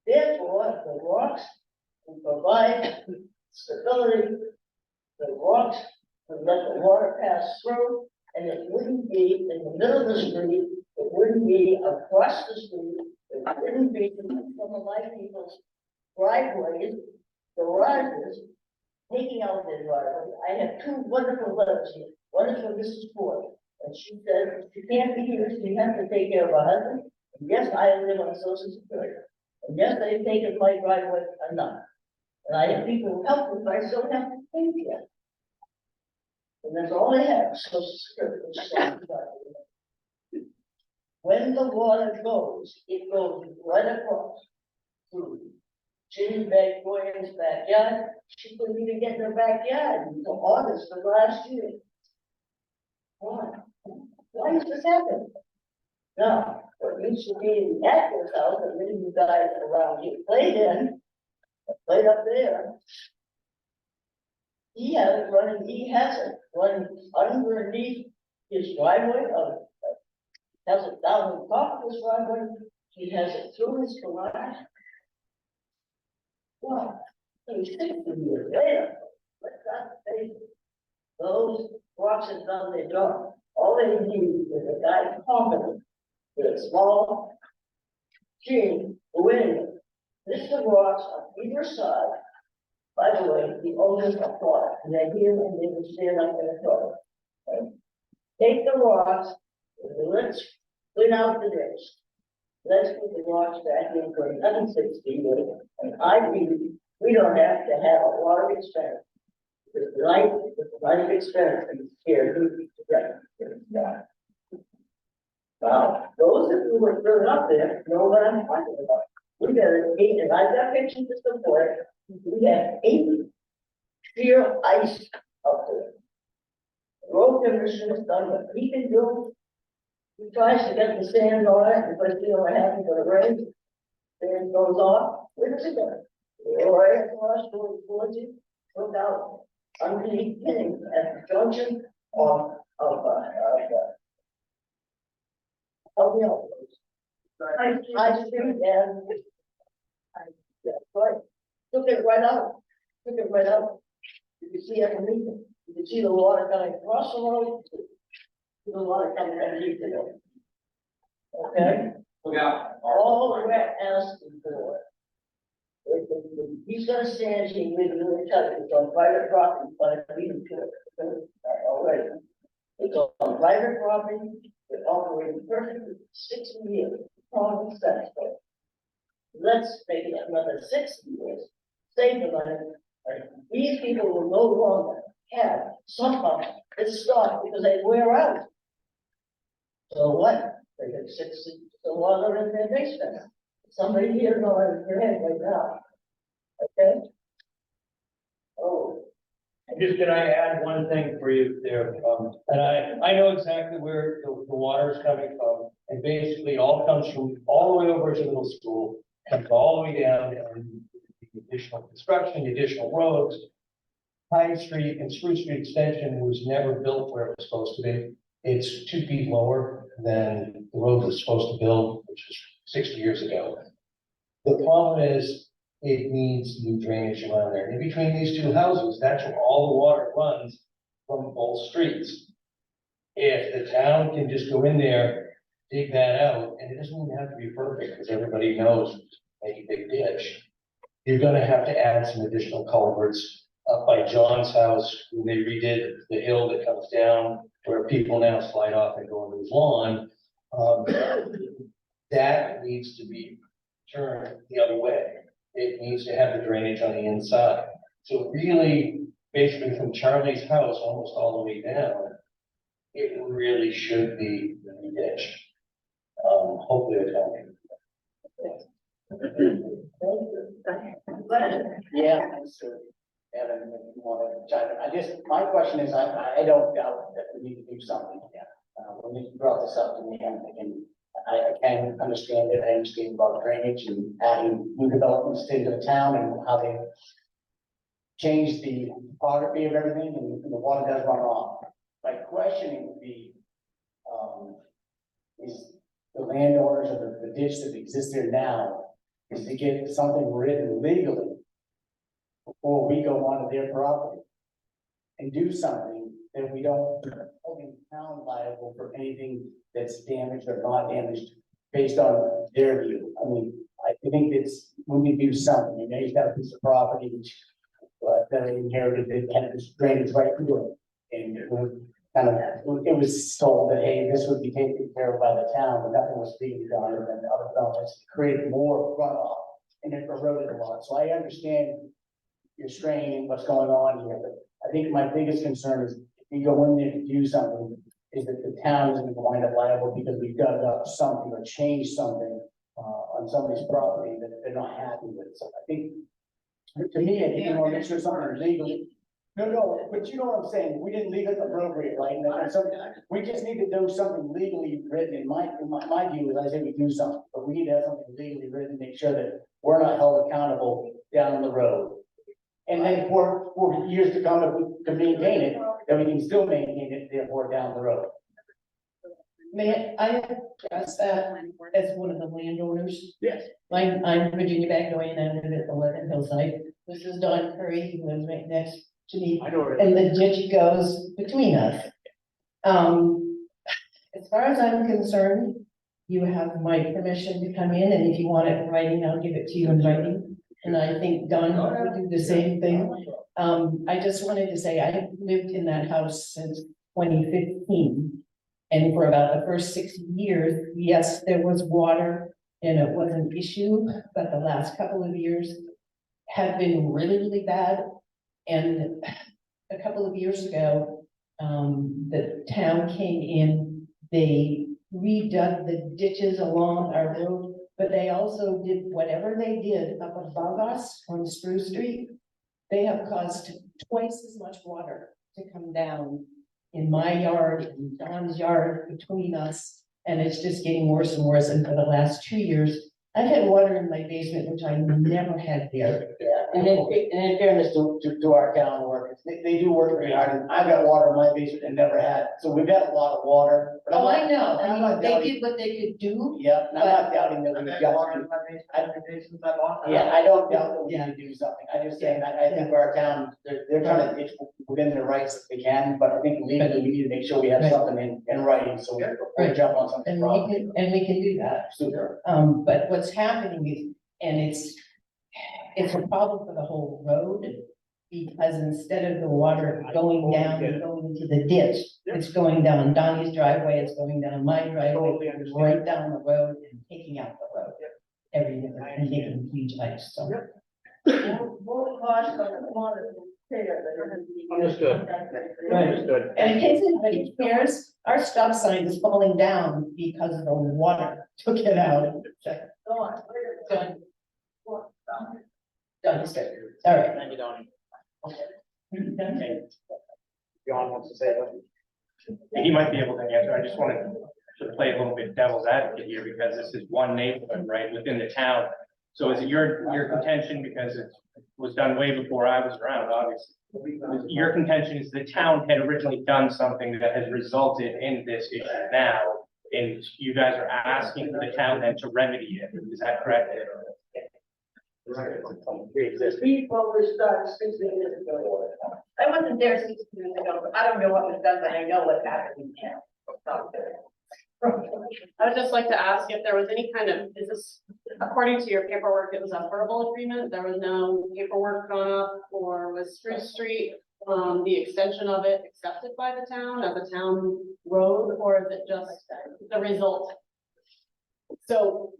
Therefore, the rocks will provide stability, the rocks will let the water pass through, and it wouldn't be in the middle of the street, it wouldn't be across the street, it wouldn't be from my people's driveways, garages, taking out their driveway. I have two wonderful letters here. One is from Mrs. Ford, and she said she can't be here, she has to take care of her husband. And yes, I live on Social Security. And yes, they've taken my driveway enough. And I have people who help me, but I still have to pay for it. And that's all they have, Social Security. Which is on the driveway. When the water goes, it goes right across through Ginny Boyer's backyard. She couldn't even get in her backyard until August of last year. Why? Why does this happen? Now, what used to be in the Atkins house, and many of you guys around here played in, played up there. He has it running underneath his driveway, has it down on top of his driveway, he has it through his garage. Well, he's 60 years later, let's not face it. Those rocks have done their job. All they need is a guy competent with a small machine to win. Lift the rocks on either side. By the way, the owners applaud, and they're here and they will stand up and applaud. Okay? Take the rocks, let's clean out the ditch. Let's put the rocks back in for another 60 years. And I mean, we don't have to have a lot of expense. With life expense here. Now, those of you who are still up there know what I'm talking about. We got an 8, and I've got pictures to support it. We have 8 sheer ice up there. The road commissioner has done what he can do. He tries to get the sand on it, but you know what happens when it rains? Sand goes off. Where does it go? Right across towards you, look out underneath King at the junction of the Elbows. I think and that's right. Took it right out. Took it right out. You can see underneath it. You can see the water coming across the road. The water coming underneath it. Okay? Look out. All we're asking for. He's gonna stand here with you and tell you it's on private property, but it's even good. Already. It's on private property. It's operating perfectly 60 years. Common sense. Let's make it another 60 years. Save the money. These people will no longer have some pumps that stop because they wear out. So what? They get 60 the water in their basement. Somebody here knows your head right now. Okay? Oh. Just can I add one thing for you there? And I know exactly where the water is coming from. And basically it all comes from all the way over to middle school, comes all the way down and the additional construction, the additional roads. Pine Street and Spruce Street Extension was never built where it was supposed to be. It's 2 feet lower than the road was supposed to build, which was 60 years ago. The problem is it needs new drainage around there. In between these 2 houses, that's where all the water runs from both streets. If the town can just go in there, dig that out, and it doesn't even have to be perfect because everybody knows make a big ditch. You're gonna have to add some additional culverts up by John's house when they redid the hill that comes down where people now slide off and go into his lawn. That needs to be turned the other way. It needs to have the drainage on the inside. So really, basically from Charlie's house, almost all the way down, it really should be ditched. Hopefully it's coming. Yeah, Evan, if you want to chime in. I just, my question is, I don't doubt that we need to do something. When you brought this up to me, I'm thinking, I and understand it. I understand about drainage and adding new developments into the town and how they change the topography of everything and the water does run off. My questioning would be, is the landowners of the ditch that exists there now, is to get something written legally before we go onto their property and do something that we don't hold the town liable for anything that's damaged or not damaged based on their view. I mean, I think it's, we need to do something. You know, you've got a piece of property which that they inherited, it had this drainage right through it. And it was kind of, it was told that, hey, this would be taken care of by the town, but nothing was being done, and then other developments created more runoff and it eroded a lot. So I understand your strain and what's going on here, but I think my biggest concern is if you go in there to do something, is that the town is going to wind up liable because we dug up something or changed something on somebody's property that they're not happy with. So I think, to me, I think you want to make sure something is legal. No, but you know what I'm saying? We didn't leave it appropriate, right? And so we just need to do something legally written. In my view, is I say we do something, but we need to have something legally written to make sure that we're not held accountable down the road. And then for years to come, if we can maintain it, then we can still maintain it, therefore, down the road. May I address that as one of the landowners? Yes. I'm Virginia Bagnoy and I live at 11 Hillside. This is Don Curry, who lives right next to me. I know where And the ditch goes between us. As far as I'm concerned, you have my permission to come in, and if you want it in writing, I'll give it to you in writing. And I think Don would do the same thing. I just wanted to say, I lived in that house since 2015. And for about the first 6 years, yes, there was water and it was an issue, but the last couple of years have been really, really bad. And a couple of years ago, the town came in, they redug the ditches along our road, but they also did whatever they did up above us on Spruce Street. They have caused twice as much water to come down in my yard and Don's yard between us, and it's just getting worse and worse. And for the last 2 years, I've had water in my basement, which I never had there. Yeah, and in fairness to our town workers, they do work very hard, and I've got water in my basement and never had, so we've got a lot of water. But I'm Oh, not- I know, I'm I not mean, they doubting- did what they could do. Yeah, and I'm not doubting that we've got. Yeah, I don't doubt that we need to do something, I just saying, I think our town, they're trying to, it's within their rights if they can, but I think legally we need to make sure we have Right. something in writing, so we jump on something. And we can do that. Super. But what's happening is, and it's a problem for the whole road, because instead of the water going down and going into the ditch, it's going down Donnie's driveway, it's going down my driveway, right down the road and taking out the road. Every year, and making huge ice, so. Understood. Right. Understood. And in case anybody cares, our stop sign is falling down because the water took it out. Done. Done, straight. All right. Thank you, Donnie. Okay. John wants to say that. He might be able to answer. I just wanted to play a little bit devil's advocate here because this is one neighborhood, right, within the town. So is it your contention, because it was done way before I was around, obviously. Your contention is the town had originally done something that has resulted in this issue now, and you guys are asking for the town then to remedy it. Is that correct? People were started 6 years ago. I wasn't there 6 years ago, but I don't know what was done, but I know what happened now. I would just like to ask if there was any kind of, is this, according to your paperwork, it was a verbal agreement? There was no paperwork drawn up, or was Spruce Street, the extension of it accepted by the town as a town road, or is it just the result? So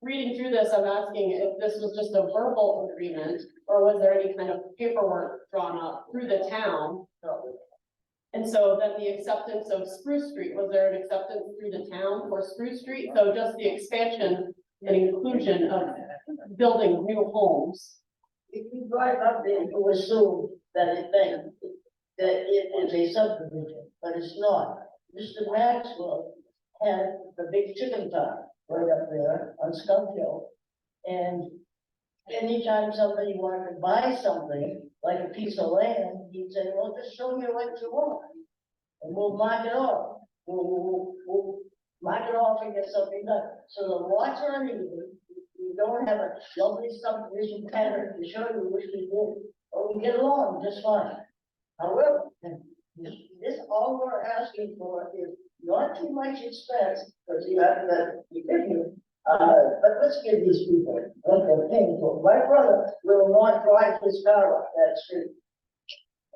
reading through this, I'm asking if this was just a verbal agreement, or was there any kind of paperwork drawn up through the town? And so then the acceptance of Spruce Street, was there an acceptance through the town for Spruce Street? So just the expansion and inclusion of building new homes. If you drive up there, you assume that it is a subdivision, but it's not. Mr. Maxwell had the big chicken farm, right up there on Skunk Hill. And anytime somebody wanted to buy something, like a piece of land, he'd say, well, just show me what you want. And we'll mark it off. We'll mark it off and get something done. So the lots are uneven. We don't have a lovely subdivision pattern to show you which we did, but we get along just fine. However, this, all we're asking for is not too much expense, because you have to be thinking, but let's give these people what they're paying for. My brother will not drive his car up that street.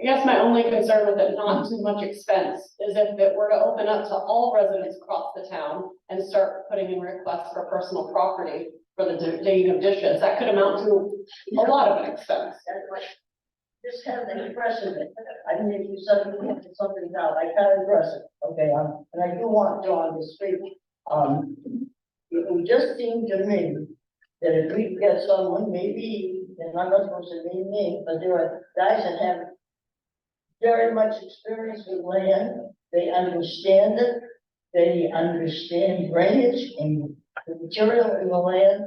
I guess my only concern with it not too much expense is if it were to open up to all residents across the town and start putting in requests for personal property for the digging of dishes, that could amount to a lot of an expense. This has an precedent. I mean, if you suddenly want something now, I can't address it, okay, and I do want John to speak. It would just seem to me that if we could get someone, maybe, and I'm not supposed to name names, but there are guys that have very much experience with land, they understand it, they understand drainage and the material in the land.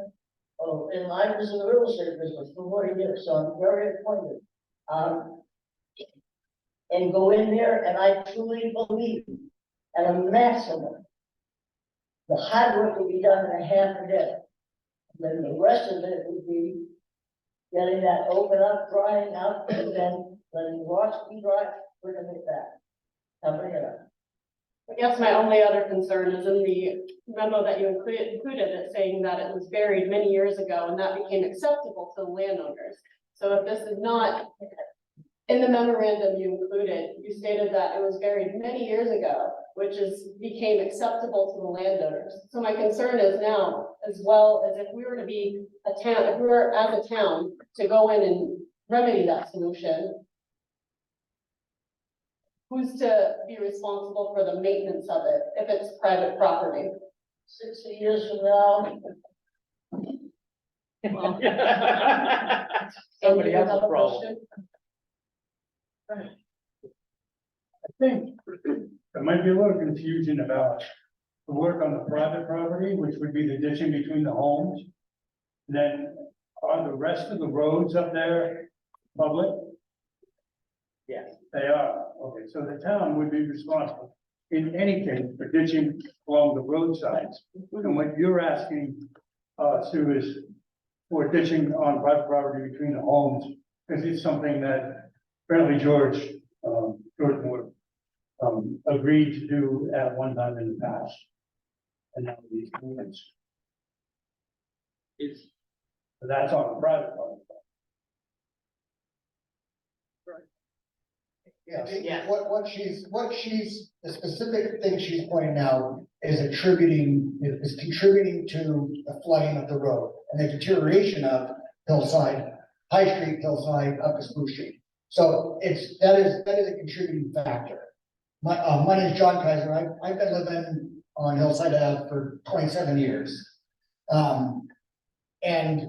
Oh, and I was in the real estate business for 40 years, so I'm very acquainted. And go in there, and I truly believe at a maximum, the hard work will be done in a half a day. Then the rest of it would be getting that open up, drying up, and then letting rocks be dry, bringing it back. Now bring it up. I guess my only other concern is in the memo that you included it saying that it was buried many years ago and that became acceptable to the landowners. So if this is not, in the memorandum you included, you stated that it was buried many years ago, which became acceptable to the landowners. So my concern is now, as well as if we were to be a town, if we were as a town to go in and remedy that solution, who's to be responsible for the maintenance of it if it's private property? 60 years from now. Somebody else's problem. I think there might be a little confusion about the work on the private property, which would be the ditching between the homes. Then are the rest of the roads up there public? Yes. They are, okay, so the town would be responsible in any case for ditching along the roadsides. And what you're asking, Sue, is for ditching on private property between the homes, because it's something that apparently George Moore, agreed to do at one time in the past. And now these movements. So that's on the private property. Yeah, what she's, the specific thing she's pointing out is contributing to the flooding of the road and the deterioration of Hillside, High Street, Hillside, up to Spruce Street. So that is a contributing factor. My name is John Kaiser. I've been living on Hillside Ave for 27 years. And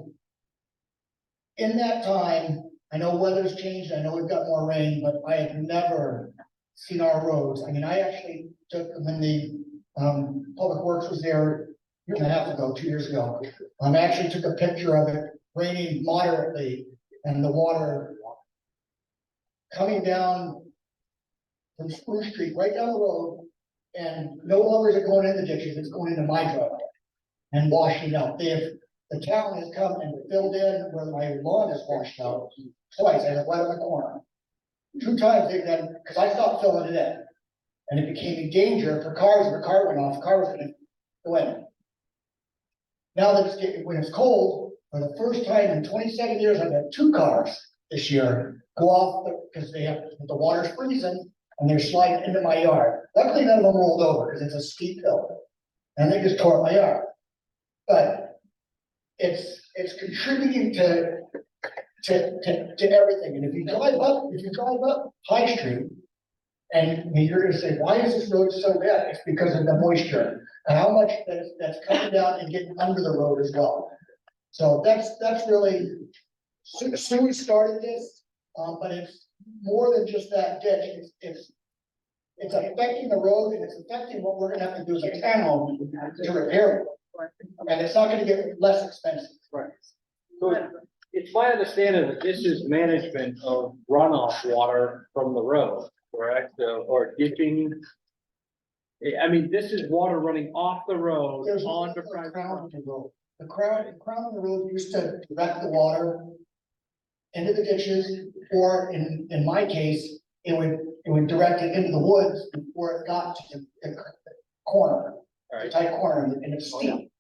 in that time, I know weather's changed, I know we've got more rain, but I have never seen our roads. I mean, I actually took, when the Public Works was there a year and a half ago, 2 years ago, I actually took a picture of it raining moderately and the water coming down from Spruce Street, right down the road, and no longer is it going in the ditches, it's going into my driveway and washing out. The town has come and filled in where my lawn is washed out twice, and it's right on the corner. 2 times they've done, because I stopped filling it in. And it became a danger for cars, if a car went off, the car was gonna go in. Now that when it's cold, for the first time in 27 years, I've had 2 cars this year go off because the water's freezing and they're sliding into my yard. Luckily, none of them rolled over because it's a steep hill. And they just tore up my yard. But it's contributing to everything. And if you drive up High Street, and you're gonna say, why is this road so bad? It's because of the moisture and how much that's coming down and getting under the road as well. So that's really, Sue started this, but it's more than just that ditch. It's affecting the road and it's affecting what we're gonna have to do as a town to repair it. and it's not gonna get less expensive. Right. So it's my understanding that this is management of runoff water from the road, correct? Or ditching. I mean, this is water running off the road There's onto a private. crown of the road. The crown of the road used to direct the water into the ditches, or in my case, it would direct it into the woods before it got to the corner, the tight corner, and it's steep.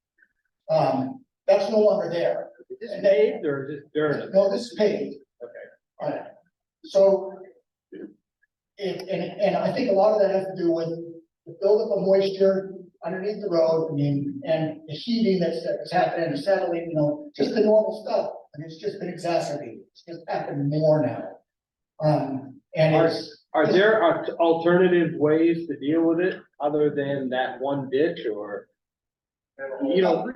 That's no longer there. Is this paved or is this dirt? No, this is paved. Okay. So, and I think a lot of that has to do with the buildup of moisture underneath the road, I mean, and the heating that's happening, the settling, you know, just the normal stuff, and it's just been exacerbated, it's just happened more now. And Are there alternative ways to deal with it other than that one ditch or? You know,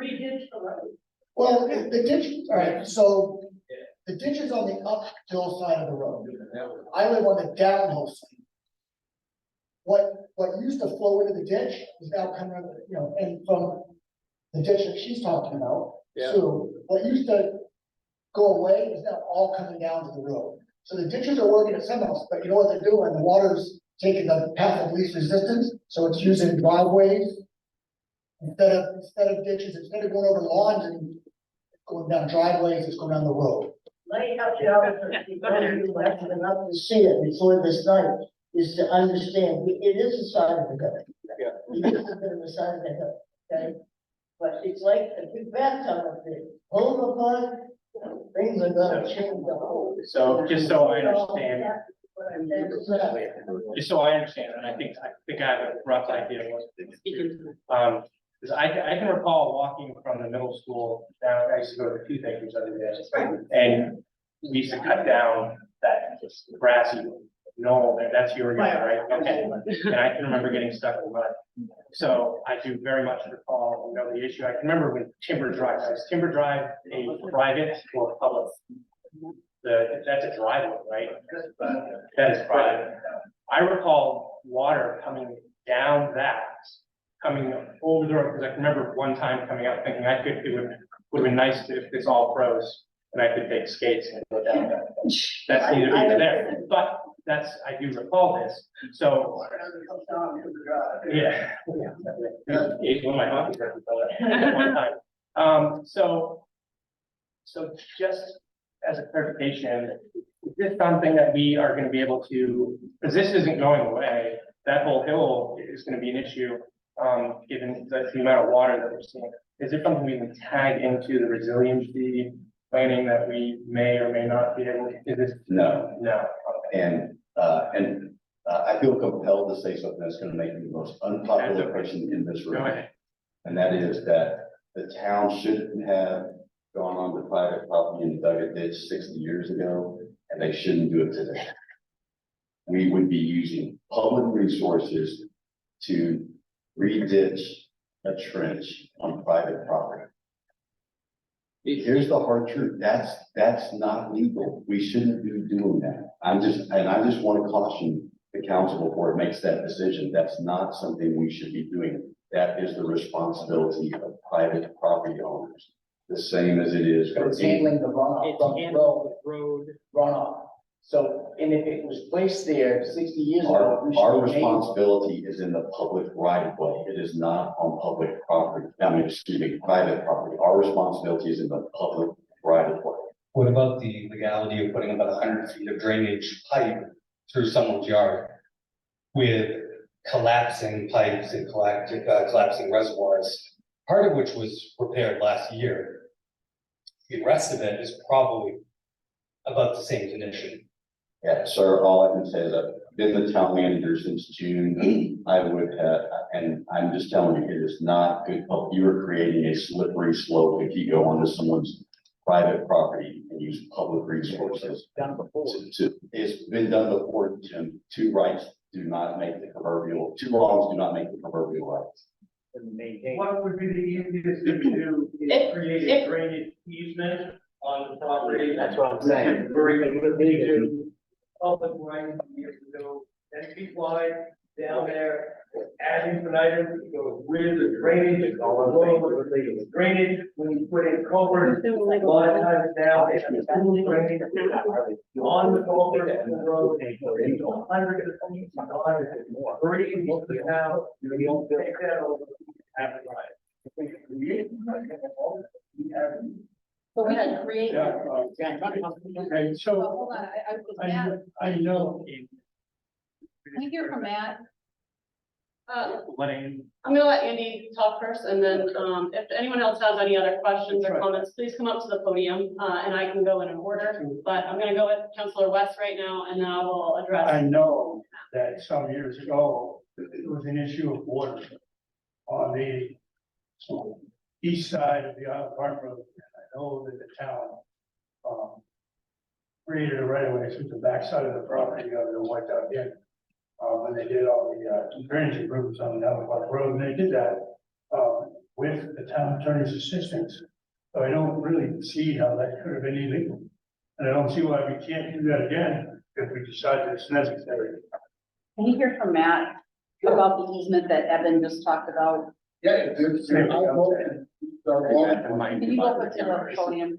well, the ditch, all right, so the ditch is on the uphill side of the road. I live on the downhill side. What used to flow into the ditch is now coming, you know, and from the ditch that she's talking about. Yeah. So what used to go away is now all coming down to the road. So the ditches are working at some else, but you know what they're doing? The water's taking the path of least resistance, so it's using driveways. Instead of ditches, instead of going over lawns and going down driveways, it's going down the road. Let me help you out. Enough to see it before this night is to understand, it is a side of the hill. Yeah. It is a bit of a side of the hill, okay? But it's like a big bathtub up there, pull them apart, things are gonna change the whole. So just so I understand, just so I understand, and I think I have a rough idea of what. Because I can recall walking from the middle school down, I used to go to the toothaches every day. And we used to cut down that grassy knoll, and that's your yard, right? Okay, and I can remember getting stuck in mud. So I do very much recall, you know, the issue. I can remember when Timber Drive, is Timber Drive a private or public? That's a driveway, right? That is private. I recall water coming down that, coming over the road, because I can remember one time coming out thinking it would have been nice if this all froze and I could take skates and go down that. That's neither here nor there, but I do recall this, so. Yeah. It's one of my hobbies, at one time. So just as a clarification, is this something that we are gonna be able to, because this isn't going away, that whole hill is gonna be an issue, given the amount of water that we're seeing. Is it something we can tag into the resiliency planning that we may or may not be able to, is this? No. No. And I feel compelled to say something that's gonna make me the most unpopular person in this room. Go ahead. And that is that the town shouldn't have gone on to private property and dug a ditch 60 years ago, and they shouldn't do it today. We would be using public resources to re-ditch a trench on private property. Here's the hard truth, that's not legal, we shouldn't be doing that. I just want to caution the council before it makes that decision, that's not something we should be doing. That is the responsibility of private property owners, the same as it is for It's handling the runoff from the road runoff. So, and if it was placed there 60 years ago. we should Our be made- responsibility is in the public right of way. It is not on public property. Private property. Our responsibility is in the public right of way. What about the legality of putting about 100 feet of drainage pipe through someone's yard with collapsing pipes and collapsing reservoirs, part of which was repaired last year? The rest of it is probably about the same condition. Yeah, sir, all I can say is I've been the town manager since June. I would have, and I'm just telling you, it is not good. You are creating a slippery slope if you go onto someone's private property and use public resources. It's been done before, Jim. Two wrongs do not make the proverbial rights. What would be the easiest thing to do is create a drainage easement on the property? That's what I'm saying. Where we can do public rights years ago, 10 feet wide, down there, ad infinitum, it goes with the drainage, it's all over the drainage, when you put in culverts, a lot of times now, they have full drainage on the culvert and the road, they go hundreds of feet, more, pretty into the town, you don't take that over, have it right. So we can create. Yeah, okay, so Hold on, Matt, I know. can we hear from Matt? Letting, I'm gonna let Andy talk first, and then, if anyone else has any other questions or comments, please come up to the podium, and I can go in an order. But I'm gonna go with Councilor West right now, and then I will address. I know that some years ago, it was an issue of water on the east side of the Isle Park Road. And I know that the town, created a right of way through the backside of the property of the White Dog Inn. When they did all the drainage improvements on the Isle Park Road, and they did that, with the town attorney's assistance. So I don't really see how that could have been illegal. And I don't see why we can't do that again if we decide that it's necessary. Can you hear from Matt about the easement that Evan just talked about? Yeah, it's, Can you go up to the podium?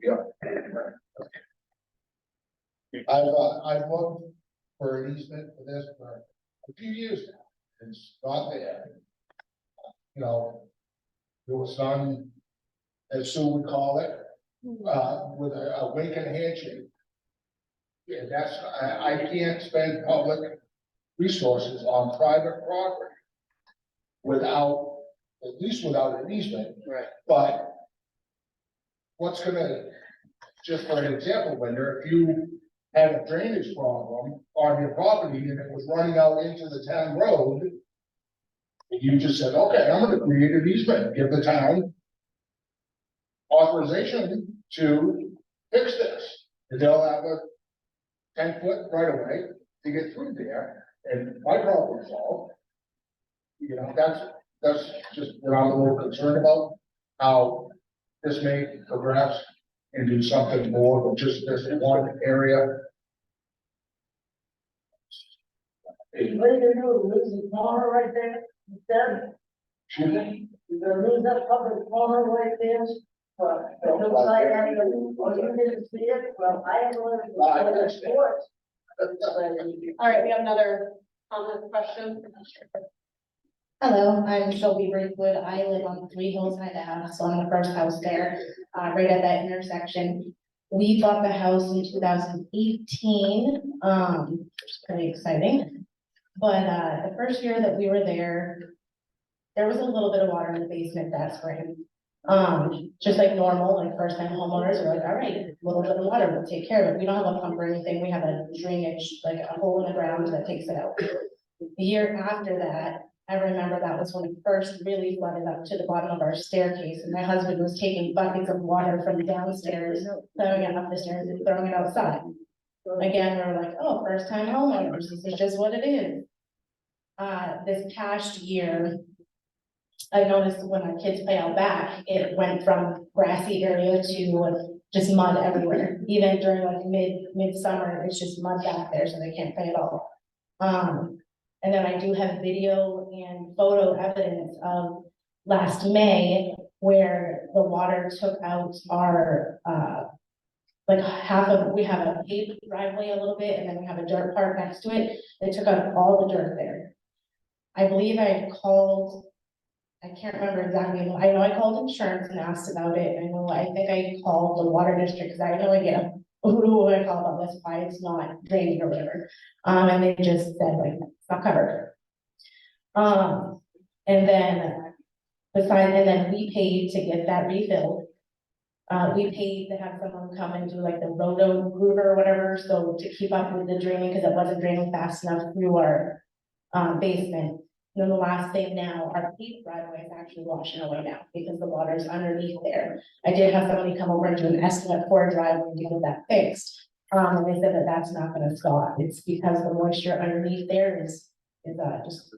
I've looked for an easement for this for a few years now. It's not there. You know, it was done, as Sue would call it, with a wink and a handshake. Yeah, I can't spend public resources on private property without, at least without an easement. Right. But what's gonna, just for an example, Linda, if you had a drainage problem on your property and it was running out into the town road, and you just said, okay, I'm gonna create an easement, give the town authorization to fix this. And they'll have a 10-foot right of way to get through there, and my problem solved. You know, that's just what I'm a little concerned about, how this may progress into something more than just this one area. What are you gonna do, lose the corner right there, instead? You're gonna lose that public corner right there? It looks like, well, you didn't see it, well, I am going to sports. All right, we have another comment question. Hello, I'm Shelby Braithwood. I live on 3 Hillside Ave, so I'm the first house there, right at that intersection. We bought the house in 2018, it's pretty exciting. But, the first year that we were there was a little bit of water in the basement that spring. Just like normal, like first time homeowners are like, all right, a little bit of water, we'll take care of it. We don't have a pump or anything. We have a drainage, like a hole in the ground that takes it out. The year after that, I remember that was when it first really flooded up to the bottom of our staircase, and my husband was taking buckets of water from downstairs, throwing it up the stairs and throwing it outside. Again, we were like, oh, first time homeowners, this is just what it is. This past year, I noticed when our kids play out back, it went from grassy area to just mud everywhere. Even during like midsummer, it's just mud back there, so they can't play at all. And then I do have video and photo evidence of last May where the water took out our, like we have a paved driveway a little bit, and then we have a dirt part next to it. They took out all the dirt there. I believe I called, I can't remember exactly, I know I called insurance and asked about it. I think I called the water district, because I had no idea who do I call about this, why it's not draining or whatever. And they just said like, it's not covered. And then we paid to get that refilled. We paid to have someone come and do like the roto groover or whatever, so to keep up with the draining, because it wasn't draining fast enough through our basement. And then the last thing now, our paved driveway is actually washing away now because the water's underneath there. I did have somebody come over and do an estimate for a driveway to get that fixed. And they said that that's not gonna stop. It's because the moisture underneath there is just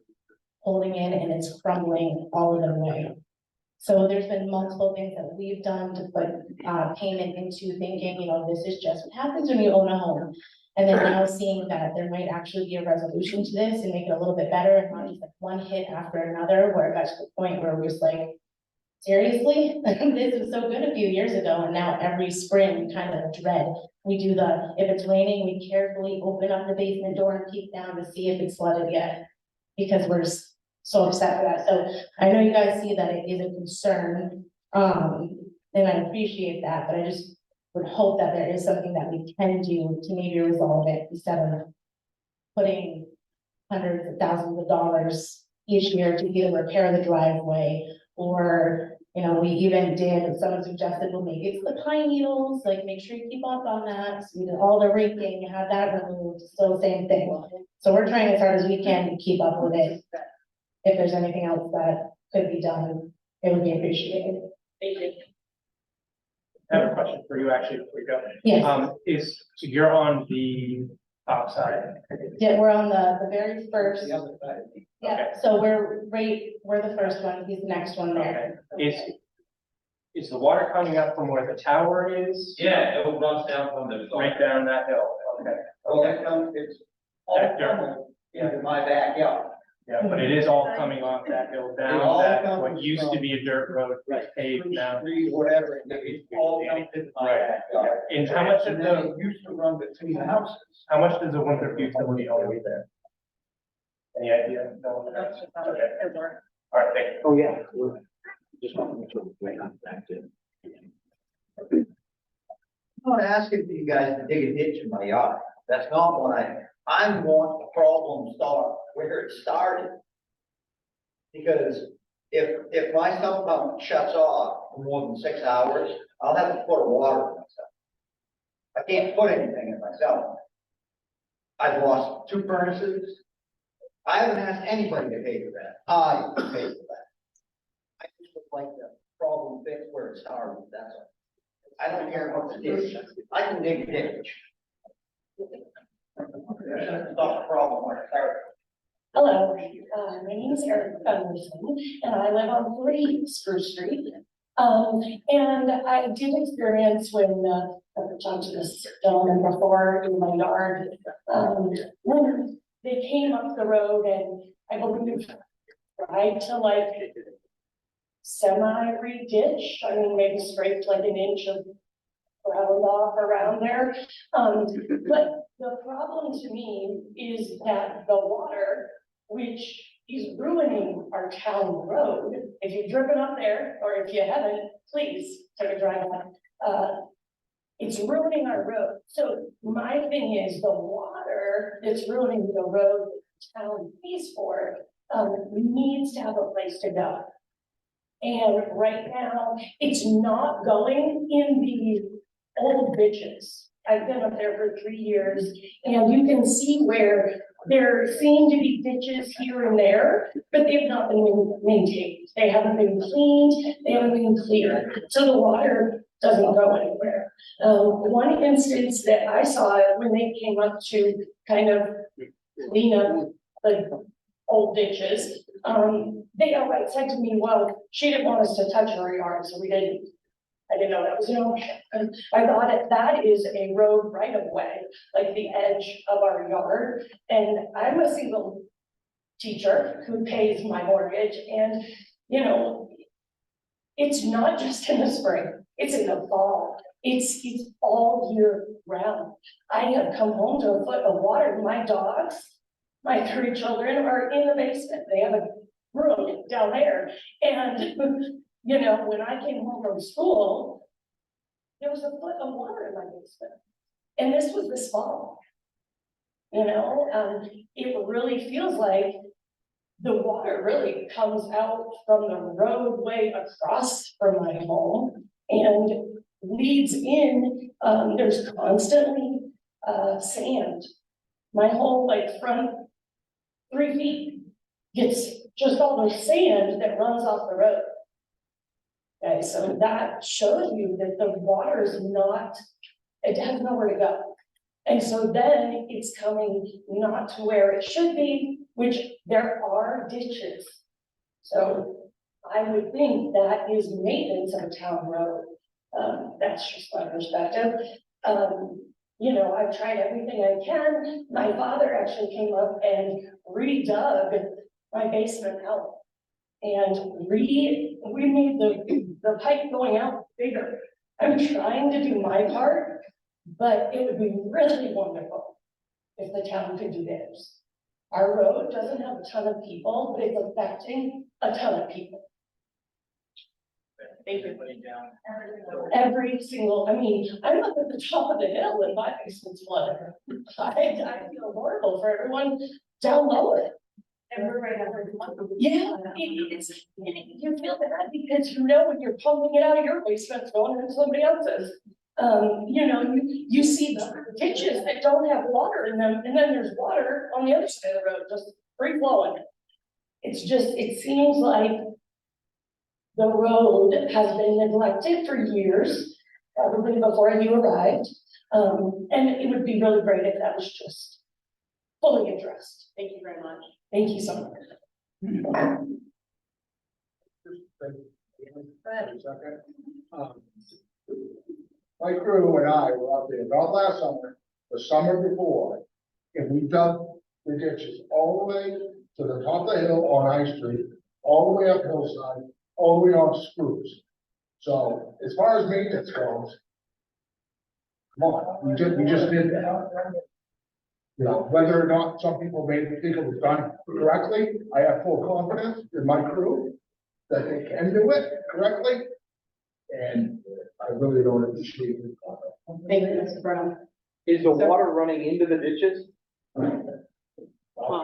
holding in, and it's crumbling all of the way. So there's been multiple things that we've done to put payment into thinking, this is just what happens when you own a home. And then now seeing that there might actually be a resolution to this and make it a little bit better, and not just like one hit after another, where it got to the point where we're just like, seriously? This was so good a few years ago, and now every spring we kind of dread. We do if it's raining, we carefully open up the basement door and peek down to see if it's flooded yet. Because we're so upset with that. So I know you guys see that it is a concern, and I appreciate that, but I just would hope that there is something that we can do to maybe resolve it instead of putting hundreds of thousands of dollars each year to either repair the driveway, or, you know, we even did, someone suggested, well, maybe it's the pine needles, like, make sure you keep up on that. So we did all the raking, had that removed, still the same thing. So we're trying as hard as we can to keep up with it. If there's anything else that could be done, it would be appreciated. Thank you. I have a question for you actually before we go. Yes. So you're on the top side. Yeah, we're on the very first, The other side. yeah, so we're the first one, he's the next one there. Is the water coming up from where the tower is? Yeah, it runs down from the. Right down that hill, okay. Oh, that comes, it's all coming into my backyard. Yeah, but it is all coming off that hill It all down, that comes what used to from- be a dirt road, is paved now. Trees, whatever, it's all comes into my backyard. And how much of And then the, it used to run between the houses. how much does the winter utility owe you there? Any idea? No? Okay. All right, thank you. Oh, yeah. Just want to make sure we're right on back to. I'm not asking for you guys to dig a ditch in my yard. That's not what I want the problem start where it started. Because if my sump pump shuts off for more than 6 hours, I'll have to put water in myself. I can't put anything in myself. I've lost 2 furnaces. I haven't asked anybody to pay for that. I pay for that. I just would like the problem fixed where it started, that's all. I don't care what the ditch, I can dig a ditch. That's not a problem where it started. Hello, my name is Eric Gunderson, and I live on 3 Spruce Street. And I did experience when, I've talked to this gentleman before in my yard, when they came up the road and I believe tried to like semi-re-ditch, I mean, maybe scraped like an inch of ground off around there. But the problem to me is that the water, which is ruining our town road, if you've driven up there, or if you haven't, please take a drive on. It's ruining our road. So my thing is the water that's ruining the road the town pays for, needs to have a place to go. And right now, it's not going in the old ditches. I've been up there for 3 years, and you can see where there seem to be ditches here and there, but they have not been maintained. They haven't been cleaned, they haven't been cleared, so the water doesn't go anywhere. One instance that I saw when they came up to kind of clean up the old ditches, they outright said to me, well, she didn't want us to touch her yard, so we didn't. I didn't know that was an option. I thought that is a road right of way, like the edge of our yard. And I'm a single teacher who pays my mortgage, and, you know, it's not just in the spring, it's in the fall. It's all year round. I have come home to a foot of water. My dogs, my 3 children are in the basement. They have a room down there. And, you know, when I came home from school, there was a foot of water in my basement. And this was this fall. You know, it really feels like the water really comes out from the roadway across from my home and leads in. There's constantly sand. My whole like front 3 feet gets just all the sand that runs off the road. Okay, so that shows you that the water is not, it has nowhere to go. And so then it's coming not to where it should be, which there are ditches. So I would think that is maintenance of a town road. That's just my perspective. You know, I've tried everything I can. My father actually came up and redug my basement out. And we made the pipe going out bigger. I'm trying to do my part, but it would be really wonderful if the town could do theirs. Our road doesn't have a ton of people, but it's affecting a ton of people. Thank you. Every single, I mean, I'm up at the top of the hill and my basement's flooded. I feel horrible for everyone down lower. And we're right after. Yeah, you feel bad because you know when you're pumping it out of your basement, it's going into somebody else's. You know, you see the ditches that don't have water in them, and then there's water on the other side of the road, just free flowing. It's just, it seems like the road has been neglected for years, probably before you arrived. And it would be really great if that was just fully addressed. Thank you very much. Thank you so much. My crew and I were out there, not last summer, the summer before, and we dug the ditches all the way to the top of the hill on High Street, all the way up hillside, all the way on Spruce. So as far as maintenance goes, come on, we just did that. You know, whether or not some people may think it was done correctly, I have full confidence in my crew that they can do it correctly. And I really don't appreciate it. Thank you, Mr. Brown. Is the water running into the ditches?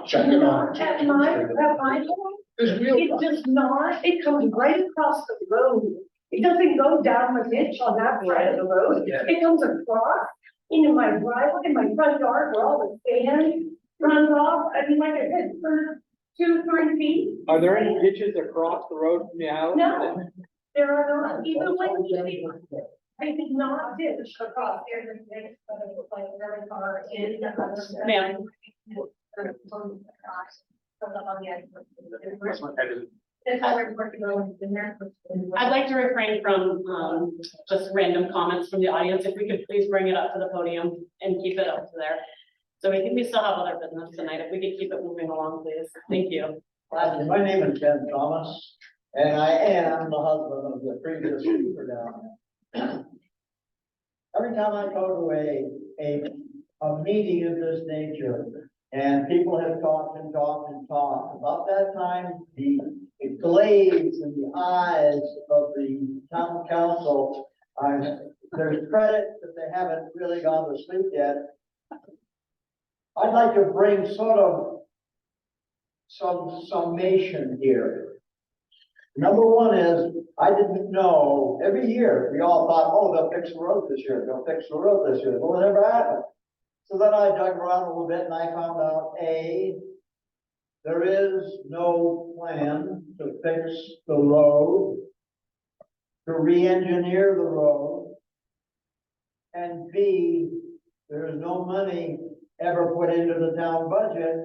Check it out. At my home, it does not, it comes right across the road. It doesn't go down the ditch on that side of the road. It comes across into my driveway, in my front yard where all the sand runs off. I mean, like I said, for 2-3 feet. Are there any ditches across the road from your house? No, there are not, even when I did not ditch across there. But it was like very far in. Ma'am. I'd like to refrain from, just random comments from the audience. If we could please bring it up to the podium and keep it up to there. So we think we still have other business tonight. If we could keep it moving along, please. Thank you. My name is Ken Thomas, and I am the husband of the previous speaker down there. Every time I go to a meeting of this nature, and people have talked and talked and talked, about that time, the glaze in the eyes of the town council, there's credit that they haven't really gone to sleep yet. I'd like to bring sort of some summation here. Number one is, I didn't know, every year, we all thought, oh, they'll fix the road this year, they'll fix the road this year. Well, it never happened. So then I dug around a little bit and I found out, A, there is no plan to fix the road, to re-engineer the road, and B, there is no money ever put into the town budget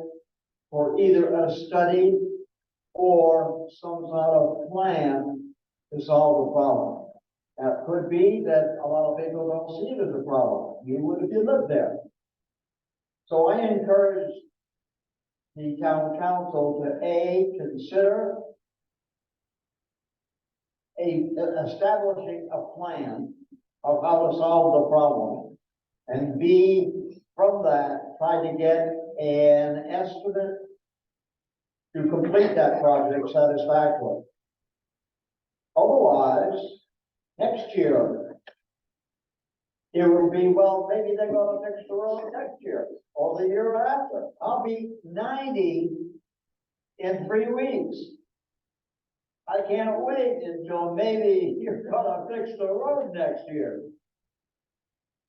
for either a study or some sort of plan to solve the problem. Now, it could be that a lot of people don't see it as a problem. You would if you lived there. So I encourage the town council to A, consider establishing a plan of how to solve the problem. And B, from that, try to get an estimate to complete that project satisfactorily. Otherwise, next year, it will be, well, maybe they're gonna fix the road next year or the year after. I'll be 90 in 3 weeks. I can't wait until maybe you're gonna fix the road next year.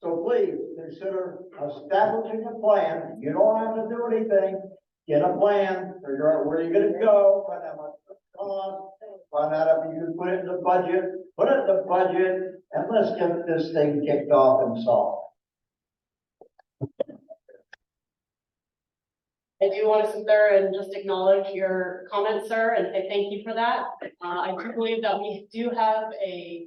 So please consider establishing a plan. You don't have to do anything. Get a plan, figure out where you're gonna go, find out what's going on, find out if you can put it in the budget, put it in the budget, and let's get this thing kicked off and solved. I do want to sit there and just acknowledge your comments, sir, and say thank you for that. I do believe that we do have a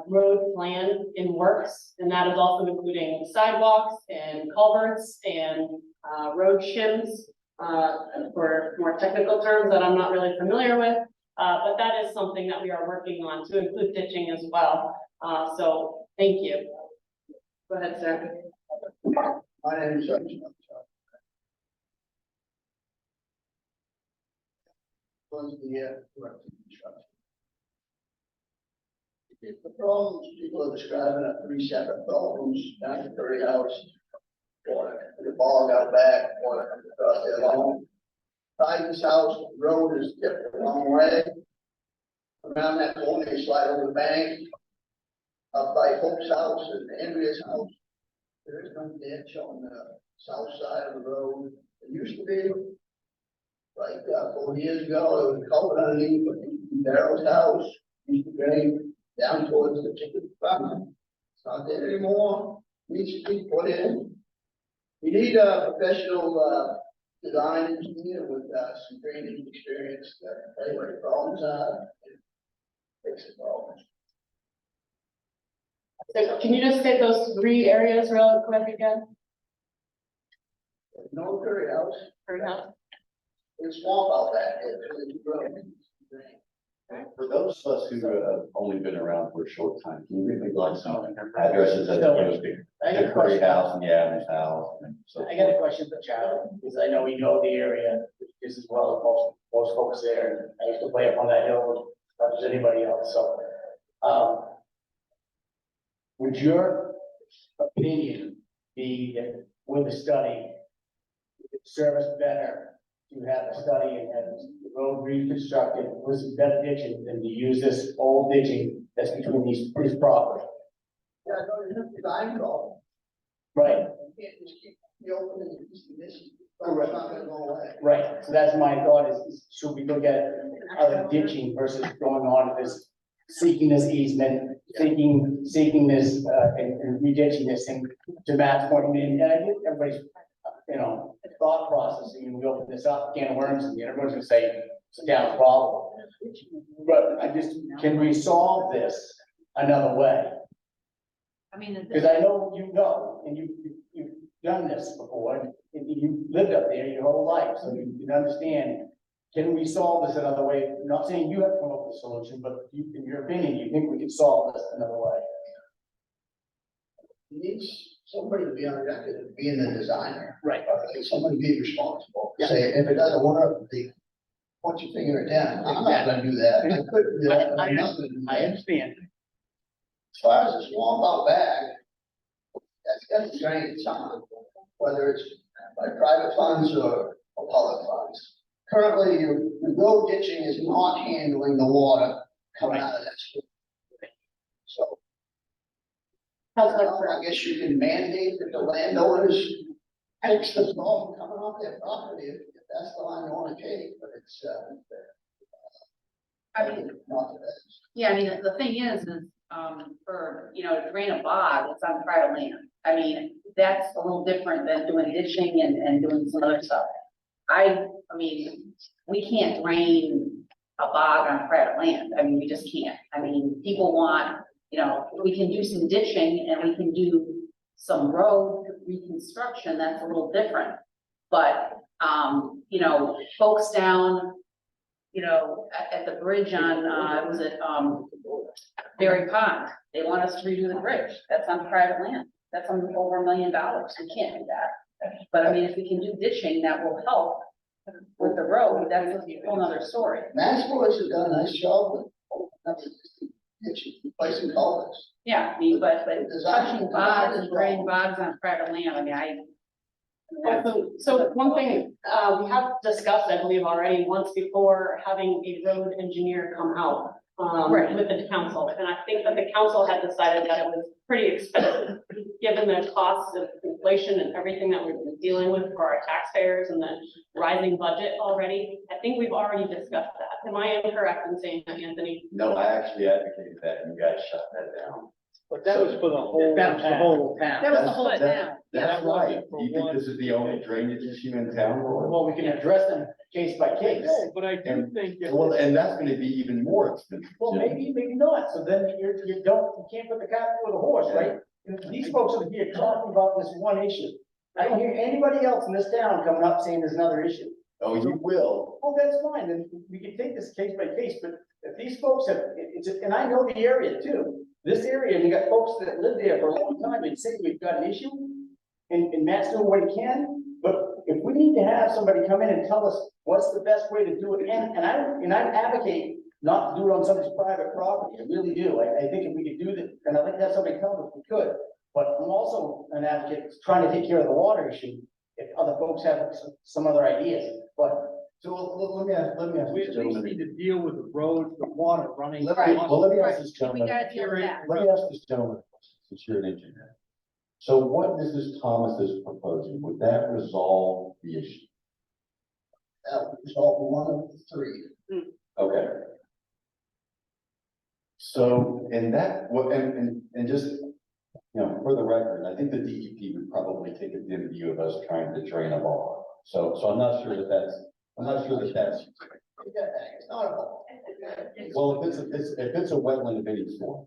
road plan in works, and that is also including sidewalks and culverts and road shims for more technical terms that I'm not really familiar with. But that is something that we are working on to include ditching as well. So thank you. Go ahead, sir. My name is the problems people are describing are three separate problems down at Curry House. Or the bog out back, or across the lawn. Titan's house, the road is dipped a long way. Around that corner, you slide over the bank. Up by Hope's house and Andrea's house. There is no ditch on the south side of the road. It used to be. Like 4 years ago, it was a culvert underneath Daryl's house. Used to drain down towards the chicken farm. It's not there anymore. Needs to be put in. We need a professional design engineer with some drainage experience to tell you what the problems are. And fix the problems. So can you just state those three areas real quick again? No Curry House. Curry House. It's swamp out back. It's really grown. For those of us who have only been around for a short time, can you give me like some addresses that goes I got to a Curry question. House and the Adams house? And so I got a question for Charlie, because I know we know the area just as well as most folks there. I used to play up on that hill as much as anybody else, so. Would your opinion be that with the study, it serves better to have a study and have the road reconstructed with some better ditching than to use this old ditching that's between these properties? Yeah, no, it's a design problem. Right. You can't just keep the open and these conditions. It's not gonna go away. Right, so that's my thought is should we look at other ditching versus going on with this, seeking this easement, seeking this, and re-ditching this thing to Matt's point, and I get everybody's, thought process, and we open this up, can of worms, and everyone's gonna say, it's a down problem. But can we solve this another way? I mean, Because I know and you've done this before, and you lived up there your whole life, so you can understand. Can we solve this another way? I'm not saying you have to come up with a solution, but in your opinion, you think we can solve this another way? You need somebody to be on record as being the designer. Right. Somebody be responsible. Yeah. Say, if it doesn't work, point your finger at them. I'm not gonna do that. I couldn't do that. I'm not gonna do that. I understand. As far as the swamp out back, that's got to drain its time, whether it's by private funds or public funds. Currently, the road ditching is not handling the water coming out of that stream. So. I guess you can mandate that the landowners fix the storm coming off their property if that's the line you want to take, but it's, I mean, not the best. yeah, I mean, the thing is, to drain a bog, it's on private land. I mean, that's a little different than doing ditching and doing some other stuff. I mean, we can't drain a bog on private land. I mean, we just can't. I mean, people want, we can do some ditching and we can do some road reconstruction. That's a little different. But, folks down, at the bridge on, Berry Pond, they want us to redo the bridge. That's on private land. That's on over $1 million. We can't do that. But I mean, if we can do ditching, that will help with the road. That's a whole nother story. Mass Boys have done a nice job with replacing culverts. Yeah, I mean, but touching bogs and drain bogs on private land, I mean, So one thing, we have discussed, I believe already once before, having a road engineer come out. Right. With the council, and I think that the council had decided that it was pretty expensive, given the costs of inflation and everything that we've been dealing with for our taxpayers and the rising budget already. I think we've already discussed that. Am I incorrect in saying that, Anthony? No, I actually advocated that and you guys shut that down. But that was for the whole, That was the whole town. that was the whole town. That's right. Do you think this is the only drainage issue in town, Laura? Well, we can address them case by case. But I do think. Well, and that's gonna be even more expensive. Well, maybe, maybe not, so then you can't put the cart before the horse, right? These folks are here talking about this one issue. I don't hear anybody else in this town coming up saying there's another issue. Oh, you will. Well, that's fine, then we can take this case by case, but if these folks have, and I know the area too. This area, and you got folks that live there for a long time and say we've got an issue, and Matt's doing what he can, but if we need to have somebody come in and tell us what's the best way to do it, and I advocate not to do it on somebody's private property, I really do, I think if we could do that, and I'd like to have somebody tell us we could, but I'm also an advocate trying to take care of the water issue, if other folks have some other ideas, but. So let me ask We this at least gentleman. need to deal with the roads, the water running. Let me ask this We gentleman. gotta deal with that. Let me ask this gentleman, a question, since you're an engineer. So what Mrs. Thomas is proposing, would that resolve the issue? That would resolve one of the three. Okay. So, and that, what, and just, for the record, I think the DEP would probably take a dim view of us trying to drain a bog. So I'm not sure that that's, It's not a ball. well, if it's a wetland of any sort.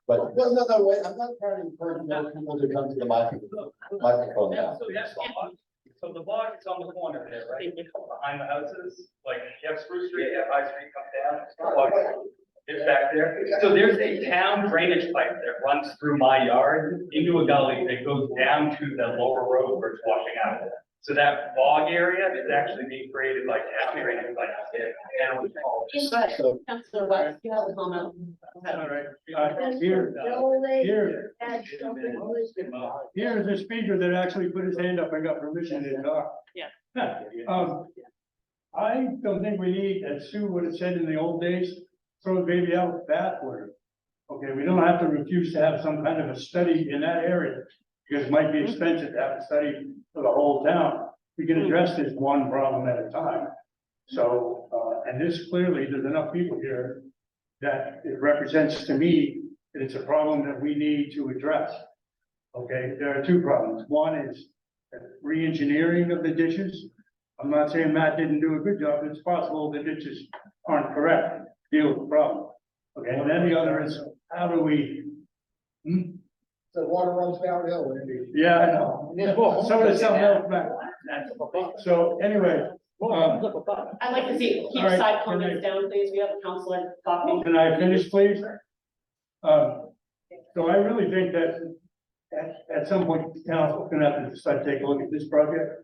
But, no, wait, I'm not trying to encourage more people to come to the microphone now. So the block is on the corner there, right? Behind the houses, like you have Spruce Street, you have High Street comes down. It's back there. So there's a town drainage pipe that runs through my yard into a gully that goes down to the lower road where it's washing out. So that bog area is actually being created by town drainage pipe. And it's called. Councilor West, you have a comment. All right, here, here's a speaker that actually put his hand up and got permission to talk. Yeah. I don't think we need, as Sue would have said in the old days, throw the baby out with the bathwater. Okay, we don't have to refuse to have some kind of a study in that area, because it might be expensive to have a study for the whole town. We can address this one problem at a time. So, and this clearly, there's enough people here that it represents to me that it's a problem that we need to address. Okay, there are two problems. One is re-engineering of the ditches. I'm not saying Matt didn't do a good job. It's possible the ditches aren't correct, deal with the problem. Okay, and then the other is, how do we? The water runs downhill, Andy. Yeah, I know. So does something else back. So anyway, I'd like to see, keep All right, side comments down, please. We have a counselor talking. can I finish, please? So I really think that at some point, the council can have to decide to take a look at this project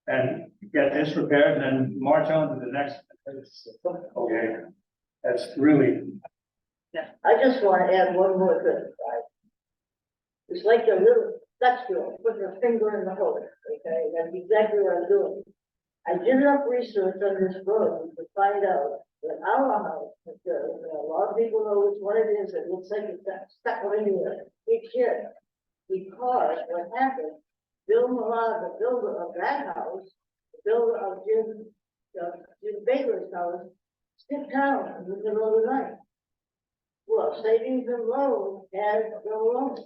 and get this repaired and then march on to the next. Okay, that's really, I just want to add one more thing, right? It's like a little Dutch girl putting her finger in the hole, okay? That's exactly what I'm doing. I did enough research on this road to find out that our house, because a lot of people know which one it is, it looks like it's stuck right here, big shit. Because what happened, Bill Millar, the builder of that house, the builder of Jim Baker's house, skipped town in the middle of the night. Well, savings and loans had no loan.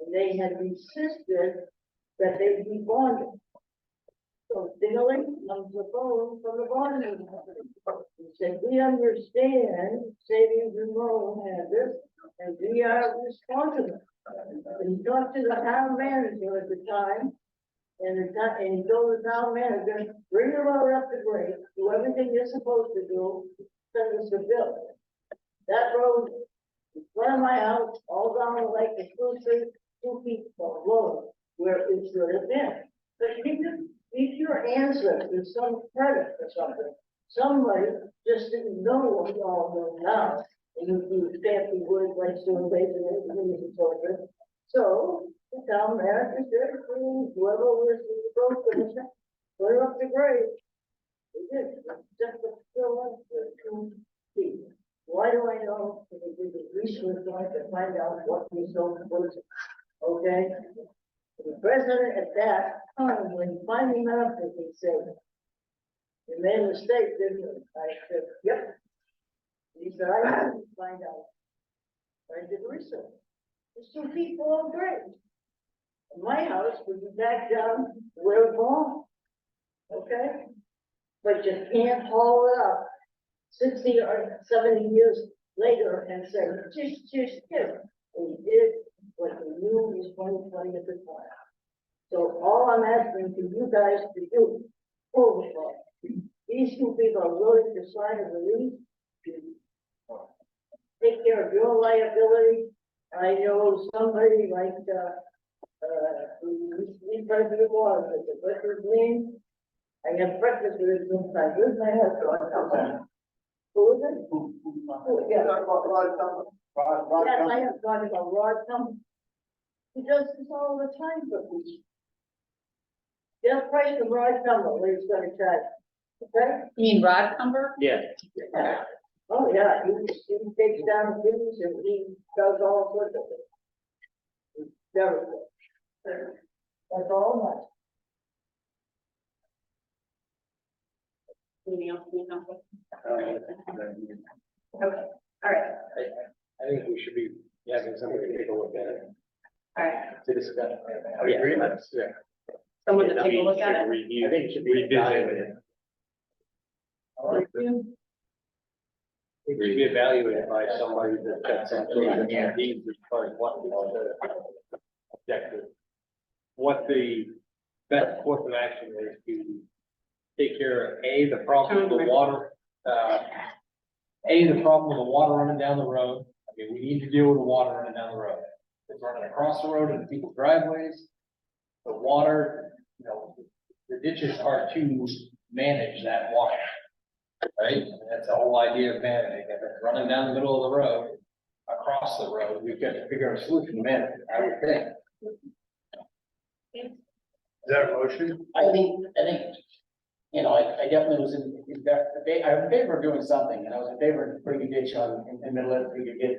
And they had insisted that they be bonded. So Dingley comes the phone from the bonding company. He said, we understand savings and loan have this, and we are responsible. And he talked to the town manager at the time, and he told the town manager, bring the road up to grade, do everything you're supposed to do, send us the bill. That road in front of my house, all down the lake, the Spruce Street, 2 feet below where it should have been. But if your ancestors some credit for something, somebody just didn't know what we all know now. And you use fancy words like doing basic and children. So the town manager said, whoever was the road commissioner, put it up to grade. They did, just to fill up the 2 feet. Why do I know? Because we did research on it to find out what we sold was, okay? The president at that time, when he finally met up with me, said, you made a mistake, didn't you? I said, yep. He said, I didn't find out. I did research. It's 2 feet below grade. My house would be back down where it belongs. Okay? But you can't haul it up 60 or 70 years later and say, just, we did what we knew was 2020 at the time. So all I'm asking for you guys to do, overall, these two people are willing to sign a release to take care of your liability. I know somebody like, we president was, at the breakfast meeting. I had breakfast with him sometime, where's my husband? Who is it? Yeah. Yes, I have talked about Rod Cummings. He does this all the time for people. Get a price of Rod Cummings, what he's gonna charge, okay? You mean Rod Cumber? Yeah. Oh, yeah, he takes down things and he does all sorts of things. He's very good. That's all Anything else? Any conflict? Okay, all right, I think we should be having somebody take a look at it. all right. To discuss. I agree. Yeah. Someone to take a look at it. I think it should be evaluated. It should be evaluated by somebody that's actually needs as far as what the objective. What the best course of action is to take care of the problem with the water, the problem with the water running down the road. I mean, we need to deal with the water running down the road. It's running across the road into people's driveways. The water, the ditches are to manage that water. Right? And that's the whole idea of managing it. If it's running down the middle of the road, across the road, we've got to figure out a solution to manage it, I would think. Is that a motion? I think, I definitely was I'm in favor of doing something, and I was in favor of putting a ditch on in the middle of it, we could get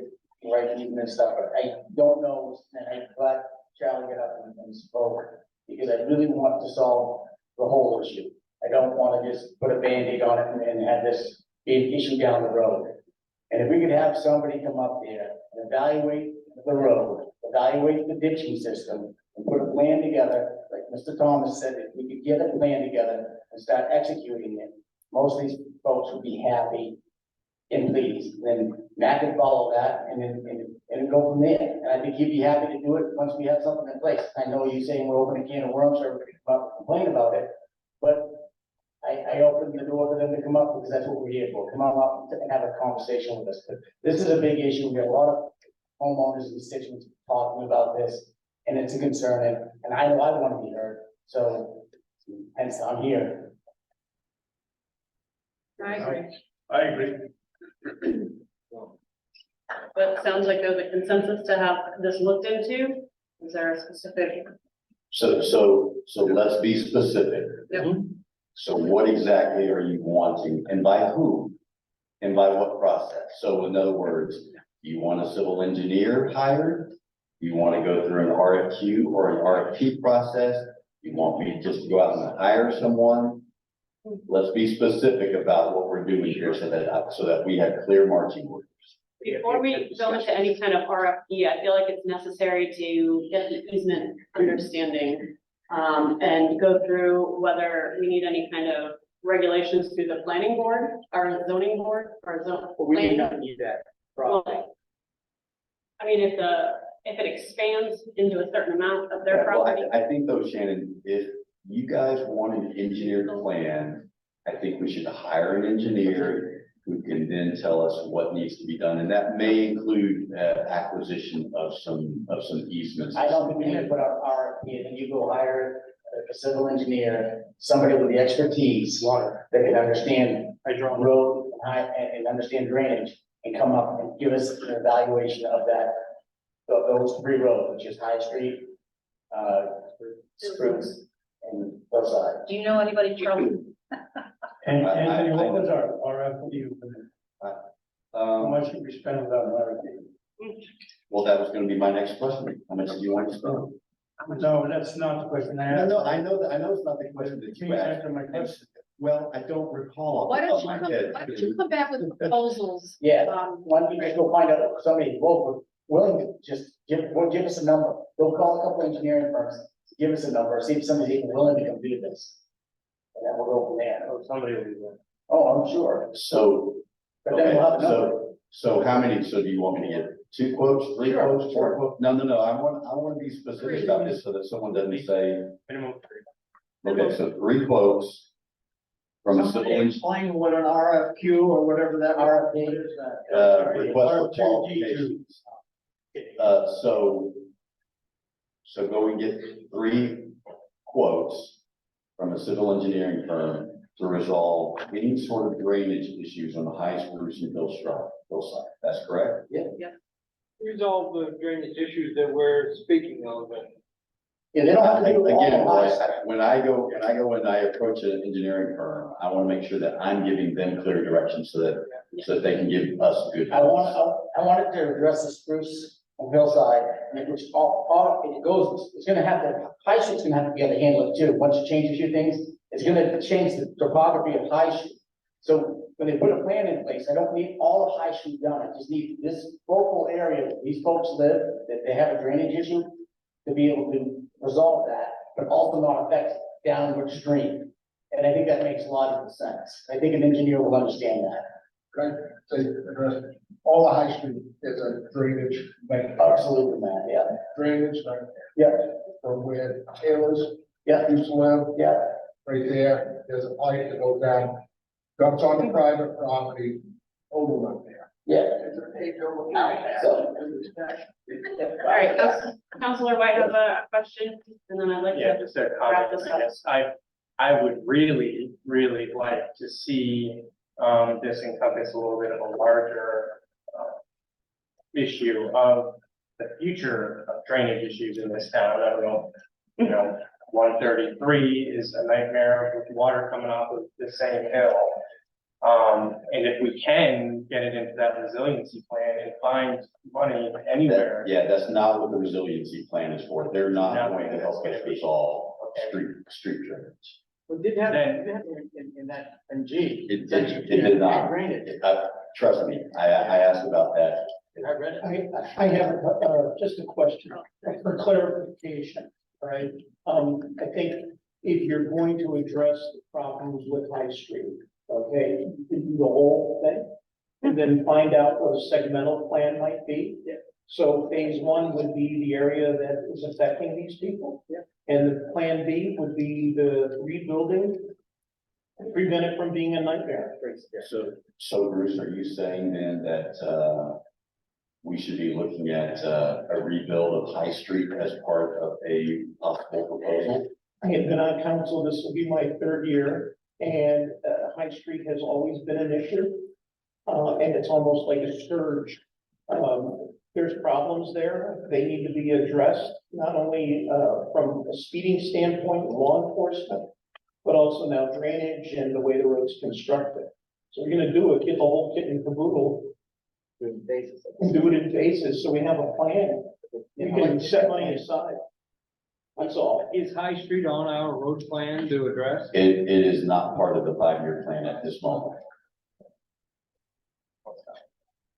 right even and stuff, but I don't know, and I'm glad Charlie got up and spoke, because I really want to solve the whole issue. I don't want to just put a Band-Aid on it and have this be an issue down the road. And if we could have somebody come up there and evaluate the road, evaluate the ditching system, and put a plan together, like Mr. Thomas said, if we could get a plan together and start executing it, most of these folks would be happy and pleased. Then Matt can follow that and go from there. And I think he'd be happy to do it once we have something in place. I know you're saying we're opening a can of worms, or everybody come up and complain about it, but I opened the door for them to come up because that's what we're here for. Come up and have a conversation with us. But this is a big issue. We have a lot of homeowners and constituents talking about this, and it's a concern. And I know I want to be heard. So, hence I'm here. I agree. I agree. But it sounds like there's a consensus to have this looked into. Is there a specific? So let's be specific. Yep. So what exactly are you wanting and by whom? And by what process? So in other words, you want a civil engineer hired? You want to go through an RFQ or an RFP process? You want me just to go out and hire someone? Let's be specific about what we're doing here so that we have clear marching orders. Before we go into any kind of RFP, I feel like it's necessary to get the easement understanding. And go through whether we need any kind of regulations through the planning board or zoning board or zone. We may not need that. Probably. I mean, if it expands into a certain amount of their Well, property. I think though, Shannon, if you guys want an engineered plan, I think we should hire an engineer who can then tell us what needs to be done, and that may include acquisition of some easements. I don't think we need to put our RFP, and you go hire a civil engineer, somebody with the expertise that can understand road and understand drainage, and come up and give us an evaluation of that, those three roads, which is High Street, Spruce, and Hillside. Do you know anybody, Charlie? And Anthony, what was our RFP? How much did we spend on that RFP? Well, that was gonna be my next question. How much do you want to spend? No, that's not the question I asked. No, I know it's not the question that Can you you asked. answer my question? Well, I don't recall. Why don't off you the top of my head. come back with proposals? Yeah, why don't you just go find out, somebody local willing to just give us a number. Go call a couple engineering firms, give us a number, see if somebody's even willing to come do this. And then we'll go from there. Oh, somebody will be there. Oh, I'm sure. So, But then okay, we'll have a number. so how many, so do you want me to get 2 quotes, 3 Sure, quotes, 4 sure. quotes? No, I want to be specific about this so that someone doesn't say, Minimum of 3. okay, so 3 quotes from a civil Somebody engineer. explain what an RFQ or whatever that RFP is. Request for qualifications. So go and get 3 quotes from a civil engineering firm to resolve any sort of drainage issues on the high spruce and hillside. That's correct? Yeah. Resolve the drainage issues that we're speaking of. Yeah, they don't have to do all Again, the Royce, high. when I go and I approach an engineering firm, I want to make sure that I'm giving them clear direction so that they can give us good. I wanted to address the spruce and hillside, and which all, it goes, it's gonna have to, High Street's gonna have to be able to handle it too. Once you change a few things, it's gonna change the topography of High Street. So when they put a plan in place, I don't need all of High Street done. I just need this focal area, where these folks live, that they have a drainage issue, to be able to resolve that, but also not affect downward stream. And I think that makes logical sense. I think an engineer will understand that. Right, so address all the High Street is a drainage. Absolutely, man, yeah. Drainage, right? Yeah. From where Taylor's. Yeah. Used to live. Yeah. Right there, there's a pipe that goes down, dumps on the private property, overrun there. Yeah. So, All right, Counselor White has a question, and then I'd like Yeah, to just a wrap comment, this I up. guess. I would really like to see, this encompass a little bit of a larger, issue of the future of drainage issues in this town. I don't know, 133 is a nightmare with water coming off of the same hill. And if we can get it into that resiliency plan and find money anywhere. Yeah, that's not what the resiliency plan is for. They're not going to help us resolve street drainage. We did have, in that, in G. It did not. Drainage. Trust me, I asked about that. I read it. I have, just a question for clarification, right? I think if you're going to address the problems with High Street, okay, you can do the whole thing. And then find out what a segmental plan might be. So phase 1 would be the area that is affecting these people. And the plan B would be the rebuilding, prevent it from being a nightmare. So Bruce, are you saying then that, we should be looking at, a rebuild of High Street as part of a possible proposal? I have been on council, this will be my 3rd year, and High Street has always been an issue. And it's almost like a scourge. There's problems there, they need to be addressed, not only from a speeding standpoint, law enforcement, but also now drainage and the way the road's constructed. So we're gonna do it, get the whole kit and caboodle. And do it in phases, so we have a plan. We can set money aside. That's all. Is High Street on our road plan to address? It is not part of the 5-year plan at this moment.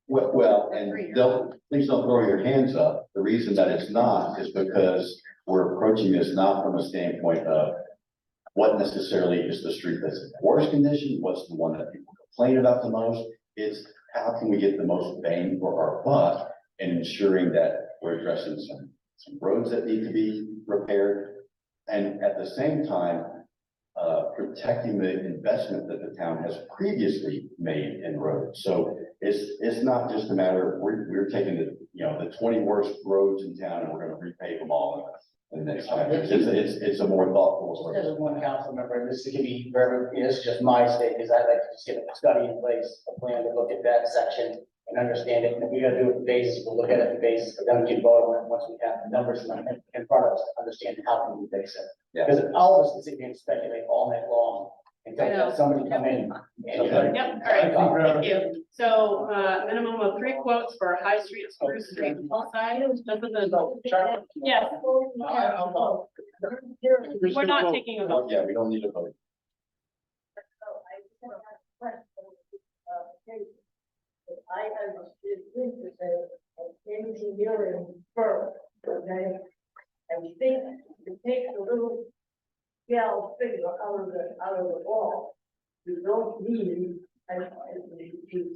Well, and please don't throw your hands up. The reason that it's not is because we're approaching this not from a standpoint of what necessarily is the street that's in the worst condition, what's the one that people complain about the most. It's how can we get the most bang for our buck and ensuring that we're addressing some roads that need to be repaired. And at the same time, protecting the investment that the town has previously made in roads. So it's not just a matter of we're taking the 20 worst roads in town and we're gonna repave them all in the next 5 years. It's a more thoughtful. just as one council member, and this can be very, this is just my state, is I'd like to just get a study in place, a plan to look at that section and understand it. And if we gotta do it in phases, we'll look at it in phases, but then we can vote on it once we have the numbers in front of us to understand how can we fix it. Yeah. Because all of us can sit here and speculate all night long until somebody come in. And Yep, all right, thank you. So, minimum of 3 quotes for High Street, Spruce Street, Hillside, just as a, yes. We're not taking a vote. Yeah, we don't need a vote. I understood you to say engineering firm, okay? And think, you take the little gal figure out of the wall. You don't need to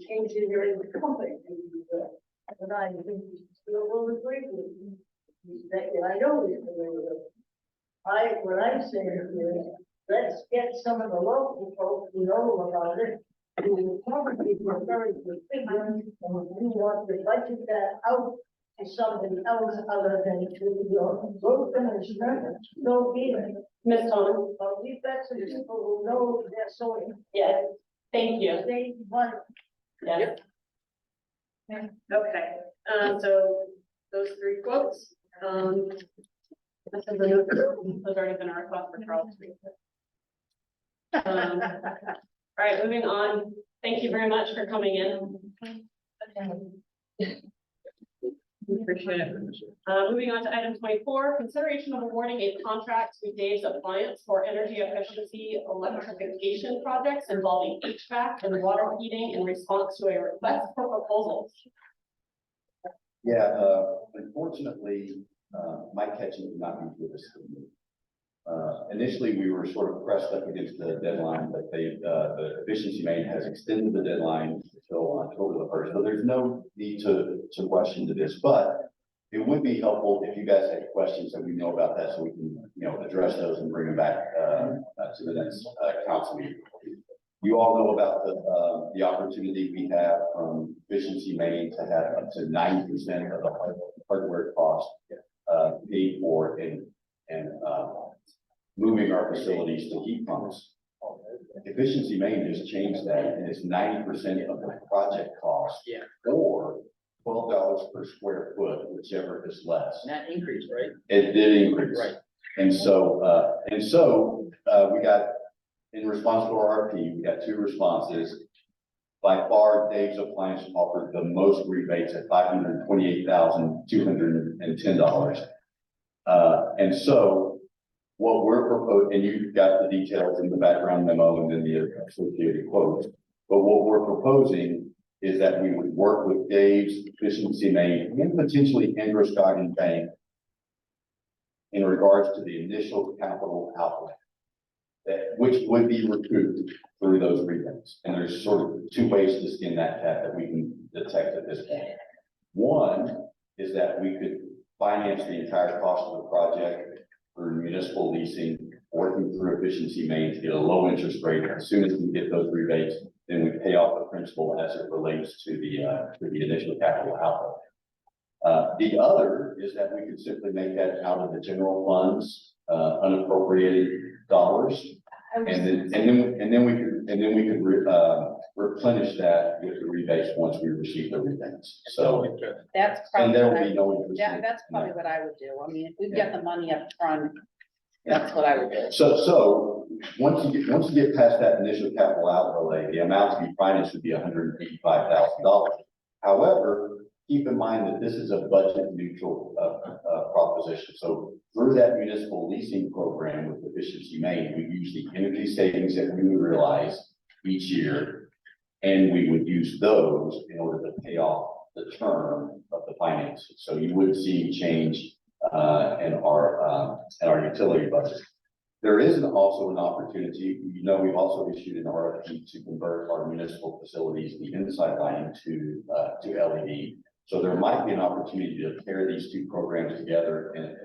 engineering company. And I think you will agree with me. That, and I know he's familiar with it. What I'm saying is, let's get some of the local folks who know about it, who will probably prefer to figure, and we want to budget that out to somebody else other than to your local administration. So be it. Ms. Thomas? But we've got some people who know their soil. Yes, thank you. They want. Yes. Okay, so those three quotes, this is a new, those already been a request for Charles Street. All right, moving on. Thank you very much for coming in. Appreciate it. Moving on to item 24, consideration of awarding a contract to Dave's Appliance for energy efficiency electrification projects involving HVAC and water heating in response to a request for proposals. Yeah, unfortunately, Mike Ketchum did not meet with us. Initially, we were sort of pressed up against the deadline, but the efficiency main has extended the deadline until October the 1st. So there's no need to rush into this, but it would be helpful if you guys had questions that we know about that, so we can, address those and bring them back to the next council meeting. You all know about the opportunity we have from efficiency main to have up to 90% of the hardware cost paid for and moving our facilities to heat pumps. Efficiency main just changed that, and it's 90% of the project cost. Yeah. Or $12 per square foot, whichever is less. That increase, right? It did increase. Right. And so we got, in response to our RFP, we got 2 responses. By far, Dave's Appliance offered the most rebates at $528,210. And so what we're proposing, and you've got the details in the background memo and then the associated quotes, but what we're proposing is that we would work with Dave's efficiency main and potentially Androscoggin Bank in regards to the initial capital outlay, which would be recouped through those rebates. And there's sort of 2 ways to skin that cat that we can detect at this point. One is that we could finance the entire cost of the project through municipal leasing, working through efficiency main to get a low interest rate. As soon as we get those rebates, then we pay off the principal as it relates to the initial capital outlay. The other is that we could simply make that out of the general funds, unappropriated dollars. And then we could replenish that with the rebates once we receive the rebates. So, That's and probably, there what will I be no interest. yeah, that's probably what I would do. I mean, if we get the money up front, that's what I would do. So once you get past that initial capital outlay, the amount to be financed would be $185,000. However, keep in mind that this is a budget neutral proposition. So through that municipal leasing program with efficiency main, we use the energy savings that we would realize each year, and we would use those in order to pay off the term of the financing. So you would see change in our utility budget. There is also an opportunity, we've also issued an RFP to convert our municipal facilities, the inside lighting to LED. So there might be an opportunity to pair these 2 programs together and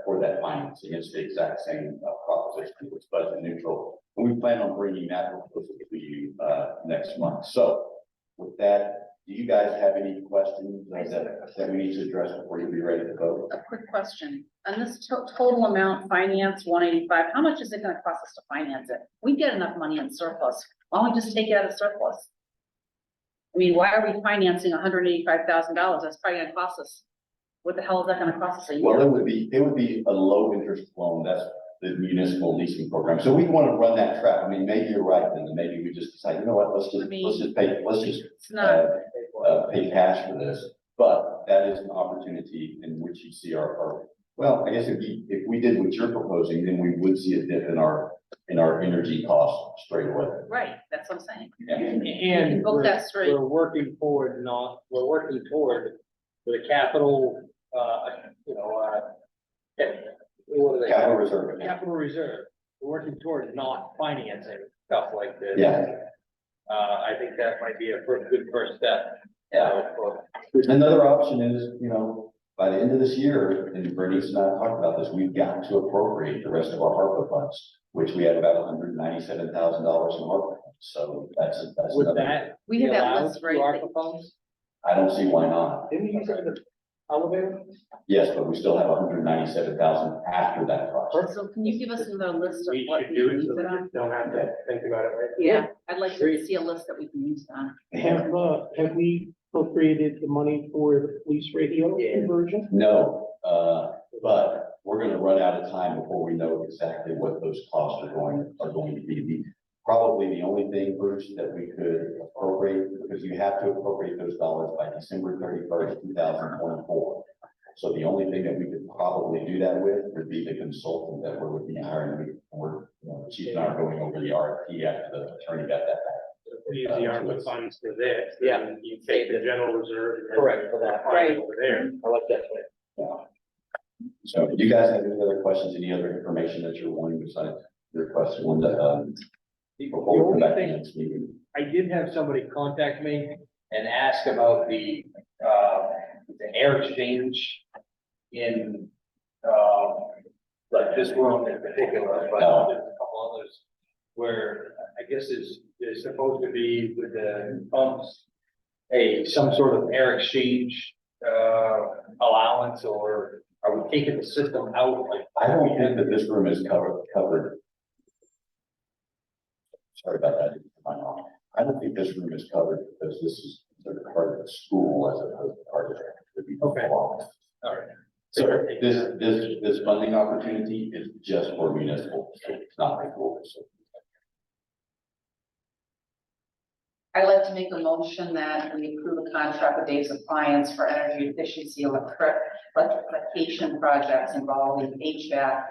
for that financing. It's the exact same proposition. It's budget neutral. And we plan on bringing that proposal to you next month. So with that, do you guys have any questions that we need to address before you be ready to vote? A quick question. On this total amount finance 185, how much is it gonna cost us to finance it? We get enough money in surplus. Why don't we just take it out of surplus? I mean, why are we financing $185,000? That's probably gonna cost us. What the hell is that gonna cost us a year? Well, it would be a low interest loan. That's the municipal leasing program. So we want to run that trap. I mean, maybe you're right, then maybe we just decide, you know what, let's just pay cash for this. But that is an opportunity in which you see well, I guess if we did what you're proposing, then we would see a dip in our energy costs straight away. Right, that's what I'm saying. Yeah. And Book that straight. we're working toward the capital, what are they? Capital reserve. Capital reserve, we're working towards not financing stuff like this. Yeah. I think that might be a good first step. Another option is, by the end of this year, and Bernice and I talked about this, we've got to appropriate the rest of our ARPA funds, which we have about $197,000 in ARPA. So that's Would another. that We be have that allowed list, through right? ARPA funds? I don't see why not. Didn't you say the elevator? Yes, but we still have 197,000 after that project. So can you give us another list of We what should we do can it use so it we on? don't have to think about it, right? Yeah, I'd like to see a list that we can use it on. Have we appropriated the money for the police radio conversion? No, but we're gonna run out of time before we know exactly what those costs are going to be. Probably the only thing, Bruce, that we could appropriate, because you have to appropriate those dollars by December 31st, 2024. So the only thing that we could probably do that with would be the consultant that we're looking at hiring. Chief and I are going over the RFP after the attorney got that back. We use the ARPA funds for this. Yeah. then You take the general reserve. and then Correct, for that. apply it Over there. I like that way. So do you guys have any other questions, any other information that you're wanting besides your question, Linda? Before we come back to the next meeting. I did have somebody contact me and ask about the air exchange in, like this room in particular, but there's a couple others where I guess is supposed to be with the pumps, some sort of air exchange, allowance, or are we taking the system out? Like, I don't think that this room is covered. Sorry about that. I don't think this room is covered because this is sort of part of the school as opposed to part of the. Okay. All right. So this funding opportunity is just for municipal, it's not for school. I'd like to make a motion that we approve a contract with Dave's Appliance for energy efficiency electrification projects involving HVAC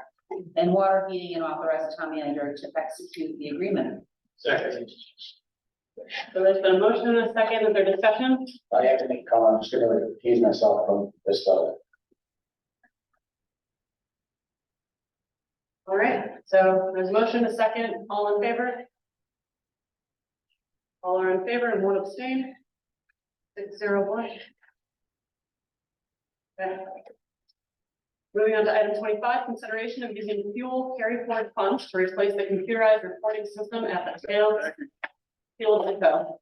and water heating, and authorize the town manager to execute the agreement. Second. So there's been a motion and a second. Is there discussion? I have to make a comment, I'm just gonna recuse myself from this stuff. All right, so there's a motion, a second, all in favor? All are in favor and one abstain. 601. Okay. Moving on to item 25, consideration of using fuel carry forward funds to replace the computerized reporting system at the jail. Field Depot.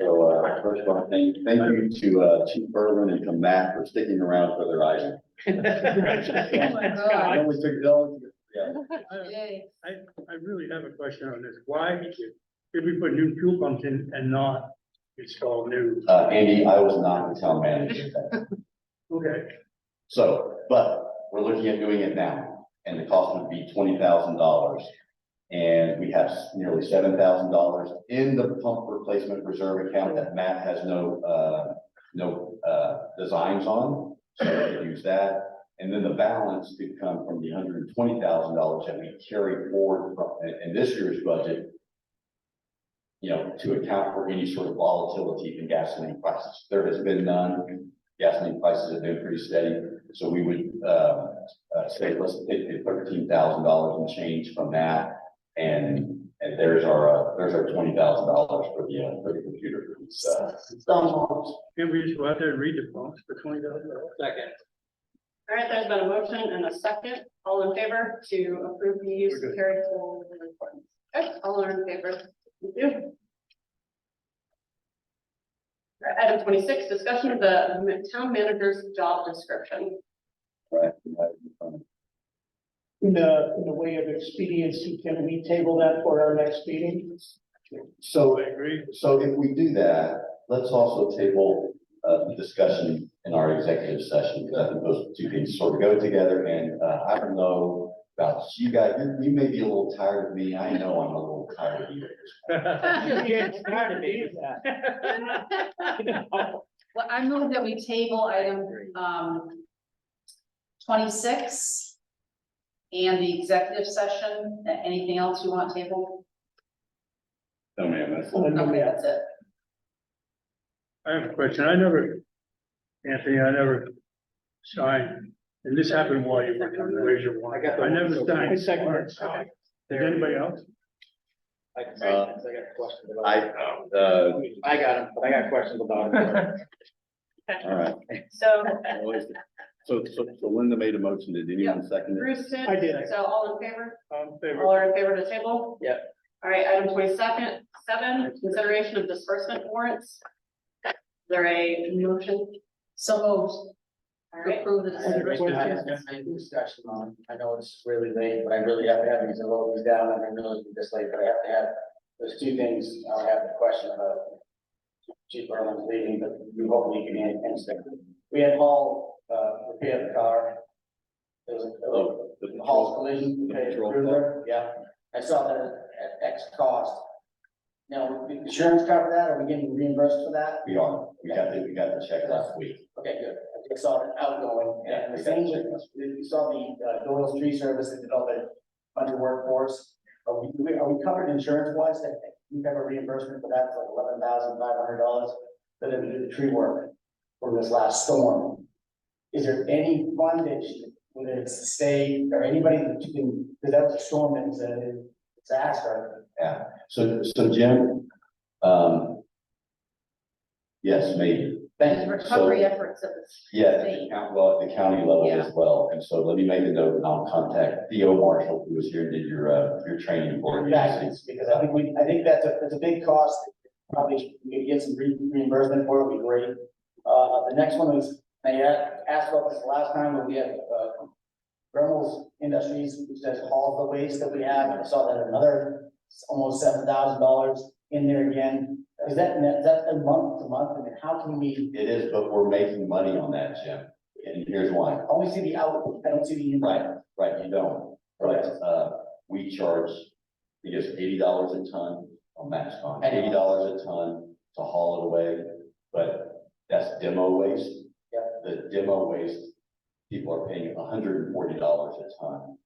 So, first of all, thank you to, Chief Berlin and to Matt for sticking around for their item. God. It only took- it only took- yeah. Yay. I really have a question on this. Why did we put new fuel pumps in and not install new? Andy, I was not the town manager then. Okay. So, but we're looking at doing it now, and the cost would be $20,000. And we have nearly $7,000 in the pump replacement reserve account that Matt has no designs on. So we could use that. And then the balance could come from the $120,000 that we carry forward in this year's budget, to account for any sort of volatility in gasoline prices. There has been none. Gasoline prices have been pretty steady. So we would say, let's take the $13,000 and change from that. And there's our $20,000 for the computer. Can we just go out there and read the pumps for $20? Second. All right, there's been a motion and a second. All in favor to approve the use of carry forward reports? Okay, all are in favor. Thank you. All right, item 26, discussion of the town manager's job description. Right. In the way of expediency, can we table that for our next meeting? So if we do that, let's also table the discussion in our executive session, because I think those two things sort of go together. And I don't know about you guys, you may be a little tired of me. I know I'm a little tired of you. Well, I move that we table item, 26 and the executive session. Anything else you want tabled? No, ma'am, that's. Okay, that's it. I have a question. Anthony, I never signed, and this happened while you were trying to raise your one. I never signed. Did anybody else? I got questions about. I got them, but I got questions about it. all right. So So Linda made a motion. Did anyone second it? Bruce did. I did. So all in favor? Favor. All are in favor to table? Yep. All right, item 27, consideration of disbursement warrants. Is there a motion? So moved. All right. Approve the I have a discussion on, I know it's really late, but I really have to have these, I wrote these down, and I realize it's this late, but I have to have, there's two things I have a question about. Chief Berlin's leaving, but you hopefully can answer. We had Paul, repair the car. There was a Paul's collision, cruiser, yeah, I saw that at X cost. Now, did insurance cover that, are we getting reimbursed for that? We are. We got the check last week. Okay, good. I just saw it outgoing, and the same with, you saw the Doyle's Tree Service that did all the bunch of workforce. Are we covered insurance wise, that we have a reimbursement for that, for $11,500 for them to do the tree work for this last storm? Is there any fundage, whether it's the state or anybody that you can, because that was a storm that was a disaster. Yeah, so Jim, yes, maybe. The recovery efforts of the Yeah, state. at the county level as well, and so let me make a note, and I'll contact Theo Marshall, who was here and did your training for you. Exactly, because I think that's a big cost, probably we could get some reimbursement for it, would be great. The next one is, I asked about this last time, when we had, Reynolds Industries, which says hauls the waste that we have, and I saw that another almost $7,000 in there again. Is that a month to month, and how can we? It is, but we're making money on that, Jim, and here's why. I only see the output, I don't see the input. Right, you don't, but, we charge, I guess, $80 a ton on MaxCon, $80 a ton to haul it away, but that's demo waste. The demo waste, people are paying $140 a ton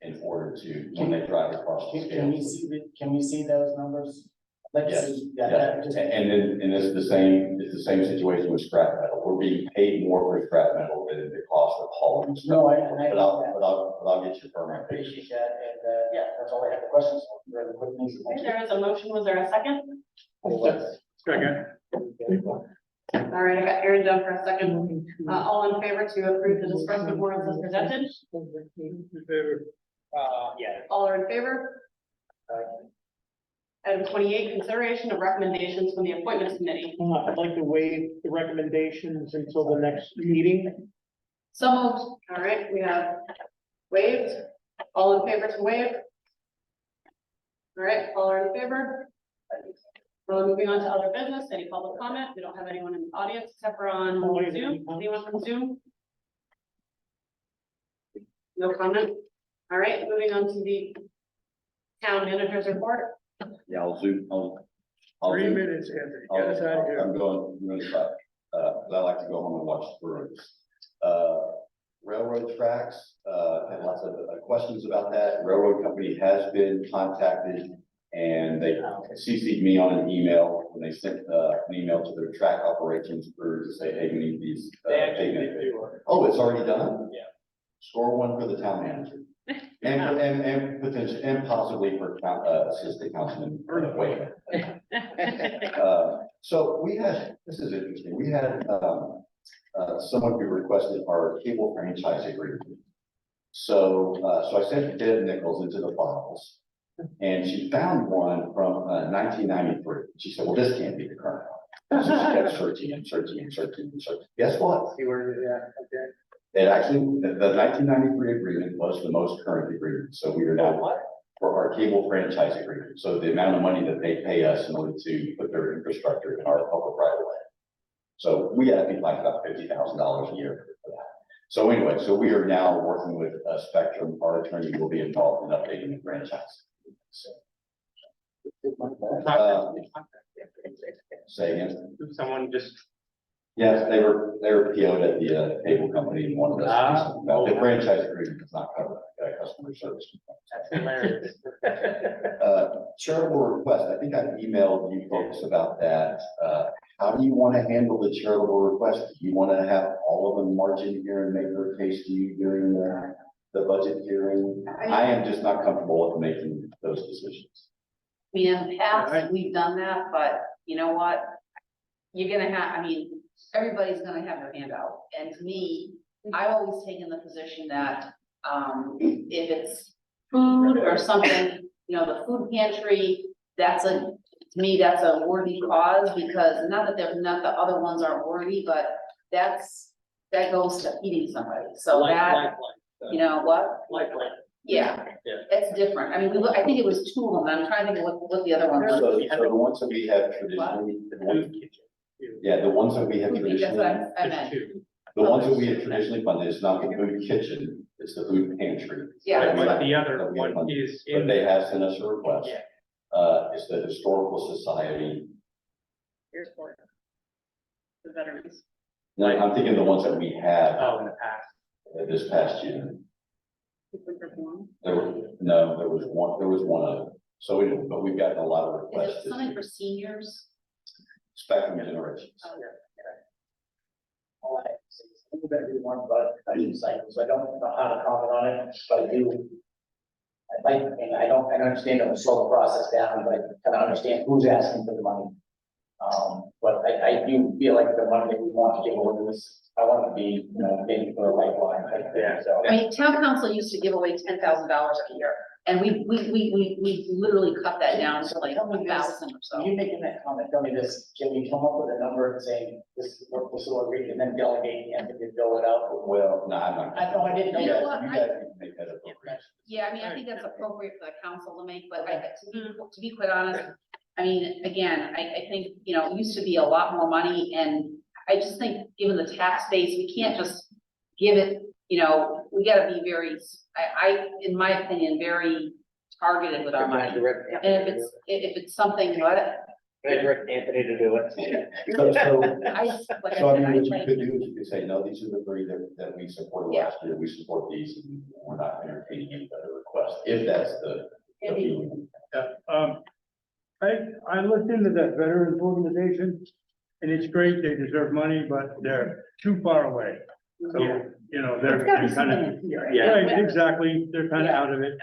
in order to, when they drive across the scale. Can we see those numbers? Let's Yes, see. and it's the same situation with scrap metal. We're being paid more for scrap metal than the cost of hauling. No, I But I'll get you permit. appreciate that, and, yeah, that's all I have the questions. Very quick things. Thank you. There is a motion. Was there a second? Second. All right, I got Aaron down for a second. All in favor to approve the disbursement warrants as presented? Favor. Yeah. All are in favor? Item 28, consideration of recommendations from the appointments committee. I'd like to waive the recommendations until the next meeting. So moved. All right, we have waived. All in favor to waive? All right, all are in favor? We're moving on to other business. Any public comment? We don't have anyone in the audience except for on Zoom. Anyone from Zoom? No comment. All right, moving on to the town manager's report. Yeah, I'll zoom. 3 minutes, Anthony. Get us out of here. I'm going to try, because I like to go home and watch the Bruins. Railroad tracks, had lots of questions about that. Railroad company has been contacted, and they CC'd me on an email when they sent an email to their track operations crew to say, hey, we need these. Oh, it's already done? Yeah. Score one for the town manager. And potentially, and possibly for assistant councilman. Wait. So we had, this is interesting, we had, someone who requested our cable franchise agreement. So I sent Deb Nichols into the files, and she found one from 1993. She said, well, this can't be the current one. So she kept searching and searching and searching and searching. Guess what? It actually, the 1993 agreement was the most current agreement, so we are now for our cable franchise agreement. So the amount of money that they pay us in order to put their infrastructure in our public right of way. So we have to be like about $50,000 a year for that. So anyway, so we are now working with Spectrum. Our attorney will be involved in updating the franchise. So, say again. Someone just. Yes, they were PO'd at the cable company and wanted us to do something about it. The franchise agreement does not cover customer service. That's hilarious. Charitable request, I think I emailed you folks about that. how do you want to handle the charitable request? Do you want to have all of them march in here and make their case to you during the budget hearing? I am just not comfortable with making those decisions. I mean, in the past, we've done that, but you know what? You're gonna have, I mean, everybody's gonna have their hand out, and to me, I've always taken the position that, if it's food or something, you know, the food pantry, to me, that's a worthy cause, because not that not the other ones aren't worthy, but that goes to feeding somebody, so that, you know, what? Yeah, it's different. I mean, I think it was 2 of them. I'm trying to think of what the other one So was. the ones that we have traditionally, the ones that we have That's traditionally, what I meant. the ones that we have traditionally funded, it's not the food kitchen, it's the food pantry. Yeah, That we- But the that other we have one funded. is But in. they have sent us a request. Yeah. It's the Historical Society. Here's for the veterans. No, I'm thinking the ones that we have Oh, in the past. this past year. There was one other. So but we've gotten a lot of Is requests. it this something year. for seniors? Spectrum Generations. All right, I'm gonna do one, but I didn't say, so I don't know how to comment on it, but I do. I like, and I don't understand it, slow the process down, but I kind of understand who's asking for the money. But I do feel like the money that we want to give away is, I want to be, you know, maybe for a lifeline, so. I mean, town council used to give away $10,000 a year, and we literally cut that down to like 1,000 or so. You making that comment, tell me this, can we come up with a number and say, this is what this will agree, and then delegate and then fill it out? Well, no, I'm not. I know, I didn't know You know that. what? You guys need to make that appropriate. Yeah, I mean, I think that's appropriate for the council to make, but to be quite honest, I mean, again, I think, you know, it used to be a lot more money, and I just think, given the tax base, we can't just give it, you know, we gotta be very, in my opinion, very targeted with our money. And if it's something, what? Direct Anthony to do it. So, Like so I mean, I what said, you could do is you could say, no, these are the 3 that we supported Yeah. last year, we support these, and we're not entertaining any other requests, if that's the feeling. I looked into that veterans organization, and it's great, they deserve money, but they're too far away. So, you know, they're kind of, right, exactly, they're kind of out of it.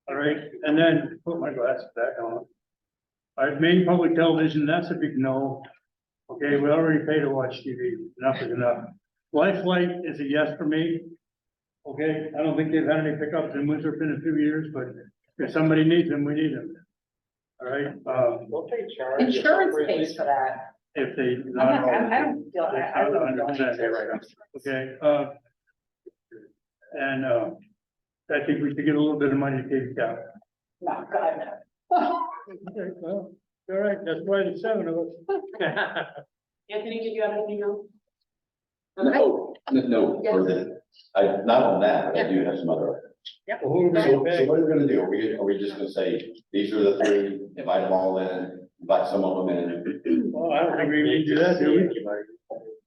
All right, and then put my glasses back on. All right, main public television, that's a big no. Okay, we already pay to watch TV, enough is enough. Lifelight is a yes for me. Okay, I don't think they've had any pickups in Winthrop in a few years, but if somebody needs them, we need them. All right, We'll take charge. Insurance pays for that. if they. I don't feel, They're I not really don't. 100% there right now. Okay, and, I think we should get a little bit of money to pay the cow. No, God, no. Okay, well, all right, that's why there's 7 of us. Anthony, did you have anything else? No, for the, not on that, but I do have some other. Yep. So what are we gonna do? Are we just gonna say, these are the 3, invite them all in, invite some of them in? Well, I don't think we need to do that, do we?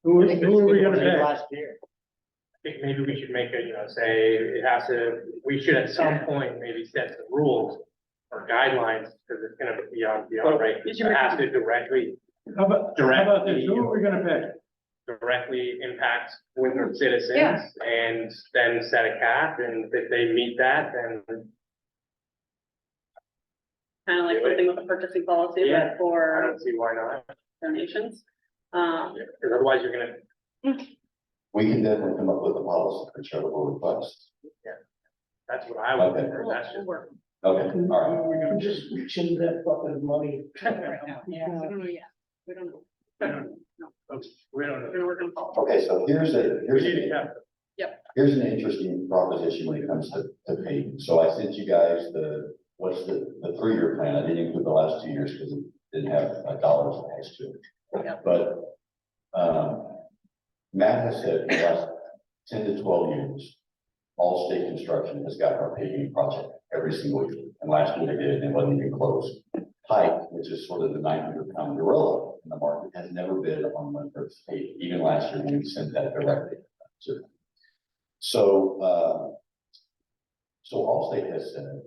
Who are we gonna pay? Last year. I think maybe we should make it, you know, say it has to, we should at some point maybe set the rules or guidelines, because it's gonna be beyond right. It has to directly How about this? Who are we gonna pay? directly impact Winthrop citizens Yeah. and then set a cap, and if they meet that, then Kind of like something with the purchasing policy, Yeah. but I for don't see why not. donations. Because otherwise you're gonna, We can definitely come up with a policy for charitable requests. that's what I would Okay. do, that's just. Okay, all right. We're gonna just reach into that bucket of money. Yeah, we don't know yet. We don't know. Okay, we don't We're know. gonna work on policy. Okay, so here's We need a cap. here's an interesting proposition when it comes to pay. So I sent you guys the 3-year plan. I didn't include the last 2 years because it didn't have dollars attached to it. Yep. But, Matt has said for the last 10 to 12 years, all state construction has got our paving project every single year. And last year they did, and it wasn't even close. Pike, which is sort of the 900-pound gorilla in the market, has never bid on Winthrop's paving, even last year when we sent that directly to them. So Allstate has said,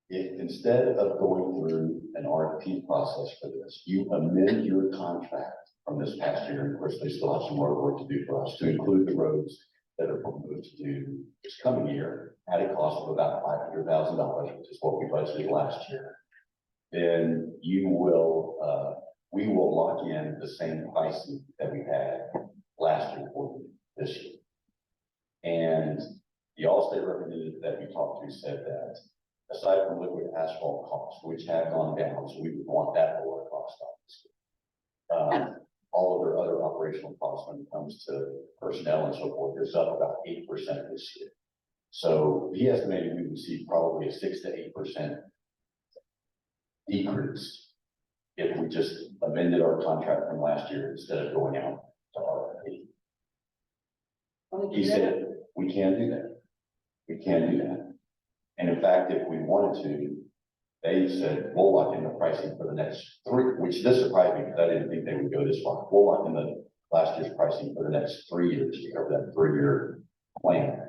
if instead of going through an RFP process for this, you amend your contract from this past year. Of course, they still have some more work to do for us to include the roads that are proposed to do this coming year at a cost of about $500,000, which is what we budgeted last year. Then we will lock in the same pricing that we had last year for this year. And the Allstate representative that we talked to said that aside from liquid asphalt costs, which have gone down, so we would want that lower cost, obviously. All of their other operational costs when it comes to personnel and so forth is up about 8% this year. So he estimated we would see probably a 6 to 8% decrease if we just amended our contract from last year instead of going out to RFP. He said, we can do that. We can do that. And in fact, if we wanted to, they said, we'll lock in the pricing for the next 3, which this surprised me because I didn't think they would go this far. We'll lock in the last year's pricing for the next 3 years to cover that 3-year plan.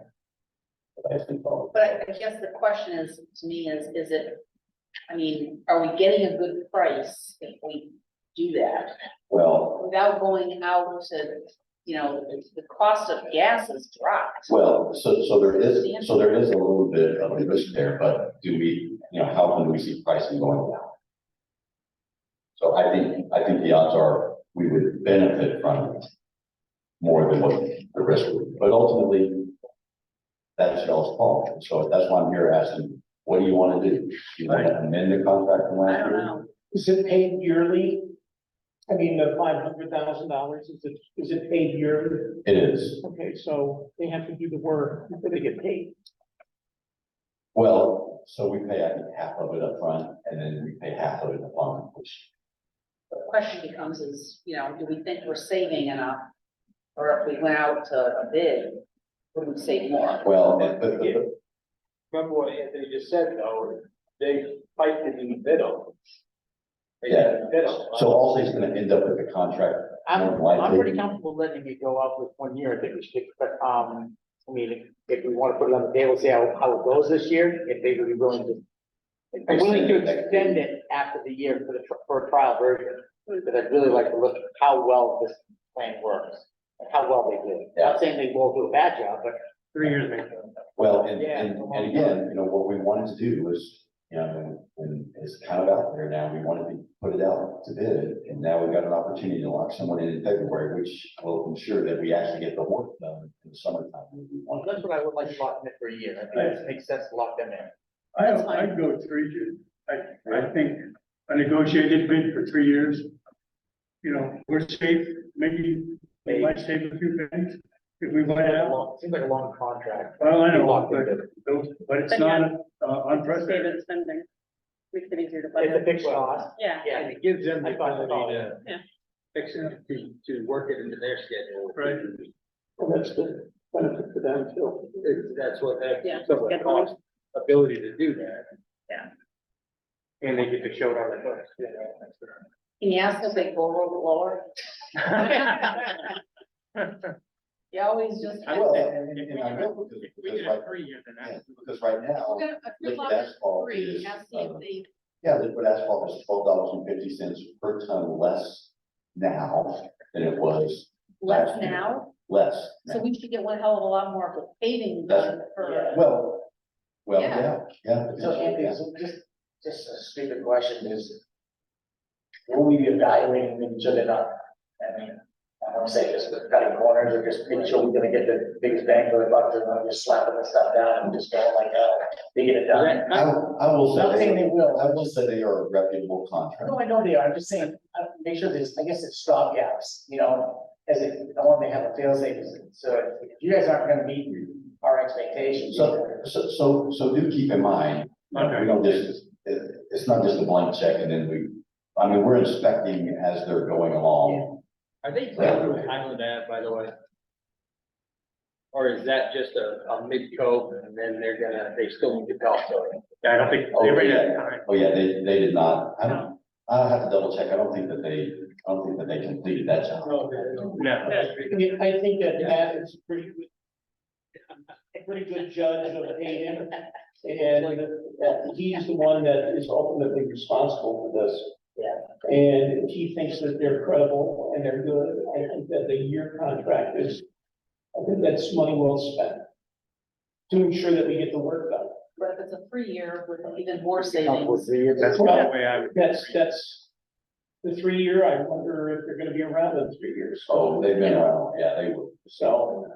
But I guess the question is, to me, is it, I mean, are we getting a good price if we do that? Well, Without going out to, you know, the cost of gas has dropped. well, so there is a little bit of a risk there, but do we, you know, how can we see pricing going down? So I think the odds are we would benefit from it more than what the risk would be. But ultimately, that's y'all's call. So that's why I'm here asking, what do you want to do? Do you want to amend the contract from last year? Is it paid yearly? I mean, the $500,000, is it paid yearly? It is. Okay, so they have to do the work before they get paid. Well, so we pay, I think, half of it up front, and then we pay half of it upon completion. The question becomes is, you know, do we think we're saving enough? Or if we went out to a bid, would we save more? Well, Remember what Anthony just said, though, they fight to be bid on. yeah. So Allstate's going to end up with the contract. I'm likely. pretty comfortable letting it go out with 1 year. I think we should, but, I mean, if we want to put it on the table, see how it goes this year, if they would be willing to. I'm willing to extend it after the year for a trial version, but I'd really like to look at how well this plan works and how well they do. Not saying they won't do a bad job, but 3 years makes sense. Well, and again, you know, what we wanted to do was, you know, and it's kind of out there now, we wanted to put it out to bid, and now we've got an opportunity to lock someone in February, which will ensure that we actually get the work done in the summertime. that's what I would like to lock in it for a year. I think it makes sense to lock them in. I'd go 3 years. I think a negotiated bid for 3 years. You know, we're safe, maybe we might save a few pennies if we buy it out. Seems like a long contract. Well, I know, Locked but it's not unprecedented. Spending. Makes it easier to It's a budget. fixed cost. Yeah. Yeah. And it gives them the I thought ability so. to fix it, to work it into their schedule. Right. Well, that's the benefit for them too. That's what Yeah, that, some of get the the money. cost, ability to do that. And they get to show it on the books. Can you ask if they go a little lower? You always just. Well, and I will, because right now, We're gonna, if we liquid lock at asphalt 3, is, ask see if they, yeah, liquid asphalt is $12.50 per ton less now than it was less last year. now, Less. so we should get one hell of a lot more of a paving That's- done for. Well, Yeah. yeah. So Anthony, so just a stupid question is, will we be evaluating, making sure they're not, I mean, I don't say just cutting corners or just making sure we're gonna get the biggest bang for the buck, they're not just slapping the stuff down and just going like, they get it done. I will Not saying say, they will. I will say they are a reputable contractor. No, I know they are, I'm just saying, make sure there's, I guess it's stop gaps, you know, as it, I want to have a fail safe, so if you guys aren't gonna meet our expectations. So do keep in mind, we don't just, it's not just a blank check and then we're inspecting as they're going along. Are they clear through Highland Ave, by the way? Or is that just a mid-coat and then they still need to go? Yeah, I don't think Oh, they ran out yeah. of time. Oh, yeah, they did not, I'll have to double check, I don't think that they completed that job. No. I mean, I think that Matt is a pretty good judge of paving. And he's the one that is ultimately responsible for this. Yeah. And if he thinks that they're credible and they're good, I think that the year contract is, I think that's money well spent to ensure that we get the work done. But if it's a 3-year with even more savings. That's the way I would. That's the 3-year, I wonder if they're gonna be around in 3 years. Oh, they've been around, yeah, they would. So,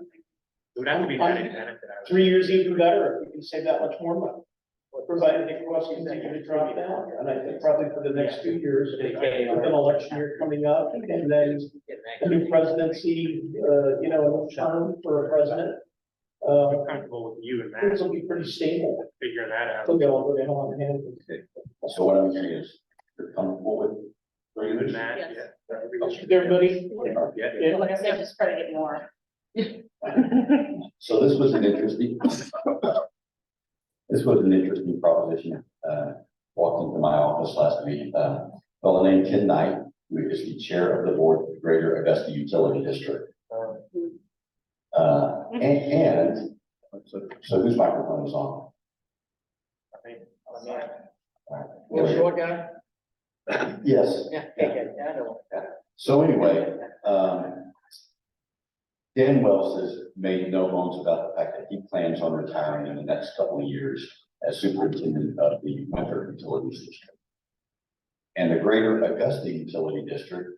It would have to be added benefit. 3 years even better, if we can save that much more money. Provided the costs continue to drop down, and I think probably for the next 2 years, with an election year coming up, and then a new presidency, a new term for a president. I'm comfortable with you and Things that, will be pretty stable. figuring that out. They'll go hand in hand. So what I'm hearing is, you're comfortable with three You and years? Matt, Yes. yeah. Everybody? Yeah. Like I said, I'm just trying to get more. So this was an interesting, proposition, walked into my office last week, fellow named Ken Knight, who is the chair of the board of the Greater Augusta Utility District. And so whose microphone is on? Little short guy? Yes. Yeah, I know. So anyway, Dan Wells has made no bones about the fact that he plans on retiring in the next couple of years as superintendent of the Winthrop Utilities District. And the Greater Augusta Utility District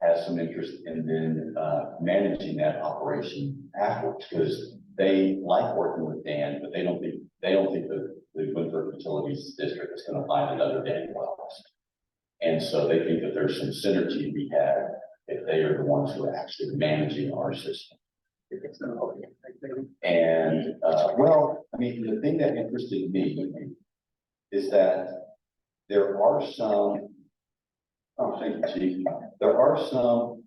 has some interest in then managing that operation afterwards, because they like working with Dan, but they don't think the Winthrop Utilities District is gonna find another Dan Wells. And so they think that there's some synergy we have if they are the ones who are actually managing our system. And, well, I mean, the thing that interested me is that there are some, oh, thank you, Chief. There are some,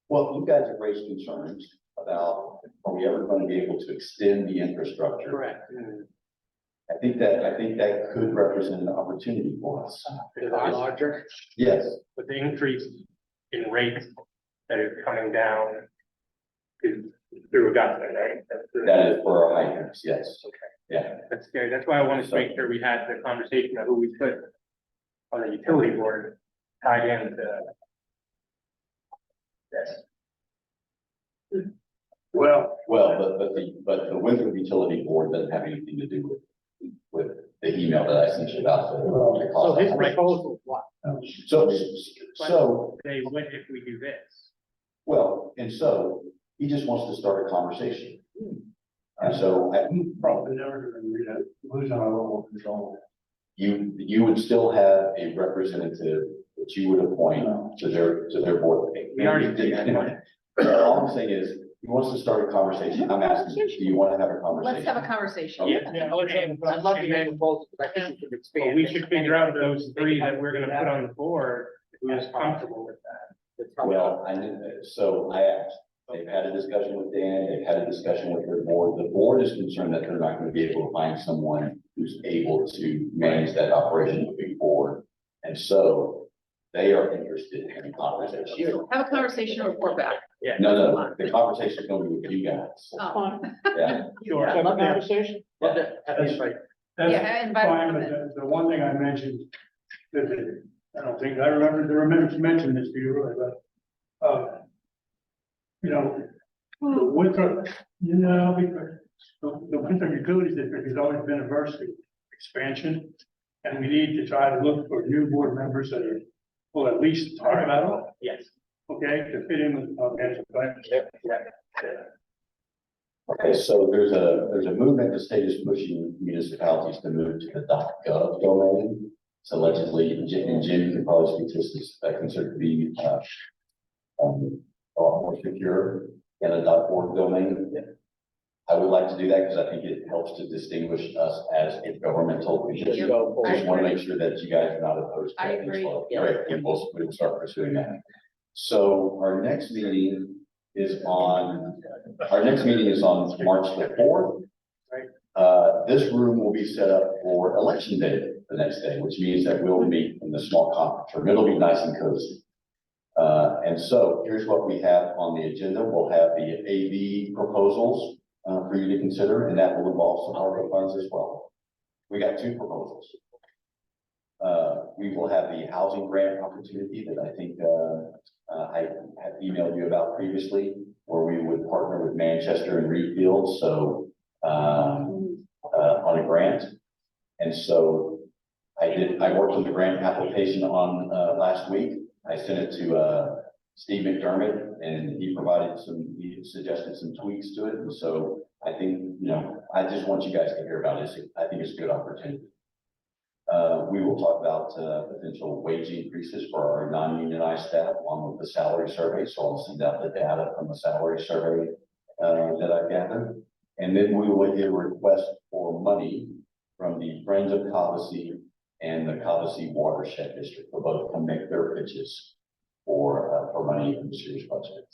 well, you guys have raised concerns about, are we ever going to be able to extend the infrastructure? Correct. I think that could represent an opportunity for us. Larger. Yes, With the increase in rates that is coming down is through Augusta, right? that is for our hydrants, yes. Okay. Yeah, That's scary. That's why I wanted to make sure we had the conversation of who we put on the utility board tied into this. Well, but the Winthrop Utility Board doesn't have anything to do with the email that I sent you about. So his proposal, what? So, They would if we do this. well, and so he just wants to start a conversation. And so probably never gonna read it, lose our level of control. you would still have a representative that you would appoint to their board. We already did that. All I'm saying is, he wants to start a conversation. I'm asking, do you want to have a conversation? Let's have a conversation. Yeah. I'd love to get proposals, but I think we should But expand. we should figure out those three that we're gonna put on the board, who is comfortable with that. Well, I knew that, so I asked, they've had a discussion with Dan, they've had a discussion with their board. The board is concerned that they're not gonna be able to find someone who's able to manage that operation moving forward. And so they are interested in a conversation. Have a conversation or report back. Yeah. No, the conversation is gonna be with you guys. Oh. Yeah, Sure. Have a conversation? Love to have That's anybody. Yeah, invite Fine, them but in. the one thing I mentioned, that I don't think, I remember to mention this to you, really, but, the Winthrop, because the Winthrop Utilities District has always been averse to expansion. And we need to try to look for new board members that are, will at least talk about it, Yes. okay, to fit in with, okay, so there's a movement the state is pushing municipalities to move to the .gov domain. So allegedly, and Jim can probably speak to this, that considered to be, a lot more secure than a .org domain. I would like to do that because I think it helps to distinguish us as a governmental agency. Just want to make sure that you guys are not opposed to I it as agree. well. Yeah. Great, and we'll start pursuing that. So our next meeting is on March the 4th. This room will be set up for election day the next day, which means that we'll meet in the small conference room. It'll be nice and cozy. And so here's what we have on the agenda. We'll have the AV proposals for you to consider, and that will involve some ARPA funds as well. We got 2 proposals. we will have the housing grant opportunity that I think, I had emailed you about previously, where we would partner with Manchester and Reedfield, so, on a grant. And so I worked on the grant application on, last week. I sent it to, Steve McDermott, and he suggested some tweaks to it. And so I think, I just want you guys to hear about it. I think it's a good opportunity. We will talk about, potential wage increases for our non-unionized staff along with the salary survey. So I'll send out the data from the salary survey, that I've gathered. And then we will get a request for money from the Friends of Cobussy and the Cobussy Watershed District, for both to make their pitches for money in the city's budget.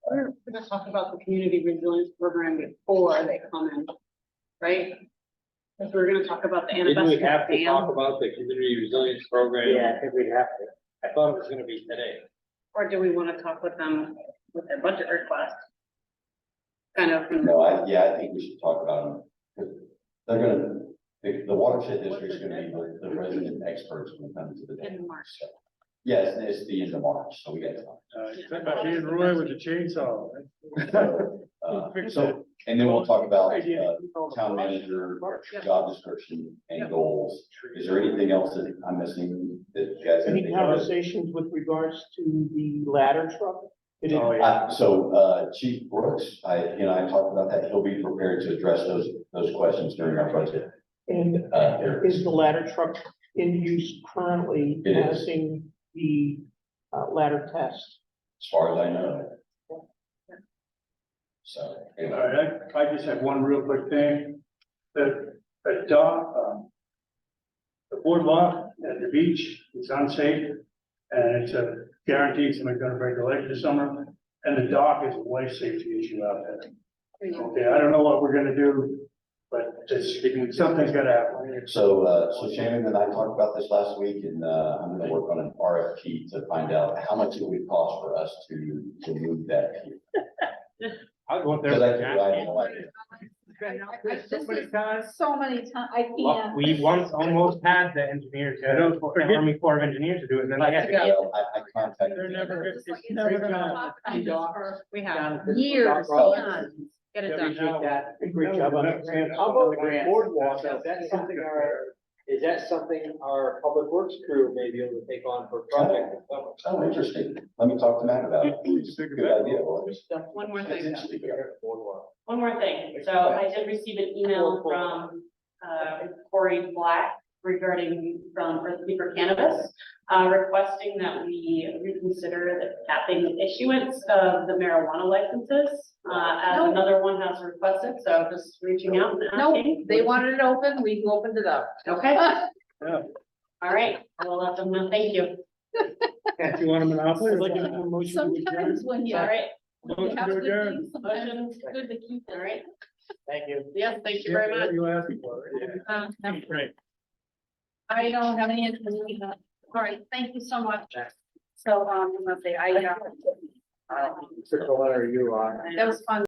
We're gonna talk about the community resilience program before they come in, right? If we're gonna talk about the Didn't we Anabesco have to talk Dam, about the community resilience program? Yeah, I think we'd have to. I thought it was gonna be today. or do we wanna talk with them with their budget request? Kind of. No, I think we should talk about them. They're the Watershed District is gonna be the resident experts when it comes to the. In March. So, yes, it's the end of March, so we got time. Except by being Roy with the chainsaw. So, and then we'll talk about, town manager, job description and goals. Is there anything else that I'm missing that you guys? have Any think of? conversations with regards to the ladder truck? So, Chief Brooks, he and I talked about that. He'll be prepared to address those questions during our budget. And is the ladder truck in use currently, It is. passing the ladder test? As far as I know. So, All anyway. right, I just have one real quick thing. The dock, the boardwalk at the beach is unsafe, and it's a guarantee somebody's gonna break a leg this summer. And the dock is a life safety issue out there. Okay, I don't know what we're gonna do, but something's gotta happen. So Shannon and I talked about this last week, and, I'm gonna work on an RFP to find out how much it would cost for us to move that pier. I'll go up there. Because I have no idea. So many times, I Well, can't. we once almost had the engineers, the Army Corps of Engineers to do it, and then they had to go. Well, I contacted. They're them. it's never gonna. We have years beyond, get it done. Appreciate that. Great job on the grant. How on about the grant. boardwalk? Is that something our public works crew may be able to take on for project? Oh, interesting. Let me talk to Matt about it. It's a good idea. Well, One more that's thing. interesting. One more thing. So I did receive an email from, Corey Black regarding from Earthkeeper Cannabis, requesting that we reconsider the capping issuance of the marijuana licenses, as No. another one has requested. So just reaching out and No, asking. they wanted it open, we opened it up. Okay, Yeah. all right. I will let them know. Thank you. If you want a monopoly. I'd like to make a motion to adjourn. Sometimes when you All right. Motion have to good adjourn. things, sometimes it's good to keep All it. right. Thank you. Yes, thank you very much. You asked for it. Right. I don't have any information. All right, thank you so much. So, let's see, Mr. Coletta, you are. that was fun.